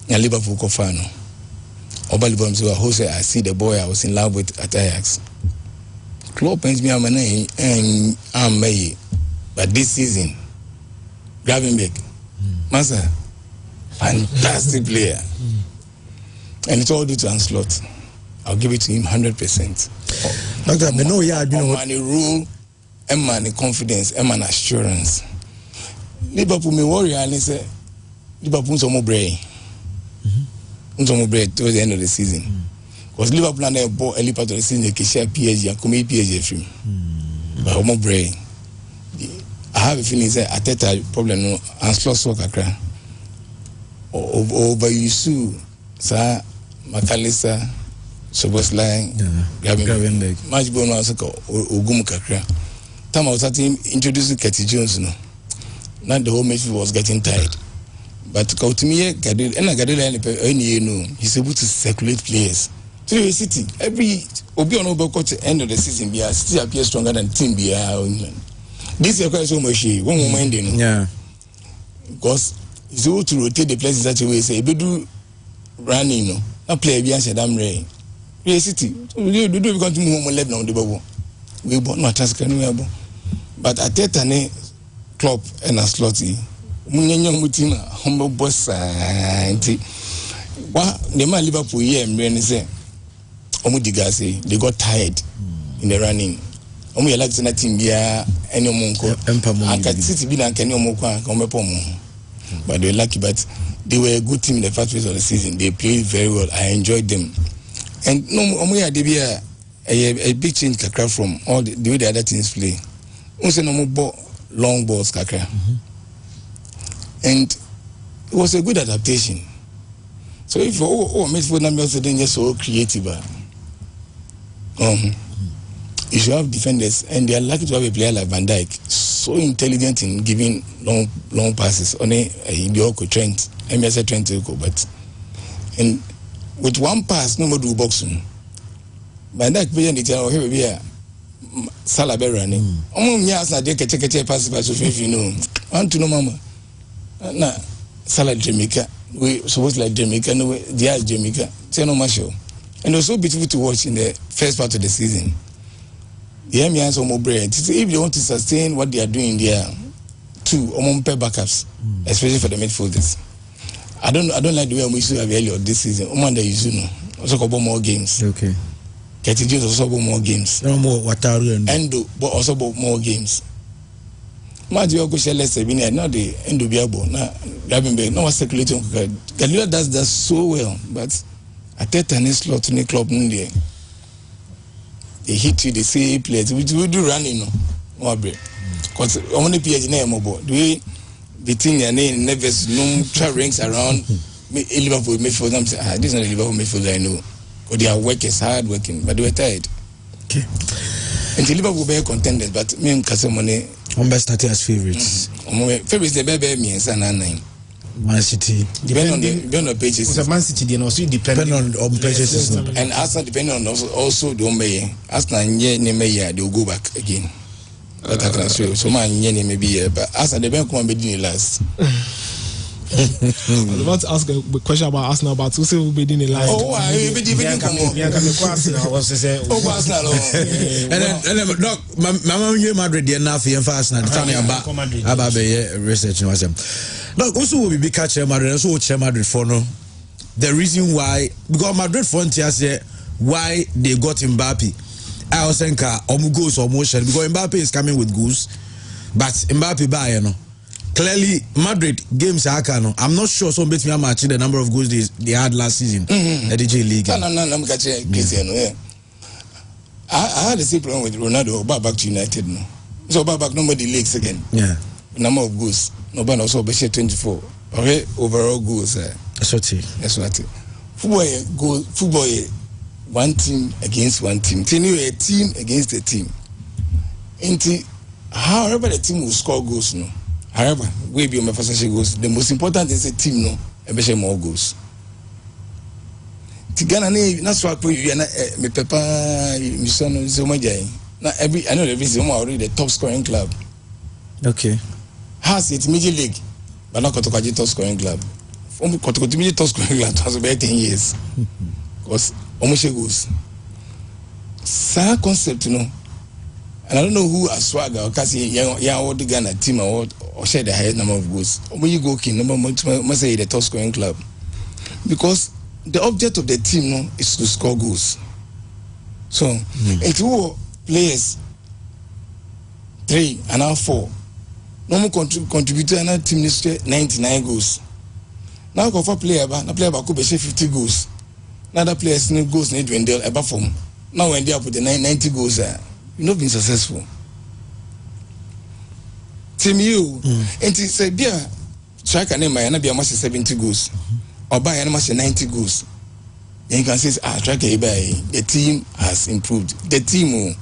And Liverpool go final. Obali Bombs who said, I see the boy I was in love with at Ajax. Klopp pains me on my name and I'm May. But this season, Gravenberg, Master. Fantastic player. And it's all due to Anslot. I'll give it to him 100%. Doctor, me know yeah, you know money rule, and money confidence, and money assurance. Liverpool me worry and say Liverpool some more brain. Some more brain towards the end of the season. Because Liverpool and they bought early part of the season they can share PSG and come PSG film. But more brain. I have a feeling that Ateta problem no Anslot so kakra. Over Yusu, Sir McAllister, Soboslai, Gravenberg, much bonus Ogum Kakra. Time I was starting introducing Katy Jones, no. Not the whole midfield was getting tired. But Kautimie Gadil and Gadil, he's able to circulate players. To the city, every Obion Obokoch end of the season, be still appear stronger than Team Bia England. This is quite so much, one moment, yeah. Because it's able to rotate the players in such a way, say, do running, no, not play against a damn rain. Real City, we do because to move on left now, the bubble. We bought no task, but at Tetane club and a slotty, Munyan Mutina, humble boss, what the man Liverpool here and say, Omudigase, they got tired in the running. Omu like to nothing be any monko, and can City be like any monko, come upon. But they were lucky, but they were a good team in the first phase of the season. They played very well. I enjoyed them. And no omo dey be a big change kakra from all the way the other teams play. Unse no more long balls kakra. And it was a good adaptation. So if midfield numbers then just so creative, you should have defenders, and they are lucky to have a player like Van Dijk, so intelligent in giving long passes. Only Indioko Trent, MSA Trent, but and with one pass, no more do boxing. Van Dijk playing the channel here be a Salah running. Yes, na dey kete pass so you know. Want to know mama? Na Salah Jamaica. We supposed like Jamaica, no way. They are Jamaica. Say no much show, and it was so beautiful to watch in the first part of the season. The Emians are more brilliant. If they want to sustain what they are doing there, two or pair backups, especially for the midfielders. I don't like the way we used to have earlier this season. Omanda Yuzuno also got more games. Okay. Ketijus also got more games. No more Wataru and Endo, but also got more games. Madio Gosheles Sabine, not the Endo Biabo, no one circulating. Galila does that so well, but at that time, slot in the club, they hit you, they say players, we do running, no, because only PH name mobile. Do we between your name, nervous, no try rings around Liverpool midfield? I'm saying, this is not a Liverpool midfield, I know. Or their work is hard working, but they were tired. Okay. And Liverpool were contenders, but me and Casemone. Best started as favorites. Favorites, the baby, me and San Nine. Man City. Depending on the pages. Man City, they also depend on pages. And Arsenal, depending on also the Omeye. Arsenal, they will go back again. But I can show. So, man, maybe here. But Arsenal, they won't come and be last. I was about to ask a question about Arsenal, but who will be in the line? Oh, I will be different. Arsenal. And then, look, Mama, you Madrid, you're not for Arsenal. Tell me about research. Look, also will be catching Madrid, also watch Madrid for no. The reason why, because Madrid frontiers here, why they got Mbappe. I was saying, goals or motion, because Mbappe is coming with goals, but Mbappe buy, you know. Clearly, Madrid games are no. I'm not sure some bet me how much the number of goals they had last season at the J League. No, I'm catching Cristiano. Yeah. I had the same problem with Ronaldo. Back to United, no. So back nobody leagues again. Yeah. Number of goals. Nobody also be 24. Okay, overall goals. That's what it. That's what it. Football. One team against one team. A team against a team. However the team will score goals, no. However, we be on my first goals. The most important is a team, no, and more goals. Tigana, that's why you me papa, you son, so much. Now I know every season already the top scoring club. Okay. Has it Major League, but not Kotokaji top scoring club. Only Kotokaji top scoring club has about 10 years. Because almost goals. Sa concept, you know. And I don't know who as swagger or because what the Ghana team or share the highest number of goals. When you go king, number must say the top scoring club. Because the object of the team no, is to score goals. So if you players 3 and now 4, no more contribute to another team 99 goals. Now go for player could be 50 goals. Another players no goals need when they're above from. Now when they are put the 90 goals you've not been successful. Team you and to say beer track and name be a match 70 goals or buy a match 90 goals. Then you can say track the team has improved. The team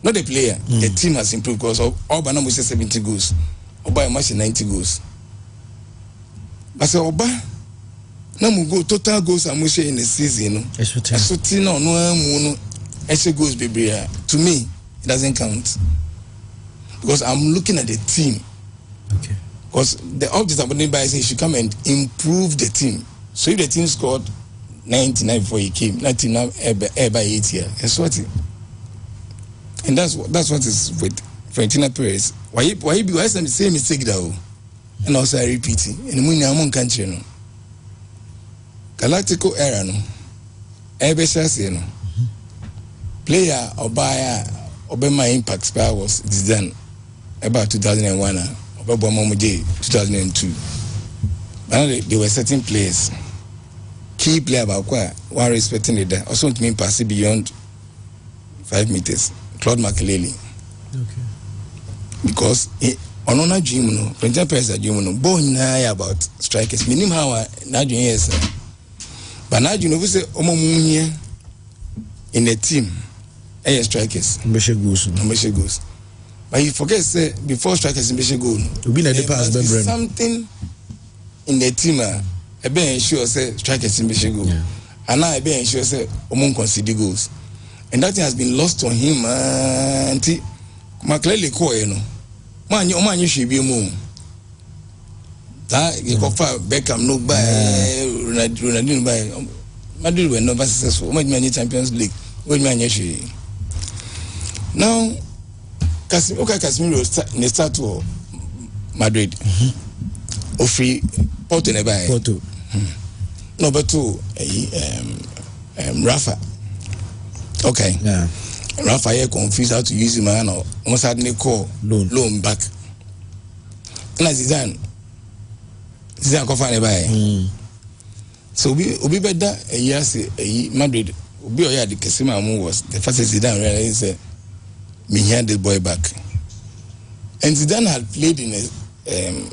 not the player, the team has improved because all by number 70 goals or buy a match 90 goals. But say Oba now go total goals and in the season. So Tino no goals baby. To me it doesn't count because I'm looking at the team. Okay. Because the object of the by saying you should come and improve the team. So if the team scored 99 before he came, 90 now by 8 years, that's what it. And that's what is with Fiorentina Perez. Why some same mistake though? And also I repeat it. And when I'm on country no. Galactico era no. No. Player or buyer my impact spare was done about 2001 or 2002. But there were certain players key player about one respecting it. Also to me pass beyond 5 meters. Claude Makelele. Okay. Because on a dream, no, Printer Press a dream, no, born about strikers. Minimum how na dream yes. But now you know we say Omomunia in a team, strikers. Mbeshe goes. But you forget say before strikers Mbeshe go. Something in the team I be ensure say strikers Mbeshe go. And now I be ensure say Omon concede goals. And that thing has been lost on him anti Makelele ko no. Man you should be more. That you go far Beckham no buy Ronaldinho buy Madrid were never successful. What many Champions League? What many she? Now Casemiro start to Madrid. Ofri Porto ne buy. Porto. Number 2 Rafa. Okay. Yeah. Rafa confused how to use him and almost had me call loan back. And Zidane go find a buy. So we better a year say Madrid be the Casemiro was the first Zidane realized me hear the boy back. And Zidane had played in a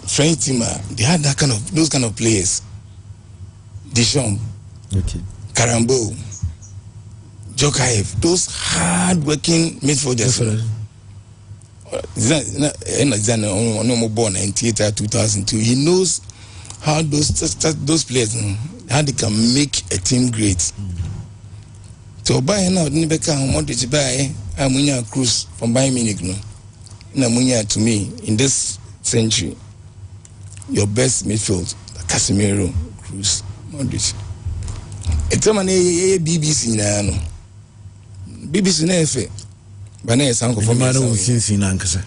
French team. They had those kind of players. Deschamps, Carambeau, Djokaev, those hard-working midfielders. Zidane only born in 2002. He knows how those players how they can make a team great. So buy now didn't become want to buy Amunya Cruz from Bayern Munich no. Namunya to me in this century your best midfield Casemiro, Cruz, Modric. It's a BBC na no. BBC na efe. Ba na esan ko for me since ankasa.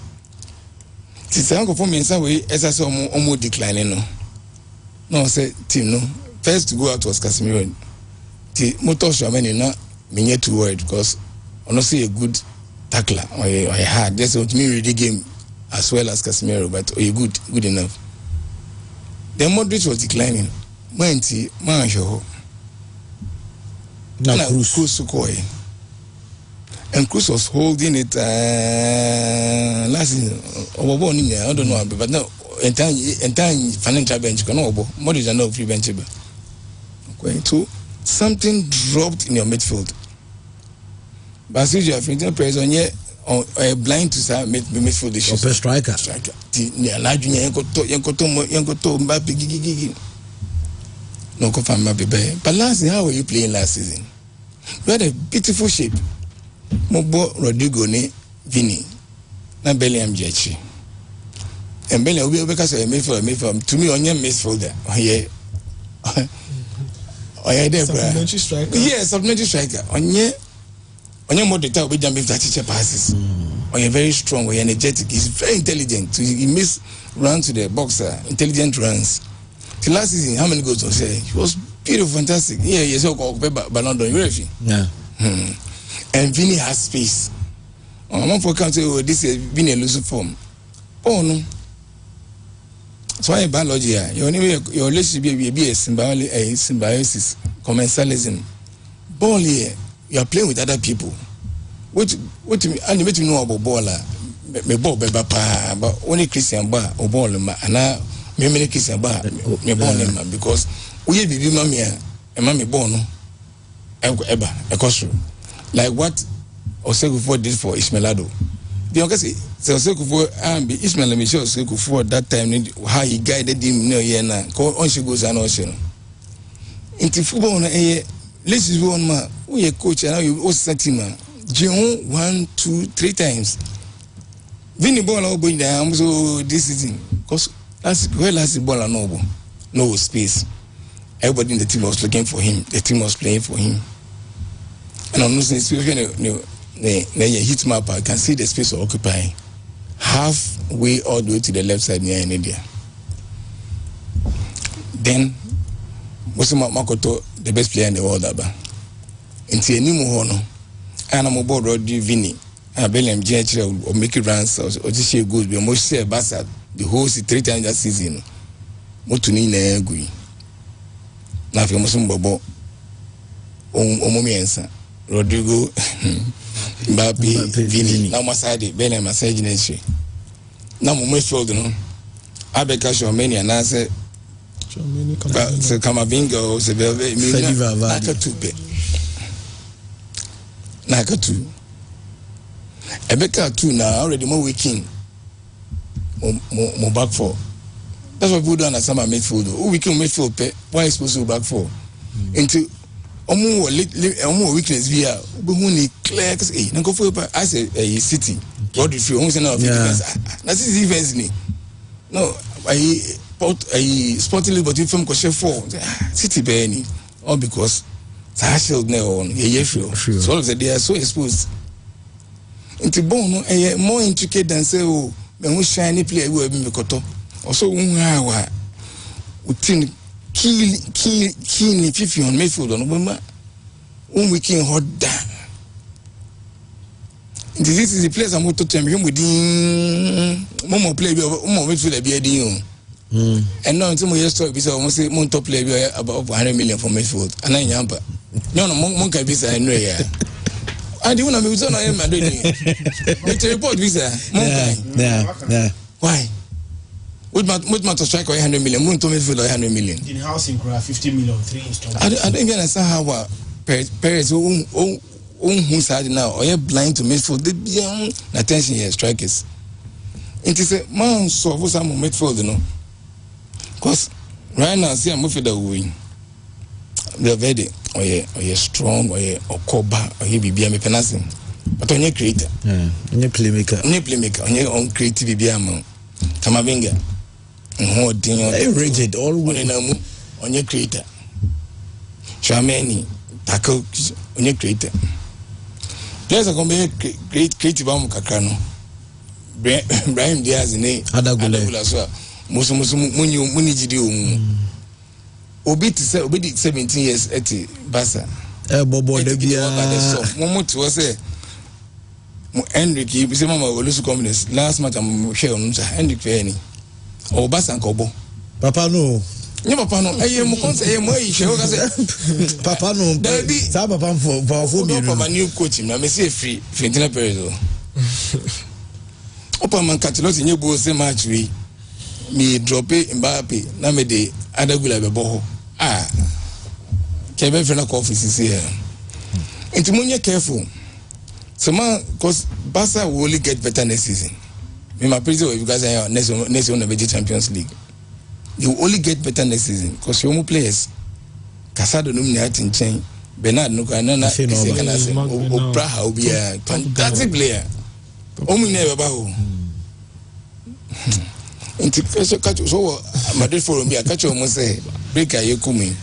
Ti san ko for me say we esa say omo decline no. No say team no. First to go out was Casemiro. Ti motor shomeni na me too worried because honestly a good tackler or a hard. That's what me read the game as well as Casemiro, but you good enough. Then Modric was declining. Man show. Now Cruz and Cruz was holding it last season. I don't know, but no entire financial bench can Modric and no free bench. Okay, so something dropped in your midfield. But since you have Printer Press on here blind to say midfield issues. Striker. No confirm Mbappe. But last season, how were you playing last season? You had a beautiful shape. Mobo Rodrigo ne Vini. Na Bellingham Jechi. And Bellingham will be because of a midfield. To me, on your midfielder. Oh yeah, supplementary striker. Yes, supplementary striker. On your more data we jump if that teacher passes. On you're very strong, we're energetic, he's very intelligent. He miss run to the boxer, intelligent runs. The last season, how many goals was there? He was beautiful, fantastic. Yeah, yes, Ballon d'Or, yeah. And Vinny has space. I'm for country this is Vinny losing form. Oh no. So I biology your relationship be a symbiosis, commensalism. Ball here, you are playing with other people. What and you know about baller? Me ball beba pa, but only Christian bar or ball and now me Christian bar me ball because we be mammy and mammy bono eba a costume like what Oseko did for Ismailado. The Okasi Oseko for Ismail Michel Oseko for that time how he guided him no year na on she goes and ocean. Into football let's is one man we a coach and now you also team Jeon 1, 2, 3 times. Vinny ball all going down so this season because last ball no space. Everybody in the team was looking for him. The team was playing for him. And on those the heat map, I can see the space occupying halfway all the way to the left side near India. Then Mosima Makoto, the best player in the world, into a new Mohono, and I'm aboard Rodri Vini, and Bellingham Jets or make it runs or just share goods, but most say Bassa the whole 3 times that season. Motuni Negui. na fe mo so mbobo omomiensa Rodrigo Mbappe Vini na masade bele massage na chi na mo midfield no abeka Shomeni na se se Kamavinga o se bebe mi na ka tupe na ka tu ebeka tu na already more weekend mo back for. That's what we do understand about midfield. Who we can midfield pay? Why is supposed to back for? Into omo weakness via but who need clear cuz na go for I say City. What do you feel? Who say now defense? That is defense ni. No, I Sporting but if from ko share 4 City be ni all because Sashfield na on ye feel. So all of them they are so exposed. Into bone no more intricate than say oh me who shiny player we be koto. Also unhawa utin key 50 on midfield on Obama weekend hot down. This is the place I'm going to tell you within more play more midfield be a and now until my story because almost say mon top player about 100 million for midfield and I yampa no mon can be say no yeah I don't want to be so no am doing it report visa yeah why with my to strike 100 million mon to midfield 100 million in house in 50 million 3 installments I don't even understand how Paris who side now or you blind to midfield they be attention here strikers it is a man so for some midfield no because right now see I'm moving the win they're very or you strong or you okoba or you be a penasing but on your creator on your playmaker on your own creative be a man Kamavinga rigid all on your creator Shomeni tackle on your creator players are going to be great creative kakano Brahim Diaz ne Adagula so musu muni jidi obi 17 years at Barca bobo de bia mo to say Enrique be say mama olusu companies last match am share on Enrique Feni o Barca nkobo papa no papa no mo kon say mo yi share o ka say papa no sa papa for me no new coach na me say free Fentina Perez opa man Catalot nye bo say match we me drop Mbappe na me de Adagula be bo kebe fena ko office here enti munye careful so man cause Barca will only get better next season me my prediction if you guys are next one the Champions League you will only get better next season because your players Casado no me at in chain Bernard no kana na say Praha will be a fantastic player omu never ba ho enti so Madrid forum be catch o say break ayekumi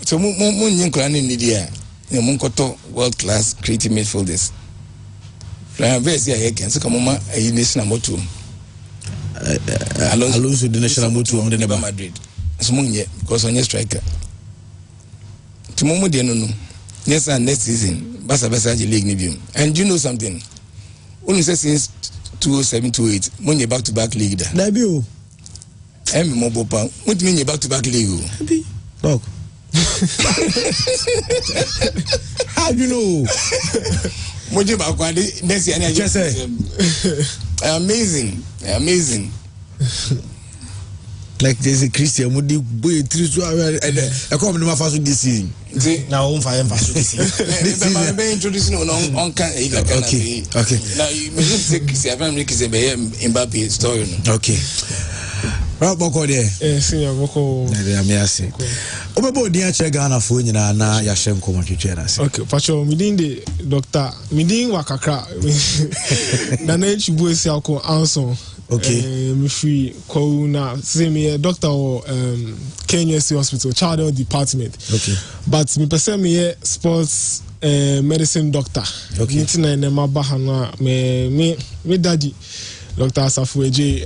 so mon nyinkra ni dia mon koto world class creative midfielders plan verse ya ken so kama ayi national moto Alonso the national moto on the Madrid so mon ye because on your striker tomorrow de no yes and next season Barca league ni biom and do you know something only since 2007-2008 mon ye back to back league da bio mo bopa what mean you back to back league look how do you know mo je ba kwa next year amazing like there's a Christian mudi boy three so I come no mafaso this season now on fire faso this season be introducing on can okay now you me say Christian America say be Mbappe story no okay right boko there senior boko na me ase obebo di a che Ghana fo nyina na ya hye nkomo twetwe na ase okay pacho midin de doctor midin wakakra na na chibu esi akọ anson okay me free ko na say me doctor or Kenya Hospital child health department okay but me person me sports medicine doctor okay nitina na mabaha na me daddy Dr. Asafueje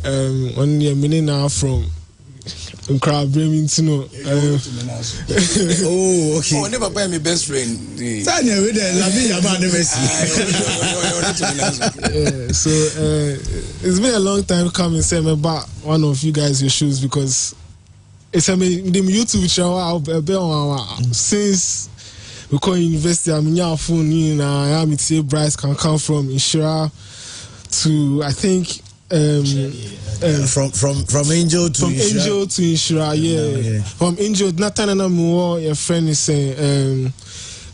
on the minina from Birmingham. Oh, okay. Oh, never buy my best friend. Tanya with the Lavia So it's been a long time coming. Say about one of you guys your shoes because it's a me YouTube channel since we call university. I'm your phone in I am it's Bryce can come from Inshira to I think from Angel to Inshira, yeah. From Angel Nathan and more your friend is saying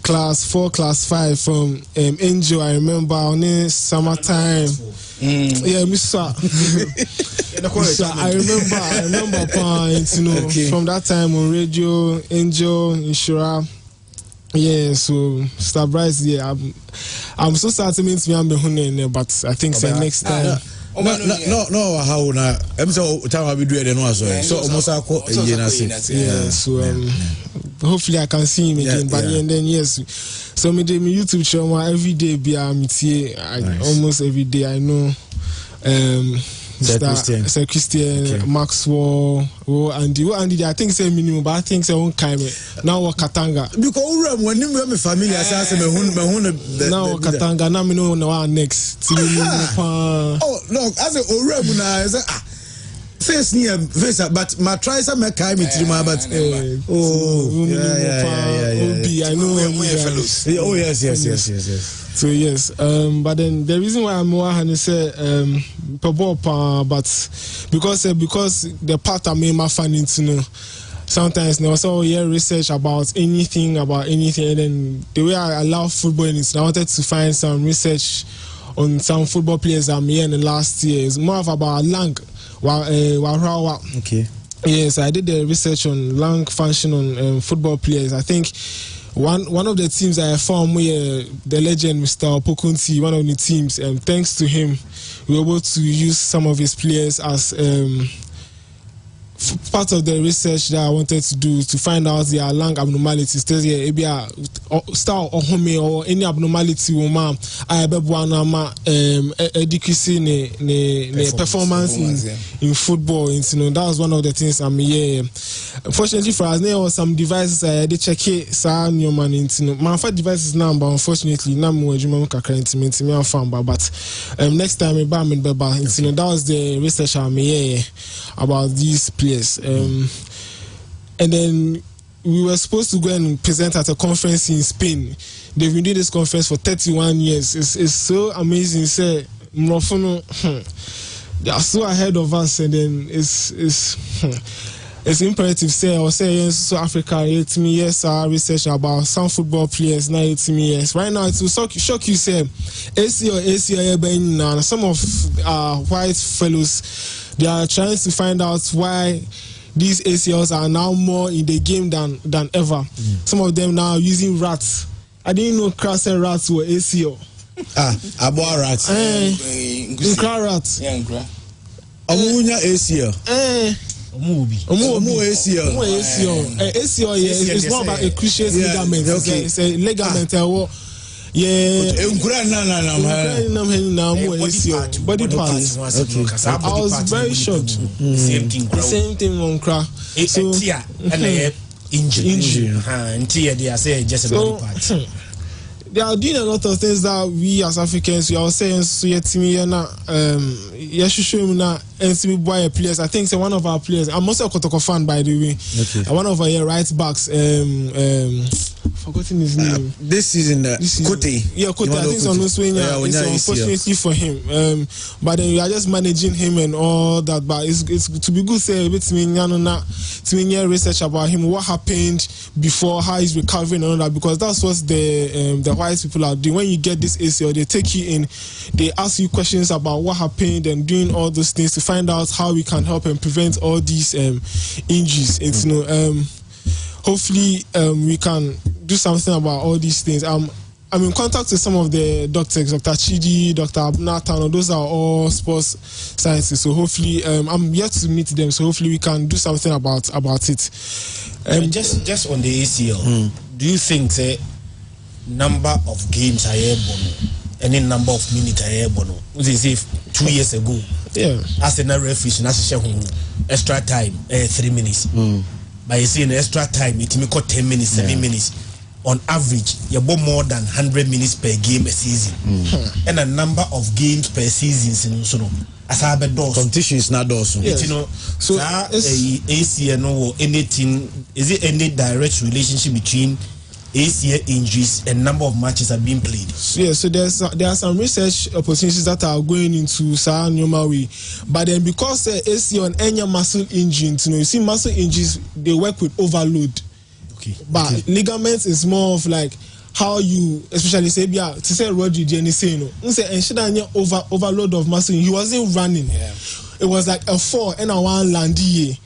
class 4 class 5 from Angel. I remember on this summertime. Yeah, Mr. I remember from that time on radio Angel Inshira. Yeah, so Star Bryce, yeah, I'm so sad to meet me, but I think next time. No, how now? I'm so time I'll be doing it no so almost I call hopefully I can see him again. But and then yes, so me YouTube channel every day be almost every day I know Sir Christian, Maxwell, Andy, I think say minimum, but I think say one time now Katanga. Because when you me familiar, now Katanga, now me know now next. Oh no, as a Urem now, face near face, but my tries are my kind with but I know. Oh yes. So yes, but then the reason why I'm more than say but because the part I made my fan into know sometimes there was all research about anything, and then the way I love football is I wanted to find some research on some football players I'm here in the last year. It's more of about Lang. Okay. Yes, I did the research on lung function on football players. I think one of the teams I found where the legend Mr. Pokunti, one of the teams, thanks to him, we were able to use some of his players as part of the research that I wanted to do to find out their lung abnormalities. Maybe style or home or any abnormality woman I decreasing the performance in football. That was one of the things I'm here. Unfortunately for us, there were some devices I did check it. My first devices now, but unfortunately, now more but next time that was the research I'm here about these players. And then we were supposed to go and present at a conference in Spain. They've been doing this conference for 31 years. It's so amazing. Say, they are so ahead of us, and then it's imperative. Say, I was saying, so Africa, 8 years research about some football players. Now 8 years. Right now, it will shock you. Say, ACO, some of white fellows. They are trying to find out why these ACLs are now more in the game than ever. Some of them now using rats. I didn't know crass and rats were ACL. About rats. Rats. Amunya ACL. ACL, it's not about a cruciate ligament. Okay. It's a ligament. Yeah, body parts. I was very shocked. Same thing on crack. So injury. They are saying just a body part. They are doing a lot of things that we as Africans we are saying. So yet me na yeshushum na NCB boy players. I think one of our players. I'm also a Kotoko fan by the way. Okay. One of our right backs. Forgotten his name. This season, Kote. Yeah, Kote. I think it's on Nuswenya. It's unfortunately for him. But then we are just managing him and all that. But it's to be good. Say a bit to me research about him. What happened before? How he's recovering and all that. Because that's what the white people are doing. When you get this ACL, they take you in. They ask you questions about what happened and doing all those things to find out how we can help and prevent all these injuries. It's hopefully we can do something about all these things. I'm in contact with some of the doctors, Dr. Chidi, Dr. Nathan, those are all sports scientists. So hopefully I'm yet to meet them. So hopefully we can do something about it. Just on the ACL, do you think number of games I have any number of minutes I have as if 2 years ago? Yeah. As a referee, extra time 3 minutes. By saying extra time, it may cut 10 minutes, 7 minutes. on average you bought more than 100 minutes per game a season and a number of games per season so as I bet those competition is not those you know so ACL or anything is it any direct relationship between ACL injuries and number of matches have been played? Yeah, so there are some research opportunities that are going into normal way, but then because ACL and any muscle injury, you see muscle injuries they work with overload. Okay. But ligaments is more of like how you, especially say to say Rodri Jenny say overload of muscle. He wasn't running. Yeah. It was like a 4 and a 1 landy.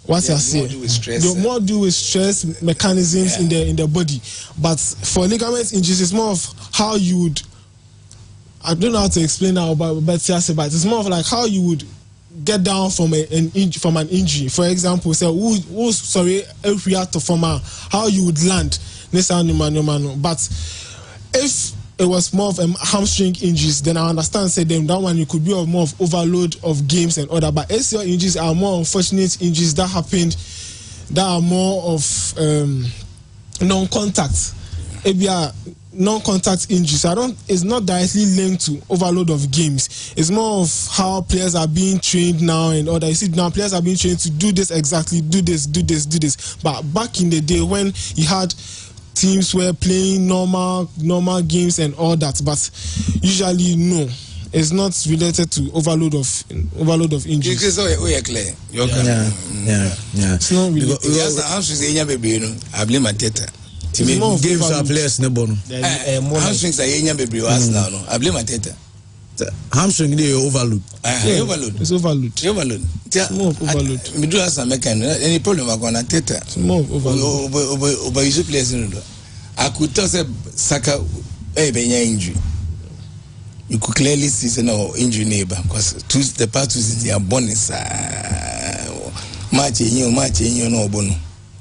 What's I say? The more do with stress mechanisms in the body, but for ligament injuries, it's more of how you would. I don't know how to explain now, but it's more of like how you would get down from an injury. For example, say if we have to form how you would land. But if it was more of a hamstring injuries, then I understand say them that one you could be more of overload of games and other. But ACL injuries are more unfortunate injuries that happened that are more of non-contact. Non-contact injuries. It's not directly linked to overload of games. It's more of how players are being trained now and other. You see now players are being trained to do this exactly, do this. But back in the day when you had teams were playing normal games and all that, but usually no, it's not related to overload of injuries. It's clear. It's not related. I blame Ateta. Games are players ne bono. Hamstrings are yenya baby was now. I blame Ateta. Hamstring they overload. Overload. It's overload. Overload. It's more of overload. Me do as American. Any problem I gonna Ateta. It's more of overload. Over you players in the. I could tell say Saka benya injury. You could clearly see no injury neighbor because the past 2 seasons they are born is match no bono.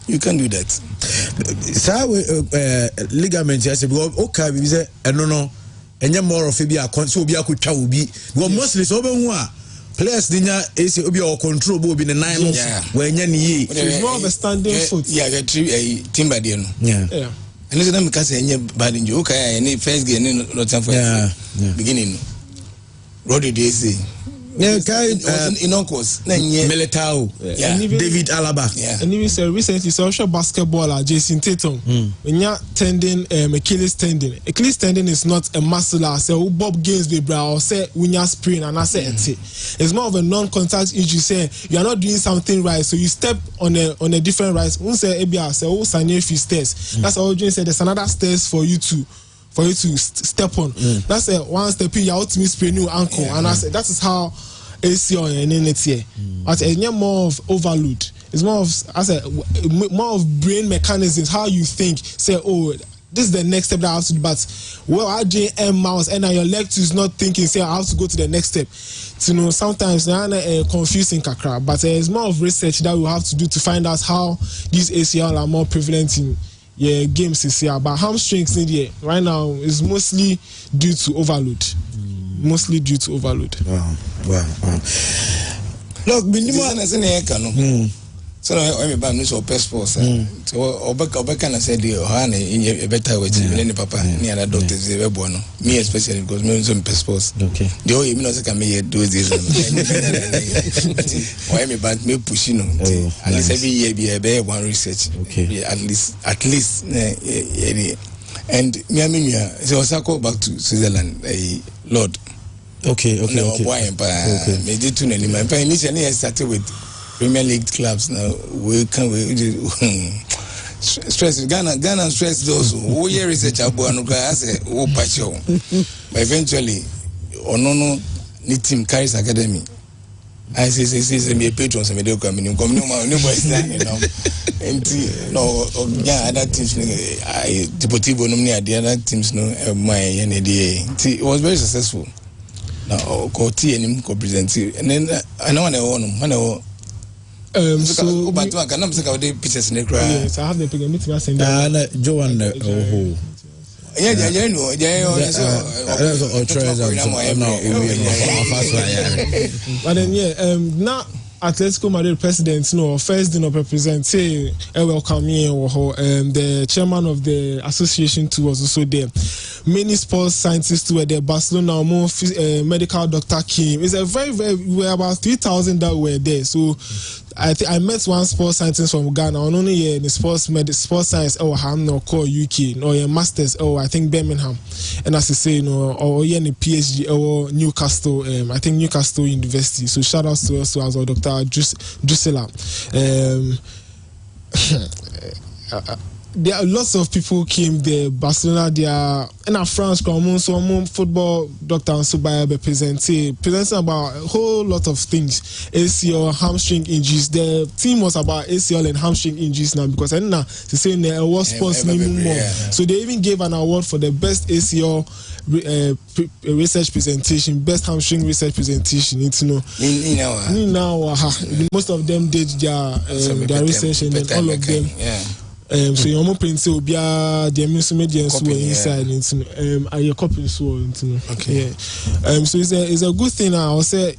You can do that. Ligament yes because okay we say no enye more of be a so obi akotwa obi because mostly so obehu a players dinya is obi o control bo obi ne 9 months when nya ne it's more of a standing foot. Yeah, timber there no. Yeah. And listen am because enye bad injury okay any first game no time for beginning Rodri dey say in Uncles, Militao, David Alaba, and even said recently social basketballer Jason Tatum when you're tendon Achilles tendon is not a muscle so Bob Gaines be bra or say when you're sprain and I say it's more of a non-contact injury say you are not doing something right so you step on a different right say stairs that's all James said there's another stairs for you to step on. That's one step you out to me sprain your ankle and I said that is how ACL and NNT. But it's more of overload. It's more of more of brain mechanisms, how you think, say, oh, this is the next step that I have to do, but RJM mouse and your leg is not thinking, say I have to go to the next step. Sometimes they're confusing kakra, but it's more of research that we have to do to find out how these ACL are more prevalent in games this year. But hamstrings in here right now is mostly due to overload. Wow. Look, minimum. So I'm about no sports. So Obeka said the better way to papa near the doctors they were born. Me especially because me some sports. Okay. The only me not can me do this. Why me but me pushing at least every year be one research. Okay. At least and me so I go back to Switzerland Lord. Okay. Me did too many. My initially I started with Premier League clubs now. We stress Ghana stress those who year research abuanuka as a patcho. But eventually Onono ni team carries academy. I say me patrons and me come no boys and no other teams Deportivo no the other teams no my it was very successful. Now T and him present and then I know so but I can say the pictures in the crowd. Yes, I have the picture. Meet me send Joan but then now Atletico Madrid president, no, first did not represent, say, welcome here, the chairman of the association too was also there. Many sports scientists were there. Barcelona, medical doctor came. It's a we were about 3,000 that were there. So I met one sports scientist from Ghana. On only in sports science. Call UK. No, masters. I think Birmingham. And as I say, or in a PhD or Newcastle. I think Newcastle University. So shout out to us as well, Dr. Drusilla. There are lots of people came there. Barcelona, there, and France, so football doctor and so by presenting about a whole lot of things. ACL, hamstring injuries. The team was about ACL and hamstring injuries now because now they say the award sports minimum more. So they even gave an award for the best ACL research presentation, best hamstring research presentation. Most of them did their research and then all of them. So you almost print so be the media so inside into your copy so into okay. So it's a good thing. I will say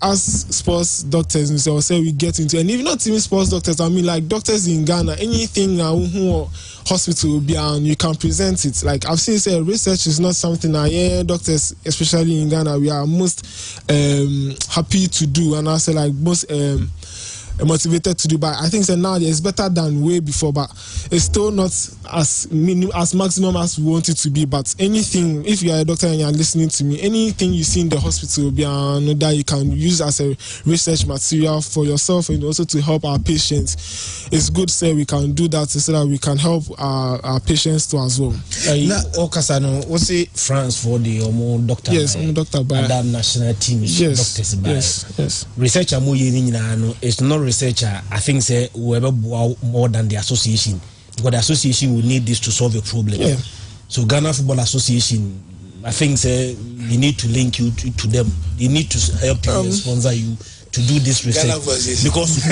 as sports doctors, I will say we get into, and even not even sports doctors, I mean like doctors in Ghana, anything who hospital be and you can present it. Like I've seen say research is not something doctors, especially in Ghana, we are most happy to do, and I say like most motivated to do, but I think now it's better than way before, but it's still not as maximum as we want it to be. But anything, if you are a doctor and you are listening to me, anything you see in the hospital that you can use as a research material for yourself and also to help our patients, it's good say we can do that so that we can help our patients too as well. What's France for the doctor? Yes, doctor by that national team. Yes, doctors by yes. Researcher it's not researcher. I think say whoever more than the association, because the association will need this to solve your problem. Yeah. So Ghana Football Association, I think say we need to link you to them. They need to help you and sponsor you to do this research because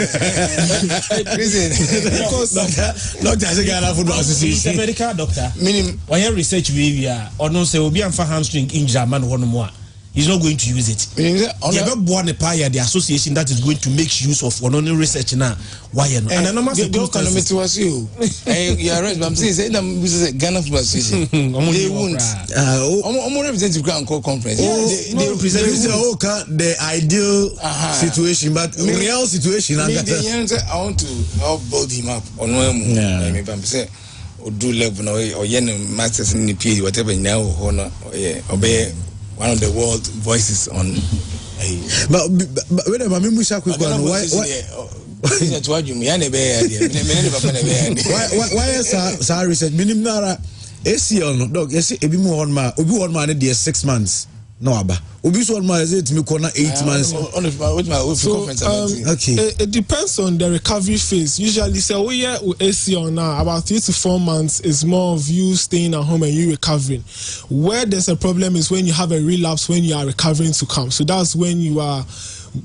not just a Ghana Football Association. He's a medical doctor. Meaning, when you research we are or no say obi amfa hamstring injury man one more. He's not going to use it. The association that is going to make use of only research now. Why not? And I'm not saying you are right, but I'm saying Ghana Football Association. They won't. Representative Grand Call Conference. They represent the ideal situation, but real situation. I want to help build him up on maybe I'm saying or do level or masters in the PhD, whatever now or one of the world voices on. But wait a minute, why is research minimum nara ACL no dog ebi mu on ma obi on ma dey 6 months no aba obi so on ma is it me corner 8 months. It depends on the recovery phase. Usually say we here with ACL now about 3 to 4 months is more of you staying at home and you recovering. Where there's a problem is when you have a relapse when you are recovering to come. So that's when you are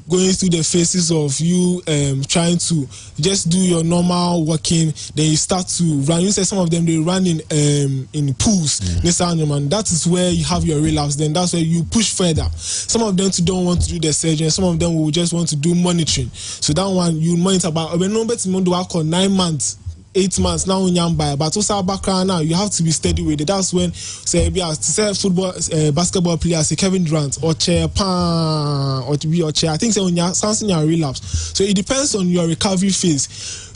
going through the phases of you trying to just do your normal walking, then you start to run. You say some of them they run in pools. That is where you have your relapse. Then that's where you push further. Some of them don't want to do the surgery. Some of them will just want to do monitoring. So that one you monitor about 9 months. 8 months now in Yamba, but also background now you have to be steady with it. That's when say football basketball players say Kevin Durant or chair pan or to be or chair. I think say on your something your relapse. So it depends on your recovery phase.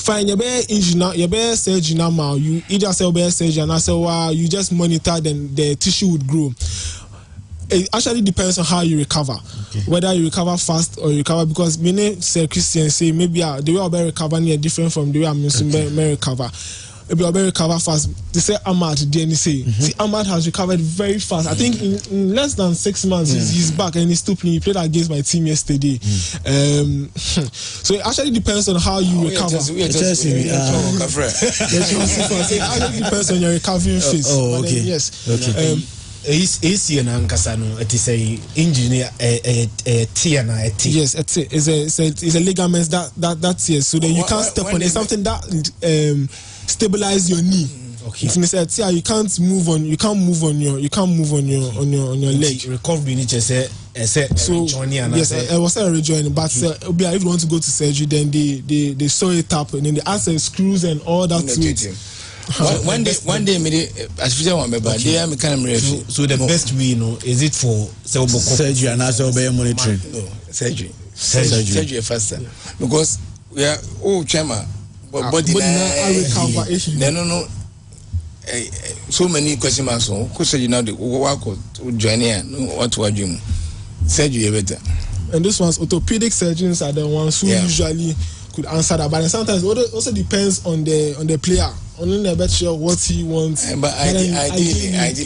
Fine, your better injury, your better surgery now. You either say better surgery and I say you just monitor then the tissue would grow. It actually depends on how you recover, whether you recover fast or you recover, because many say Christians say maybe the way I recover is different from the way I'm using to recover. Maybe I recover fast. They say Ahmad, see Ahmad has recovered very fast. I think in less than 6 months he's back and he's still playing. He played against my team yesterday. So it actually depends on how you recover. It actually depends on your recovery phase. Oh, okay. Yes. Okay. AC and Ankasano, it is a engineer a T and a T. Yes, it's a ligament that's yes. So then you can't step on it. It's something that stabilize your knee. Okay. If you said, yeah, you can't move on your leg. Recovery need to say so yes, I was rejoining, but if you want to go to surgery, then they sew it up and then they add the screws and all that to it. One day, as future one, but they are mechanical. So the best way, is it for surgery and also monitoring? No, surgery faster because we are chairman, but body no. So many questions marks on. Because you know the work join here. What do you surgery better? And this one's orthopedic surgeons are the ones who usually could answer that, but sometimes it also depends on the player. Only the better sure what he wants. But ideally,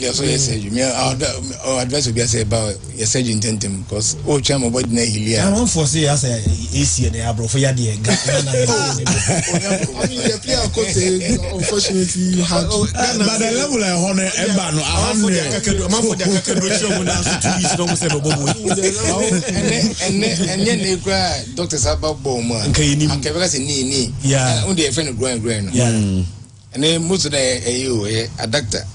also surgery. Our advice would be say about your surgery intention because chairman body na here. I want for say as a AC and the for ya the the player could say unfortunately had but the level of honor emba no and then doctors about bomb and because ni yeah only a friend growing yeah. And then most of the a doctor,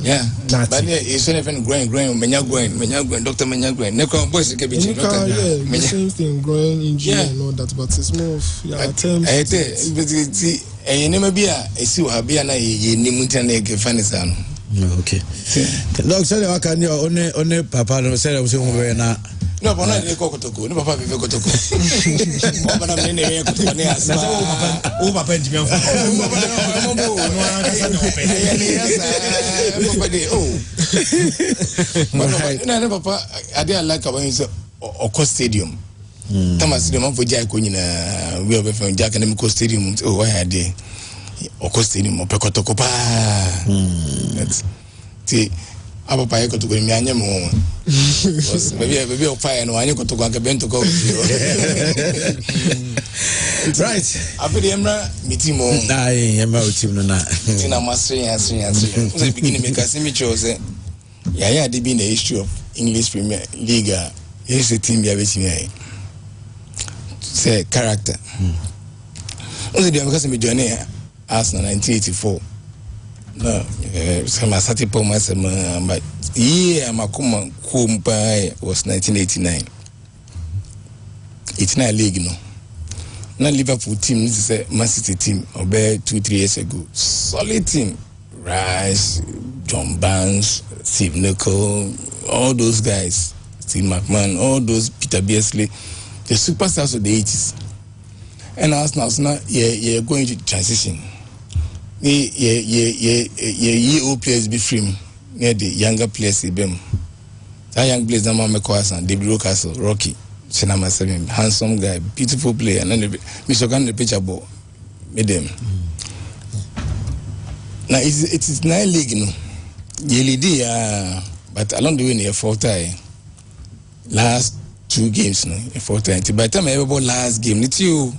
yeah, but it's even growing, Doctor Menyagrowing. Neko boys can be the same thing, growing injury and all that, but it's more of attempts. And you never be a see what be an Fanisano. Okay. Dog said, I can only Papa no said I was over. No, but not the Cocotoco. No, Papa, Cocotoco. But I'm in the Papa, I didn't like about his Oko Stadium. Thomas, the man for Jack when we have from Jack and Miko Stadium. Oh, I had the Oko Stadium or Pecotoco. That's the Aba pa yeko to go nyanya mo maybe o fire no anyo to go bento go right after emra meeting mo emra team no na tina master we begin make us me chose yeah they be the issue of English Premier League is a team bia betimi ai say character also dey because me join Arsenal 1984. No, some started for myself, but yeah, my come was 1989. It's not a league, no. Not Liverpool team. This is a Man City team. About 2-3 years ago, solid team. Rice, John Barnes, Steve Nicol, all those guys, Steve McMahon, all those Peter Beardsley, the superstars of the 80s. And Arsenal now, you're going to transition. Old players be free near the younger players them. That young players now make and David Rocastle, Rocky, Cinema 7, handsome guy, beautiful player, and then Mr. Gan the pitcher ball made them. Now it is 9 league, you know. Yearly but along the way near 4 tie. Last 2 games, no, 4 tie. By the time I ever last game, it's you.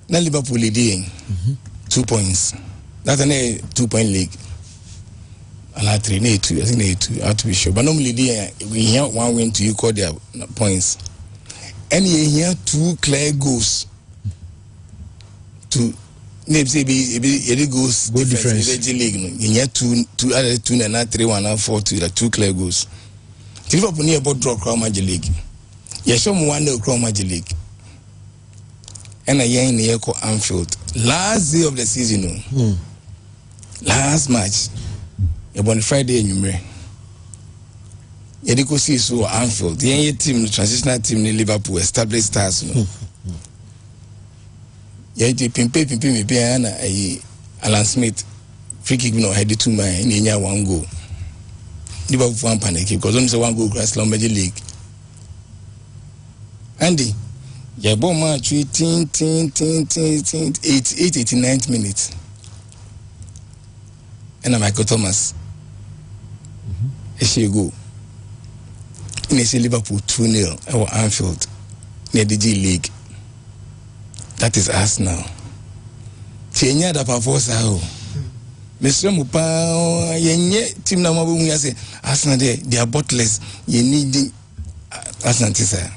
Now Liverpool leading. 2 points. That's a 2-point league. And I 3, 2. I think 2. I have to be sure. But normally, we hear 1 win to you call their points. And you hear 2 clear goals to names. It goes good difference. League. You hear 2 other 2 and 3 1 4 2. 2 clear goals. Liverpool near about draw Crown Magic League. You show me 1 Crown Magic League. And a year in the Echo Anfield. Last day of the season, last match, on Friday in Umre. You go see so Anfield. The team, the transitional team in Liverpool, established stars. You pimpe Alan Smith, free kick no had 2 man in 1 goal. Liverpool 1 panic because only 1 goal across the league. Andy. Yeah, bon match 89th minute. And I'm Michael Thomas. She go. In a Liverpool 2-0 our Anfield near the G League. That is us now. Tienya da perforce how. Mr. Mupa yenye team na mabu mu say Arsenal they are bottless. You need Arsenal tisa.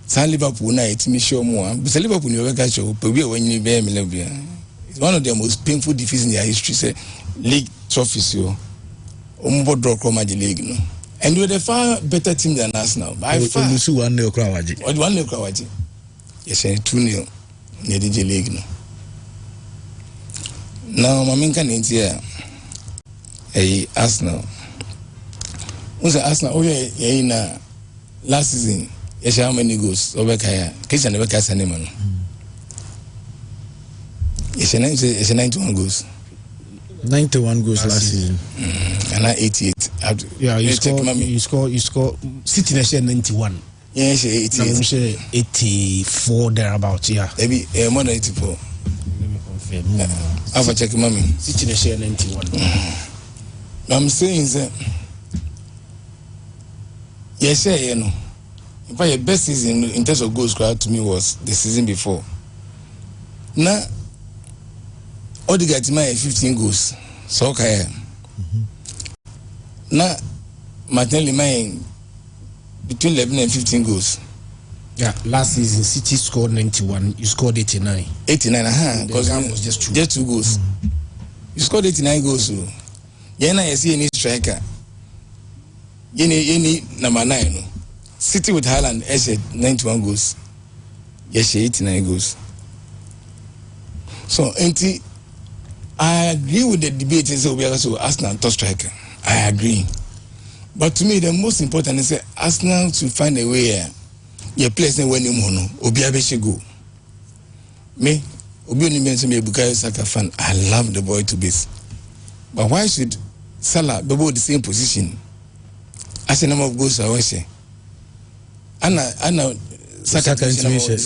San Liverpool na it me show more. But Liverpool you ga show pe we when you be me It's one of the most painful defeats in their history. Say league trophies, yo. Draw the league, no. And with a far better team than us now. By far. 1-0 Krawaji. 1-0 Krawaji. Yes, 2-0 near the league, no. Now, my main can here. Arsenal. Who's Arsenal? Oh, yeah, last season. Yes, how many goals? Over Kaya. Kitchen never cast any man. It's 91 goals. 91 goals last season. And now 88. Yeah, you score. City next 91. Yeah, 88. 84 thereabouts. Yeah. Maybe more than 84. Let me confirm. I'll check, mommy. City next 91. I'm saying that. Yes, you know. In fact, the best season in terms of goals scored to me was the season before. Now, all the guys might 15 goals. So okay. Now, Martinelli mine between 11 and 15 goals. Yeah, last season City scored 91. You scored 89. 89, because that was just two goals. You scored 89 goals. So, you know, you see any striker. You need number 9. No? City with Haaland, 91 goals. Yes, 89 goals. So, I agree with the debate in so Arsenal top striker. I agree. But to me, the most important is Arsenal to find a way your place in winning mono. Obiabe should go. Me, Obi mentioned me Bukayo Saka fan. I love the boy to bits. But why should Salah be both the same position? As a number of goals, I say. Anna Saka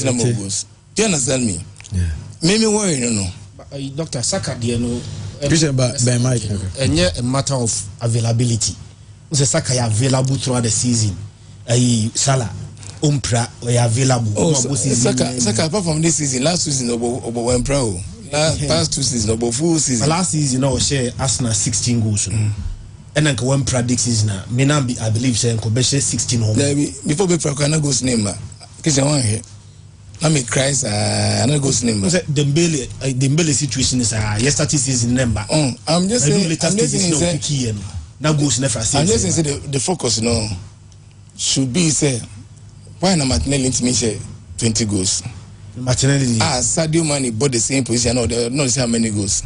number of goals. Do you understand me? Yeah. Maybe worry, no. Dr. Saka, you know, and a matter of availability. Saka is available throughout the season. Salah, Umpra, we are available. Oh, Saka, apart from this season, last season, Umpra, past 2 seasons, full season. Last season, I share Arsenal 16 goals. And then when predict season, I believe say Nkobeshe 16 home. Before we predict goals name, because I want here. Let me cry. I don't go cinema. Dembele situation is yesterday season number. I'm just saying. Now goes never. I'm just saying the focus no should be say why na Martinelli into me say 20 goals. Martinelli. Sadio Mane bought the same position. No, not see how many goals.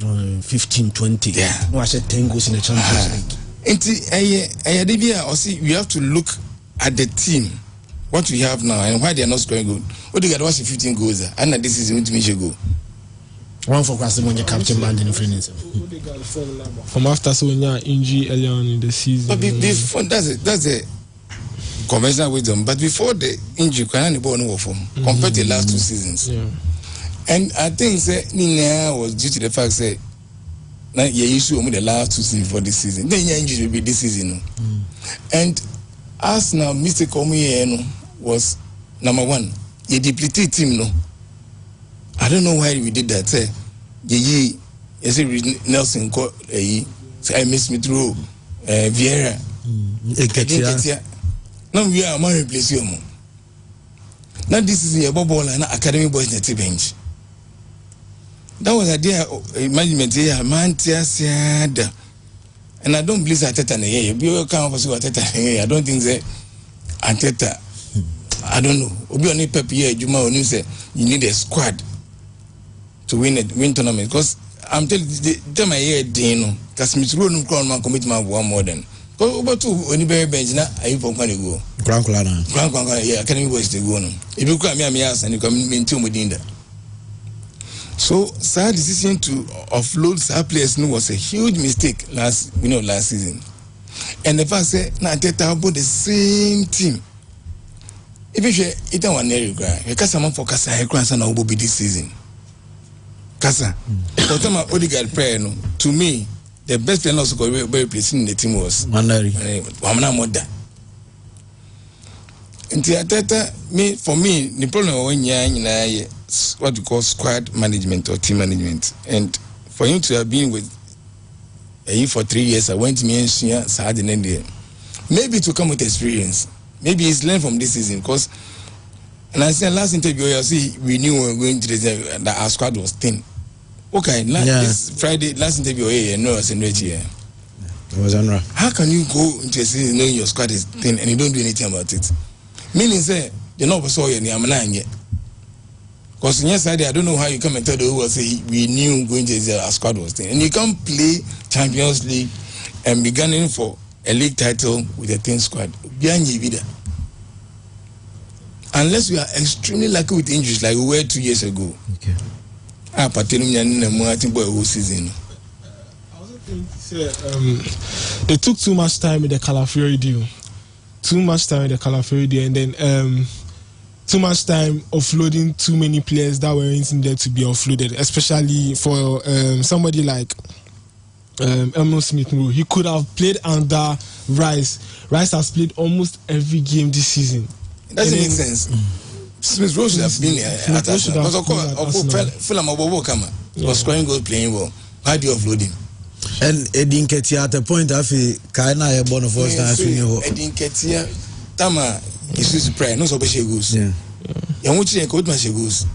15, 20. Yeah. No, I said 10 goals in the Champions League. We have to look at the team. What we have now and why they are not scoring good. What they got watching 15 goals and this is going to make go. One for Krasimon captain band in friends. From after Sonia injury early on in the season. But before that's a conventional wisdom. But before the injury, can ball no form compared to the last 2 seasons. Yeah. And I think Nina was due to the fact that now you issue the last 2 seasons for this season. Then your injury will be this season. And Arsenal mistake was number 1. A depleted team, no. I don't know why we did that. Nelson called I miss me through Vieira. Now we are more replace you. Now this is a bubble and academy boys net bench. That was idea management here, man. And I don't believe Ateta here. You come over to Ateta. I don't think that Ateta. I don't know. Obi oni Pep here, Juma oni say you need a squad to win tournament. Because I'm telling you, tell my year Dino. Because Smith Road no crown man commit man one more than. Because over two oni very bench na ayi from can go. Grand yeah, academy boys they go no. If you come me ask and you come maintain within that. So, our decision to offload our players was a huge mistake last season. And the fact that now Teta about the same team. If you it one area, you can't someone for Casa Hecrans and Obo this season. Casa, but I'm Odegaard prayer. To me, the best player also got very placing in the team was Mandari. Wamana Moda. And for me, the problem when you what we call squad management or team management. And for him to have been with for 3 years, I went to me and maybe to come with experience. Maybe he's learned from this season because, and I said last interview, I see we knew we were going to that our squad was thin. Okay, this Friday, last interview, no, I was in here. How can you go into a season knowing your squad is thin and you don't do anything about it? Meaning, say, you're not so you're yet. Because yesterday, I don't know how you come and tell the whole world, say, we knew going to our squad was thin. And you can't play Champions League and be gunning for a league title with a thin squad. Unless we are extremely lucky with injuries like we were 2 years ago. Okay. I think boy whole season. They took too much time with the Calafiori deal. And then too much time offloading too many players that weren't needed to be offloaded, especially for somebody like Emil Smith Rowe. He could have played under Rice. Rice has played almost every game this season. It doesn't make sense. Smith Rowe should have been at Arsenal. Because of course, Fulham was scoring goals, playing well. Why do you offload him? And Edin Ketia at the point of Kaina a born of first time. Edin Ketia, Tama is used to pray. No so she goes. Yeah. Yamuchi and Coachman she goes.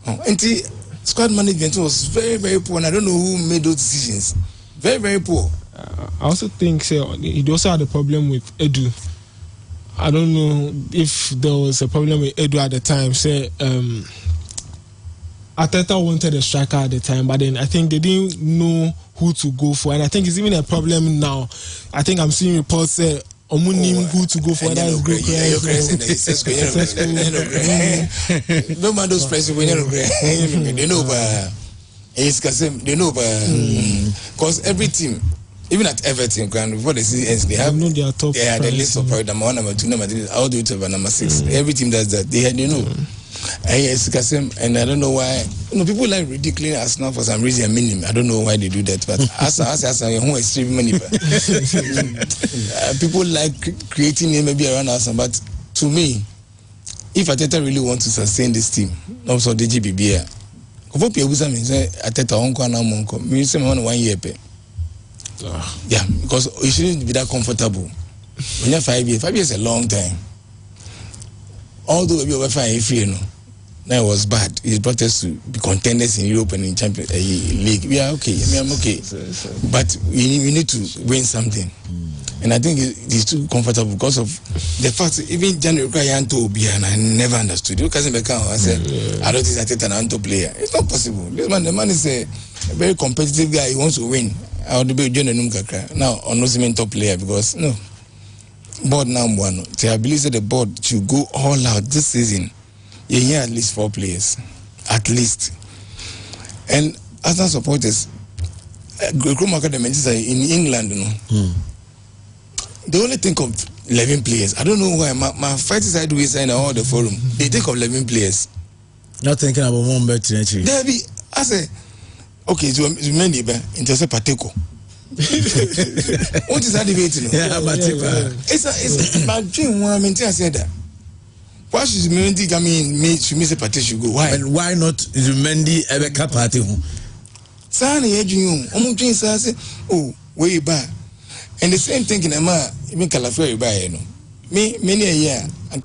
And the squad management was very, very poor, and I don't know who made those decisions. Very, very poor. I also think he also had a problem with Edu. I don't know if there was a problem with Edu at the time. Arteta wanted a striker at the time, but then I think they didn't know who to go for, and I think it's even a problem now. I think I'm seeing reports say who to go for. That is great. No man those prices when they know they know because every team, even at Everton, before the season ends, they have the list of priority number 1, number 2, number 3, all the way to number 6. Every team does that. They know. And I don't know why. People like ridiculing Arsenal for some reason. I don't know why they do that. But Arsenal, extreme money. People like creating name maybe around Arsenal. But to me, if Arteta really wants to sustain this team, also the GBB, Arteta means 1 year pay. Yeah, because it shouldn't be that comfortable. When you're 5 years, 5 years is a long time. Although we were fine, if you know, now it was bad. It brought us to be contenders in Europe and in Champions League. We are okay. I'm okay, but we need to win something. And I think it's too comfortable because of the fact even January Anto be and I never understood. You can't I said I don't think I an Anto player. It's not possible. This man, the man is a very competitive guy. He wants to win. I would be John Numkaka now on no top player because no. Board now one. So I believe that the board should go all out this season. You hear at least 4 players, at least. And Arsenal supporters, recruitment academy in England, they only think of 11 players. I don't know why. My fight side we sign all the forum. They think of 11 players. Not thinking about one better actually. There be. I say, okay, so many into Pateko. What is that debate? Yeah, but it's my dream. I mean, I said that. Why should Mendy come in? Should Mr. Pate should go? Why? And why not Mendy ever party? Sani Edwin, Omunjin says, oh, way back. And the same thing in a man, even Calafiori by you know. Me, many a year, and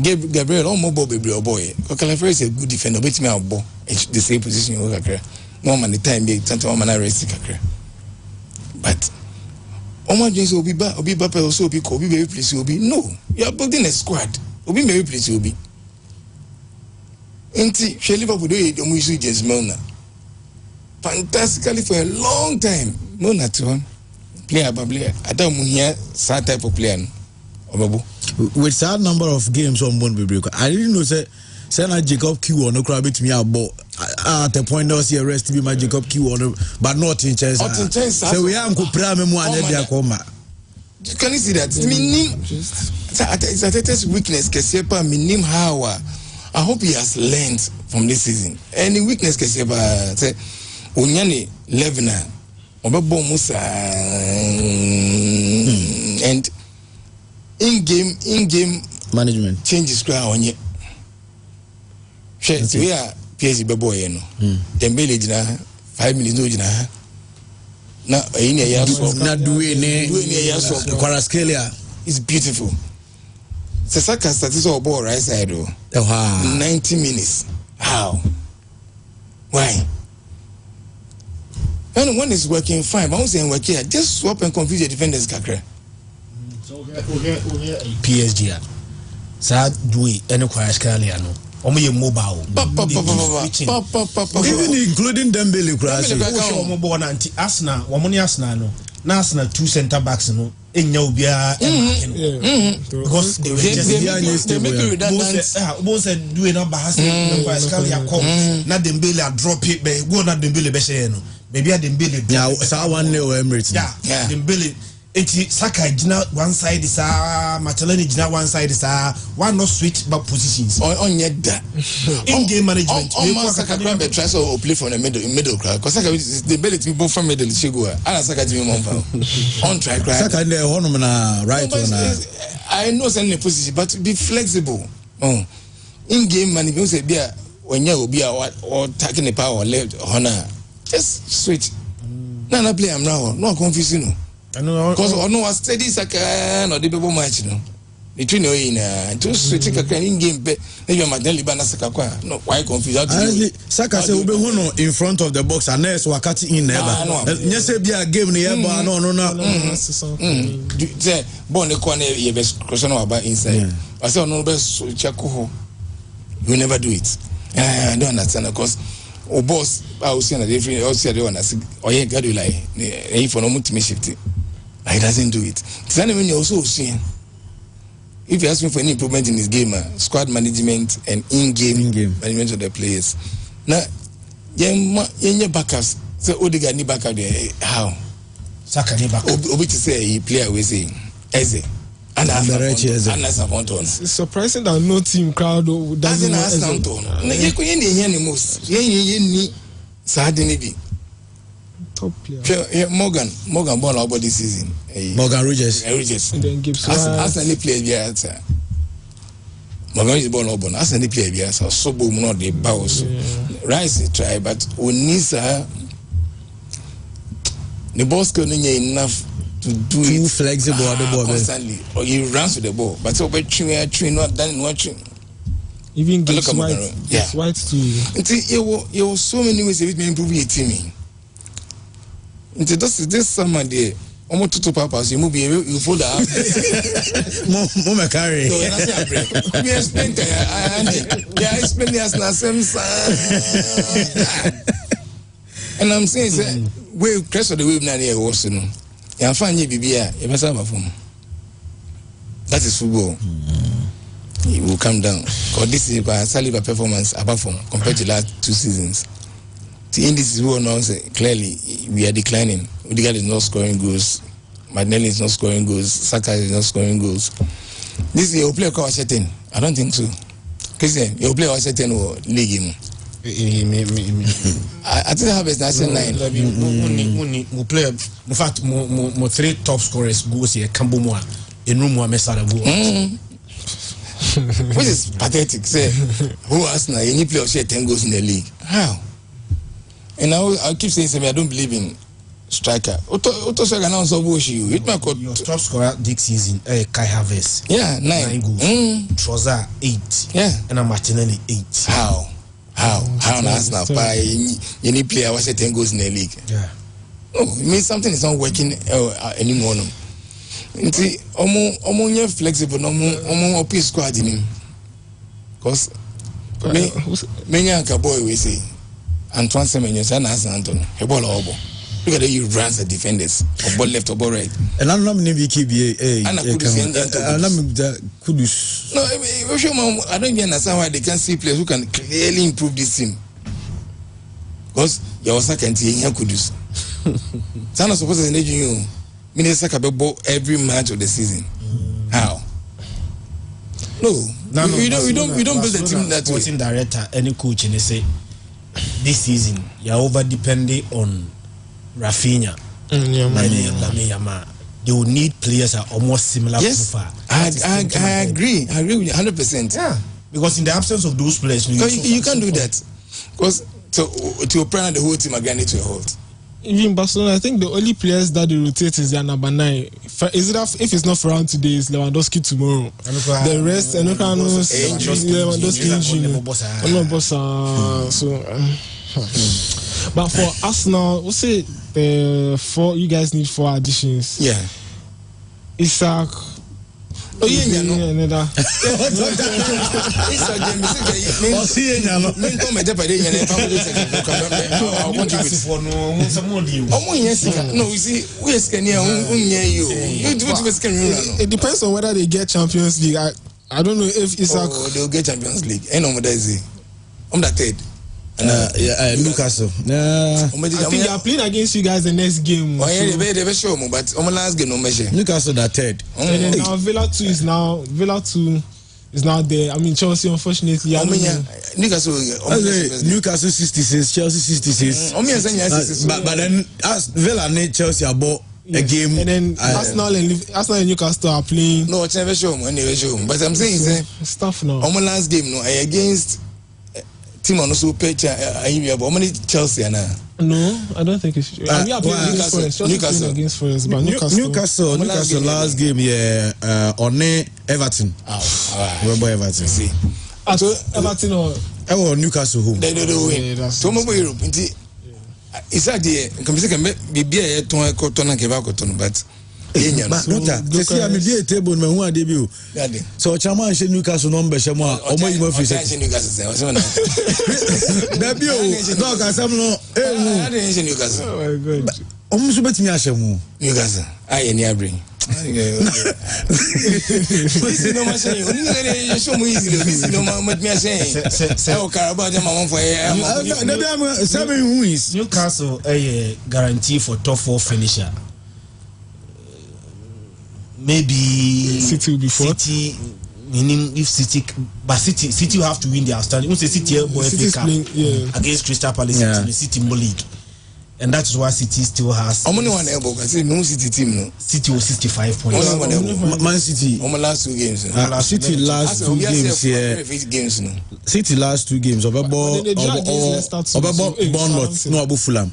Gabriel almost Bobby boy. Calafiori is a good defender, but me out ball the same position you look at. No man, the time be Santa Mama racing. But Omunjin will be back, will be back, also be Kobe, very pleased will be. No, you are building a squad. Will be very pleased will be. Ain't she Liverpool do it? Omusu just Mona. Fantastically for a long time. Mona to player. I don't hear that type of player. With that number of games on one break, I didn't know say Jacob Q on the crowd with me about at the point now see a rest to be my Jacob Q on but not in Chelsea. So we are prime one. Can you see that? Meaning it's Arteta's weakness. Kesepa minim how. I hope he has learned from this season. Any weakness Kesepa say Onyane Levina Obebo Musa and in-game management changes on you. So we are PSG Bebo no. Dembele jina 5 minutes no jina. Na ini ya so na duene ya so Kvaratskhelia is beautiful. Sasaka started so ball right side 90 minutes. How? Why? And when it's working fine, but once it's working, just swap and confuse the defenders, kakra. So PSG, so do we any quite no. Omo mobile. Even including Dembele, Arsenal, Arsenal no. Arsenal 2 centre backs no. Enya obia because they make it redundant. Both said do no bahas no Pascalia come. Na Dembele drop it be go na Dembele be say no. Maybe Dembele. Yeah, sa 1-0 Emirates. Yeah. Dembele eti Saka gina one side is Martinelli gina one side is one not switch back positions on yet that in game management Saka can be try so play from the middle crowd because Saka the ability to both from middle Chigua and Saka to me on try cry Saka there honum na right on I know send position but be flexible in game management say be when you be or taking the power left honor just switch na play am now no confusing because no was steady Saka no the people match no between you in to switch in game maybe Martinelli bana Saka no why confuse Saka say we be in front of the box and next wakati in never nyese bia game ne yeba no say ball ne corner ye be question about inside I say no be check ho you never do it I don't understand because boss I was saying that if you see the one or you got to like if no multi shift he doesn't do it. When you also seeing if you ask me for any improvement in his game, squad management and in-game management of the players. Now, your backups. So Odegaard need backup there. How? Saka need backup. Obi to say he play away say Eze. And it's surprising that no team crowd doesn't know Eze. Top player. Morgan born about this season. Morgan Regis. And then Gibbs. As any player be Morgan is born open. As any player be so boom not the bows. Rice try, but Unisa the boss couldn't enough to do too flexible at the ball constantly. Or he runs with the ball, but so train not done watching. Even Gibbs White. Yes, White too. You were so many ways of improving your team. Into this summer day, almost 2 papas, you move you fold out. Mama carry. So I spent I spent the same and I'm saying we crest of the wave now here was no. You find you be here, you must have a phone. That is football. It will come down. Because this is a Saliba performance above from compared to last 2 seasons. The indices will now say clearly we are declining. Odegaard is not scoring goals. Martinelli is not scoring goals. Saka is not scoring goals. This year, you play a setting. I don't think so. Christian, you play a setting or league. I think I have a national 9. We play. In fact, mo 3 top scorers goals here. Kambomoa, Enumwa, Mesara go. Which is pathetic. Say, who Arsenal? Any player share 10 goals in the league? How? And I keep saying, I don't believe in striker. Otto Saga now so bullshit. It might got your top scorer this season. Kai Havertz. Yeah, 9 goals. Trossard 8. Yeah, and a Martinelli 8. How Arsenal by any player was 10 goals in the league? Yeah. No, it means something is not working anymore. No. Nti omo nye flexible no omo opi squad ni because me nyanka boy we say Antoine Semenyo say na Anton he ball obo look at the you runs the defenders or ball left or ball right and I'm not maybe KBA Kudus no I don't even understand why they can't see players who can clearly improve this team because your second team Kudus Sana supposed to you Minister Kabebo every match of the season. How? No, we don't build a team that way. Sporting director, any coach, and they say this season you're over depending on Rafinha. They will need players that are almost similar. Yes, I agree. I agree with you 100%. Yeah, because in the absence of those players, you can't do that. Because to open the whole team again to a halt. Even Barcelona, I think the only players that they rotate is their number 9. Is it if it's not Ferran today, it's Lewandowski tomorrow. The rest, Lewandowski injury. So But for Arsenal, we'll say you guys need 4 additions. Yeah. Isaac. Oh yeah, no. It depends on whether they get Champions League. I don't know if Isaac. Oh, they'll get Champions League. And on that third. Newcastle. I think they are playing against you guys the next game. Oh yeah, they show me, but on my last game no measure. Newcastle that third. And then now Villa 2 is now there. I mean Chelsea, unfortunately. Newcastle 66, Chelsea 66. But then as Villa and Chelsea are both a game, and then Arsenal and Newcastle are playing. No, it's never show me. But I'm saying stuff now. On my last game, no, against team on also pitch. How many Chelsea now? No, I don't think it's. We are playing Newcastle against Forest, but Newcastle last game, on Everton. Remember Everton? See, so Everton or Newcastle home. They win. So mo Europe. It's a day. Come say can be a ton but. Doctor, you see, I'm a table. Me who are debut. So Chairman say Newcastle number. Chairman, Omo you must say Newcastle. Debut. Dog, I say no. I didn't say Newcastle. Oh my God. Omo so bet me ashemu. Newcastle. I any bring. Listen, no much. You show me easy. Listen, no much. Me say. Oh, Carabao, them man for here. 7 wins. Newcastle a guarantee for top 4 finisher. Maybe City will be 4th. City, meaning if City, but City will have to win their outstanding. You say City against Crystal Palace in the City League, and that is why City still has. How many one able? I say no City team no. City was 65 points. Man City. On my last 2 games. City last 2 games here. City last 2 games. Bournemouth no Abu Fulham.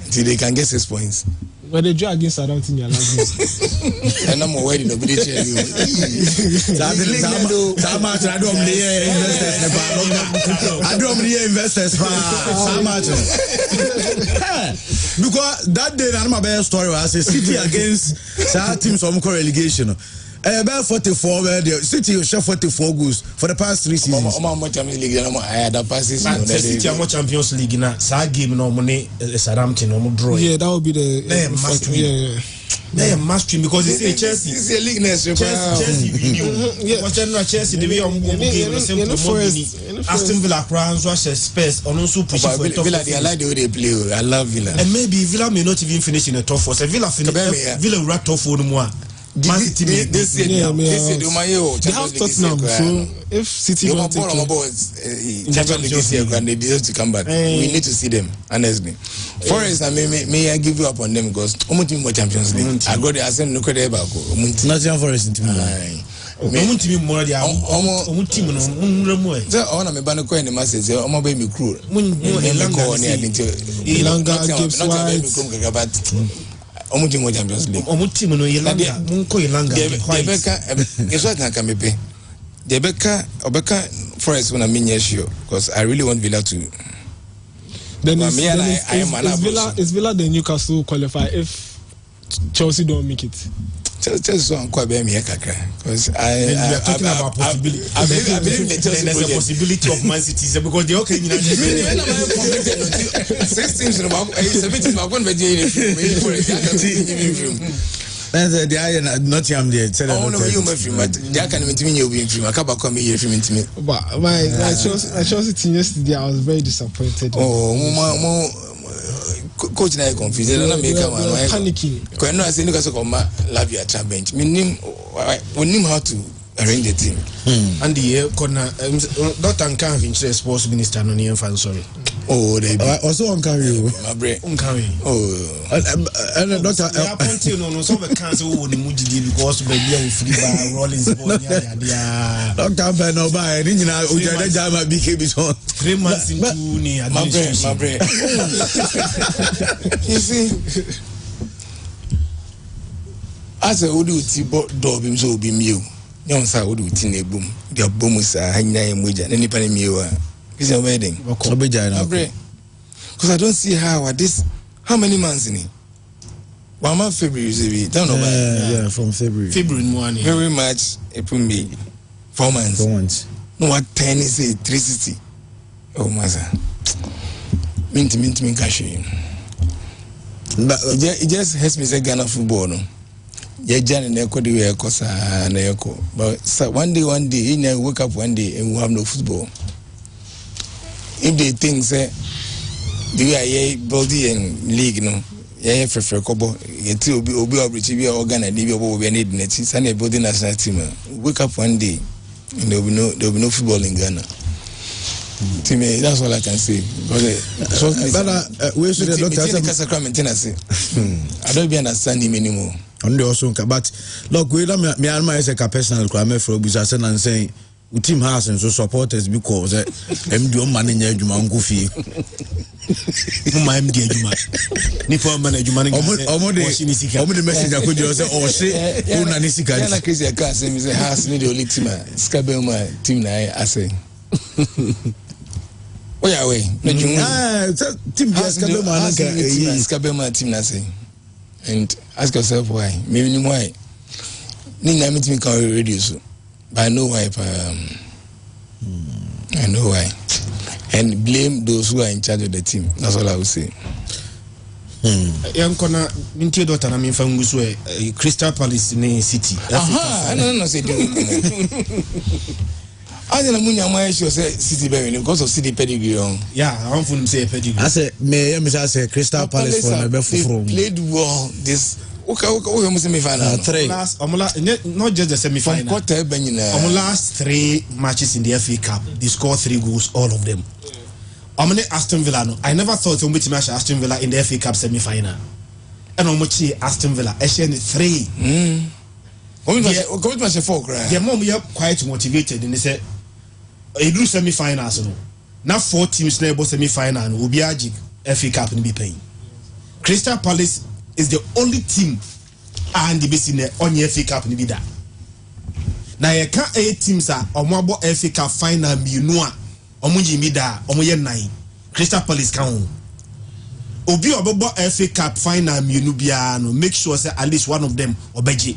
Until they can get 6 points. When they draw against Southampton, you're last. And I'm already no body chair. Investors. Because that day, I'm a better story. I say City against teams from relegation. About 44, where the City shot 44 goals for the past 3 seasons. Champions League, I had a passes. City are more Champions League now. Side game no money. Southampton no draw. Yeah, that would be the must win. They must win because it's Chelsea. It's a league next. Chelsea. What's general Chelsea? The way on game, Aston Villa, Crowns, Russia, Spurs, and also pushing for top 4. Villa, they like the way they play. I love Villa. And maybe Villa may not even finish in the top 4. So Villa will top 4 no more. Man City they have Tottenham, so if City don't take Champions League and they deserve to come back, we need to see them, honestly. Forest, may I give you up on them because team more Champions League. I got the Arsenal no credit back. Nottingham Forest in team. Team more dia team no mo e. So ona me ba no ko ni message say omo be me crew. Elanga Gibbs White. Team more Champions League. Team no Elanga. Munko Elanga. Guess what na kamepe. Obeka Forest when I mean yes sure because I really want Villa to. Then is Villa the Newcastle qualify if Chelsea don't make it? Chelsea so quite be me kakra because we are talking about possibility. I believe there's a possibility of Man City because they okay. 6 teams in about 17 about one video for it. The I Nottingham there. Oh no, you my free, but they can't mean you being free. I can't come here free to me. But my Chelsea team yesterday, I was very disappointed. Coach na confused. I don't make panicking. Because no, I say Newcastle come love your bench. We knew how to arrange the team. And the corner, Dr. Nkanvi, sports minister, no name fan sorry. Oh, they also on carry. My brain. Oh, and Doctor, I continue no some cancel who the Mujidi because baby free by Rollins. Doctor Beno by Nina Ujada Jama BKB son. 3 months into ni administration. My brain. You see, as a Udu Tibo Dobim so be mew. Young sir would do tin a boom. The boom is a hanging muja, any penny mew. It's a wedding. Obeja. Because I don't see how many months in it? 1 month February, don't know yeah, from February. Very much, April, May, 4 months. 4 months. No, what 10 is 360. Oh, master. Mint, cash. It just has me say Ghana football. No, yeah, Jan and Echo do a cosa and Echo. But one day, you wake up one day and we have no football. If they think say the way body and league, no, yeah, for Kobo, it will be organ and we need net. Sunday body national team. Wake up one day and there will be no football in Ghana. To me, that's all I can say. But we should doctor. I don't understand him anymore. But look, we don't me as a personal crime for business and saying we team has and so supporters because do money in your man goofy. My MD Juma. Nipo management. The message I could just or say Unanisika. Like a car saying is a house need only team. Scabema team I say. Oh yeah, wait. Team Scabema team Nasi. And ask yourself why. Maybe why. Nina meet me can reduce. But I know why. I know why. And blame those who are in charge of the team. That's all I would say. Young corner, Minty daughter, I mean, from Crystal Palace in City. I don't know, say, I don't know, my City Berry because of City pedigree. Yeah, I want to say pedigree. I said, may I say Crystal Palace for my played well this. Okay, semi-final. Not just the semi-final. Last 3 matches in the FA Cup, they scored 3 goals, all of them. Aston Villa. No, I never thought somebody to match Aston Villa in the FA Cup semi-final. And Aston Villa, actually 3. Their mom are quite motivated, and they said, "I do semi-finals. Now 4 teams never semi-final. Will be a FA Cup and be paying." Crystal Palace is the only team and the best in the only FA Cup in the bida. Now you can't 8 teams are omo FA Cup final you know omunji bida omoye 9. Crystal Palace can obi obobo FA Cup final you know bia no make sure say at least one of them obeji.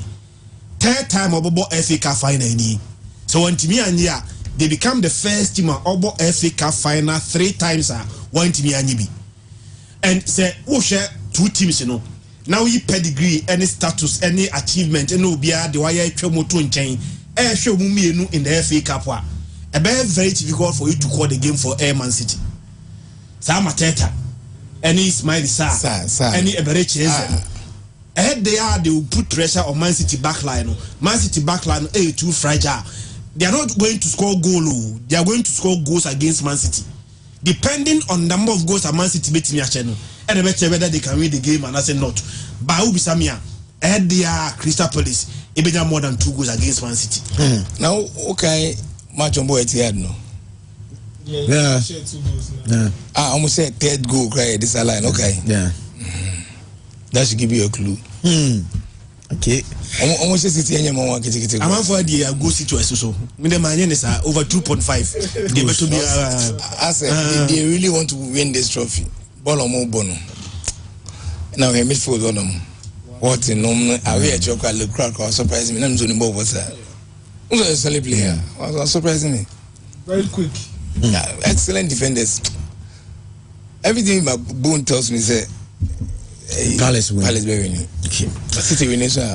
3rd time obobo FA Cup final ni. So when team anya they become the first team obo FA Cup final 3 times one team anya bi. And say who share 2 teams you know. Now you pedigree, any status, any achievement, and obia the wire moto chain, show me in the FA Cup. A very difficult for you to call the game for Man City. Sama Teta, any Smiley Sa, any Eberechi. They will put pressure on Man City backline. Man City backline too fragile. They are not going to score goal. They are going to score goals against Man City. Depending on the number of goals that Man City beating your channel. And whether they can win the game and I say not. But I will be Samia. They are Crystal Palace. It be more than 2 goals against Man City. Now, okay, match on boy at the end, no. Yeah. I almost said 3rd goal, cry this line. Okay. Yeah. That should give you a clue. Okay. Almost City and your I'm for the go situation. So, with the man is over 2.5. They better be. I said they really want to win this trophy. Bolo mo bono. Now we midfield on them. What in nom? I wear chocolate. The crowd was surprising me. I'm so involved with that. Who's a solid player? Was surprising me. Very quick. Yeah, excellent defenders. Everything my bone tells me say Palace win. Palace very win. Okay. City win this one.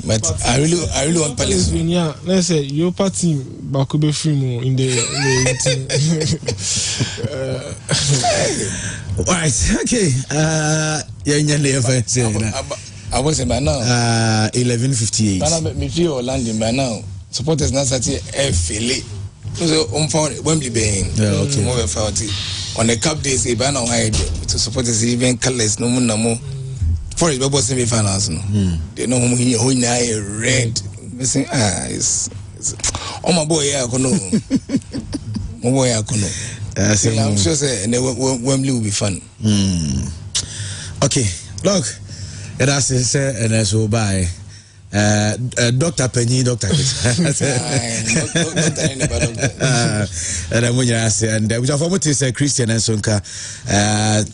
But I really want Palace win. Yeah, let's say your party Bakube Frimo in the Alright, okay. I was by now. 11:58. But me feel landing by now. Supporters not such a Philly. So Wembley being okay. More on the cup days, if I know why to supporters even colors no more. For it, Bobo semi-finals. They know who red. Missing it's oh my boy, I know. My boy, I know. I'm sure say and Wembley will be fun. Okay, look, that's it, and that's all. Bye. Dr. Penny, Dr. And we have almost say Christian and Sonka.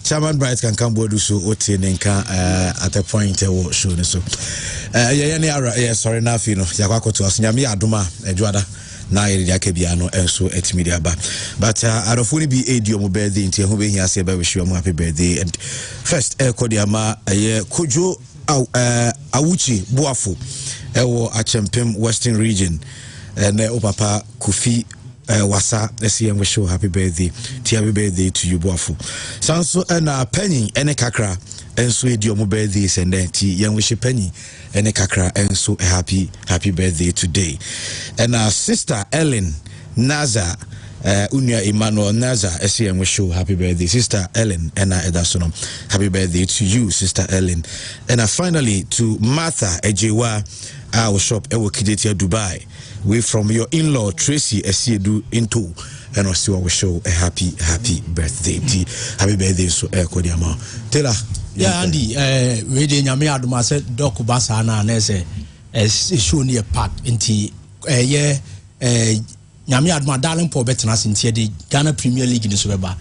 Chairman Bright can come board so Otinenka at a point show. So, sorry, enough, you know, Yakako to us, Yami Aduma, Edwada. Na area kebiano enso etmedia ba but arofoni bi edio mo birthday nti ho be hia se ba wish you happy birthday and first kodiama kojo awuchi boafo ewo achempem western region and papa Kofi wasa esiem wish you happy birthday to you boafo sanso na penny ene kakra enso edio mo birthday sende ti yan wish penny ene kakra enso happy birthday today and our sister Ellen Naza Unia Emmanuel Naza SCM wish you happy birthday sister Ellen and Edasonom happy birthday to you sister Ellen and finally to Martha Ejewa our shop Ewo Kidetia Dubai we from your in-law Tracy Esiedu into and also wish you a happy birthday happy birthday so Kodiama Taylor. Yeah, Andy, we did Yami Aduma said Doku Basana and as show near part into Yami Aduma darling poor betternas in the Ghana Premier League in the Suba.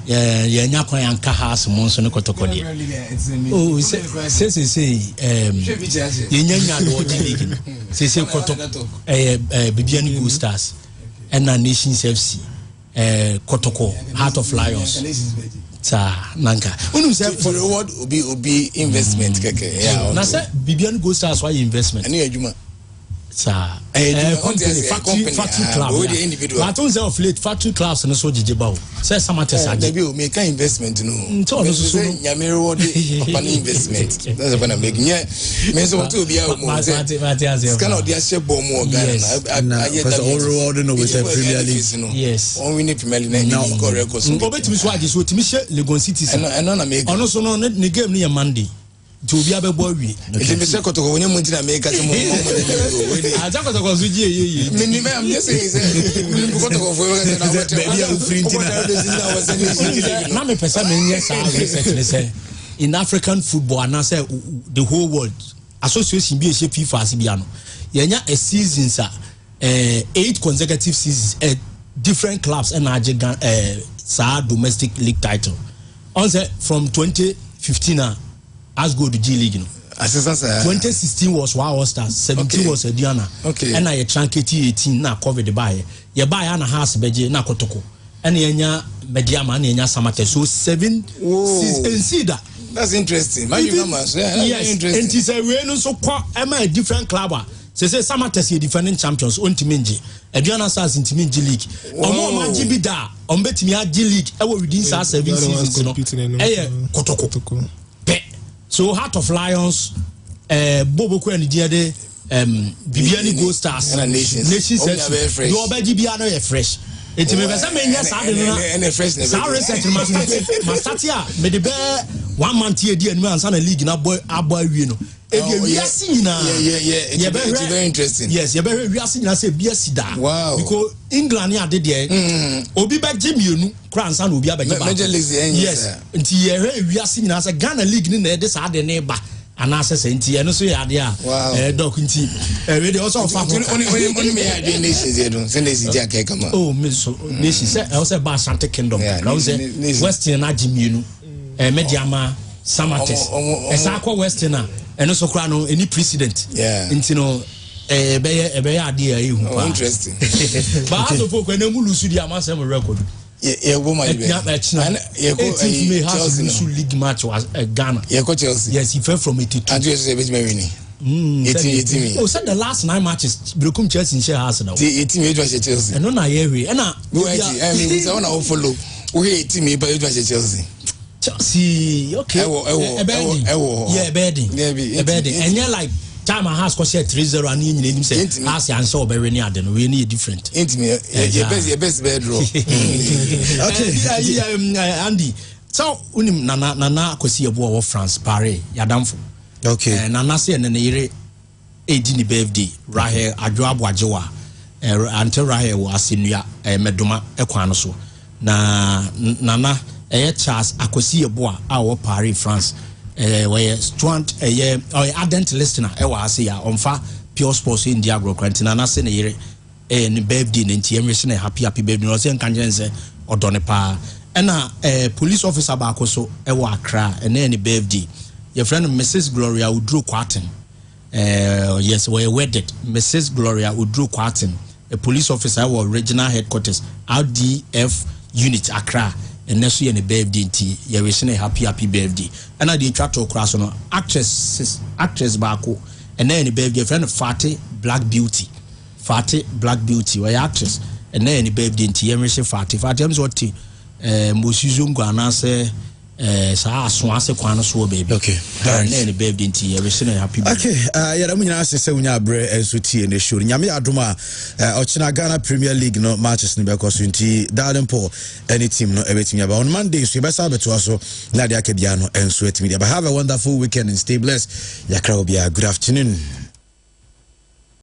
Yeah, Yako and Kahas, Monson Kotokodi. Oh, says Yanya League, says Kotok, Bibiani Gold Stars, and a Nations FC, Kotoko, Heart of Lions. Nanka. For reward will be investment. Yeah. Nasa Bibian Gold Stars why investment. Any Juma. Factory club. But on the late factory clubs and so Jibao. Say Samates will make an investment. No, Yamiro investment. That's what I'm making. Yeah, Meso to be out. Cannot be a ship or more. Because all reward no with the Premier League. Yes. Only need Premier League now. Correct. Robert Miswag is what Michel Legon City. And I make also no the game near Monday. To be a boy, if you say to when you want to make us more. I talk about you. I'm just saying, in African football, and I say the whole world association be a FIFA Sibiano. Yenya a season, sir, 8 consecutive seasons, different clubs and domestic league title. Also from 2015. As go to G League, 2016 was Wow Stars, 17 was Diana. Okay. And I tranketi 18 na cover the buy. You buy an house beje na kotoko. And yenya mediama and yenya samate. So 7 seasons. See that. That's interesting. Yes. And he said we no so kwa am a different club. Say samate defending champions on Timinji. Diana Stars in Timinji League. Omo ma GB da. Ombetimi G League. E within 7 seasons no. Kotoko. So Heart of Lions, Bobo and Diade, Bibiani Gold Stars, and Nations FC. You already be a fresh. It's a fresh. Sorry, Mastatia, made the bear 1 month here, dear man, son, a league in a boy, you know. Yeah, very interesting. Yes, you're very reassuring. I say, BSC. Wow. Because England, yeah, did Obi back Jim, you grandson will be a Major League. Yes, until we are seeing as a Ghana league in there, this other neighbor. And I say, and also, yeah, wow, dog in tea. We also only nations, come on. Oh, Miss Nations, I was about Santa Kingdom. Western Ajimunu, Mediama, Samates, Esaqua Westerner. And also Crano, any precedent. Yeah. Intino a idea. Interesting. But as of when you lose the Amasam record. Yeah, woman. May have a league match was Ghana. Yeah, Chelsea. Yes, he fell from 82. And just a bit Marini. 18. Oh, said the last 9 matches, Brokum Chelsea in share house now. 18 was Chelsea. And on I hear and I mean, we want to follow. We 18 but it was Chelsea. Chelsea, okay. Yeah, bedding. And you're like time I has cost 3-0 and you say ask and so very near then we need different. Intimate. Your best bedroom. Okay, Andy. So unim nana kosi ebo of France Paris yadamfo. Okay. Nana say na yere 18 birthday Rahel Adwoabo Ajewa. Until Rahel was asenua medoma ekwan no so. Na nana Charles akosi ebo a wo Paris France where strand ardent listener ase ya onfa pure sports in dia agro quarantine na se ne yere ni birthday ne nti emre se ne happy birthday no se nka njense odone pa na police officer ba ko so Accra na ni birthday your friend Mrs Gloria Udru Kwaten yes we wedded Mrs Gloria Udru Kwaten a police officer wa regional headquarters RDF unit Accra and next year in the birthday tea you wish a happy birthday and I did try to cross on actress Bako and then the birthday friend of Fatty Black Beauty where actress and then the birthday tea you wish Fatty I'm what Musizungu anase sa aswase kwan so baby okay and then the birthday tea you wish a happy birthday okay ya da munyina se unya bre enso tie ne show nyame adoma ochina Ghana Premier League no matches ni because nti Dadenpo any team no everything about on Monday so be sa beto so na dia ka bia no enso etimi dia have a wonderful weekend and stay blessed yakra obia good afternoon.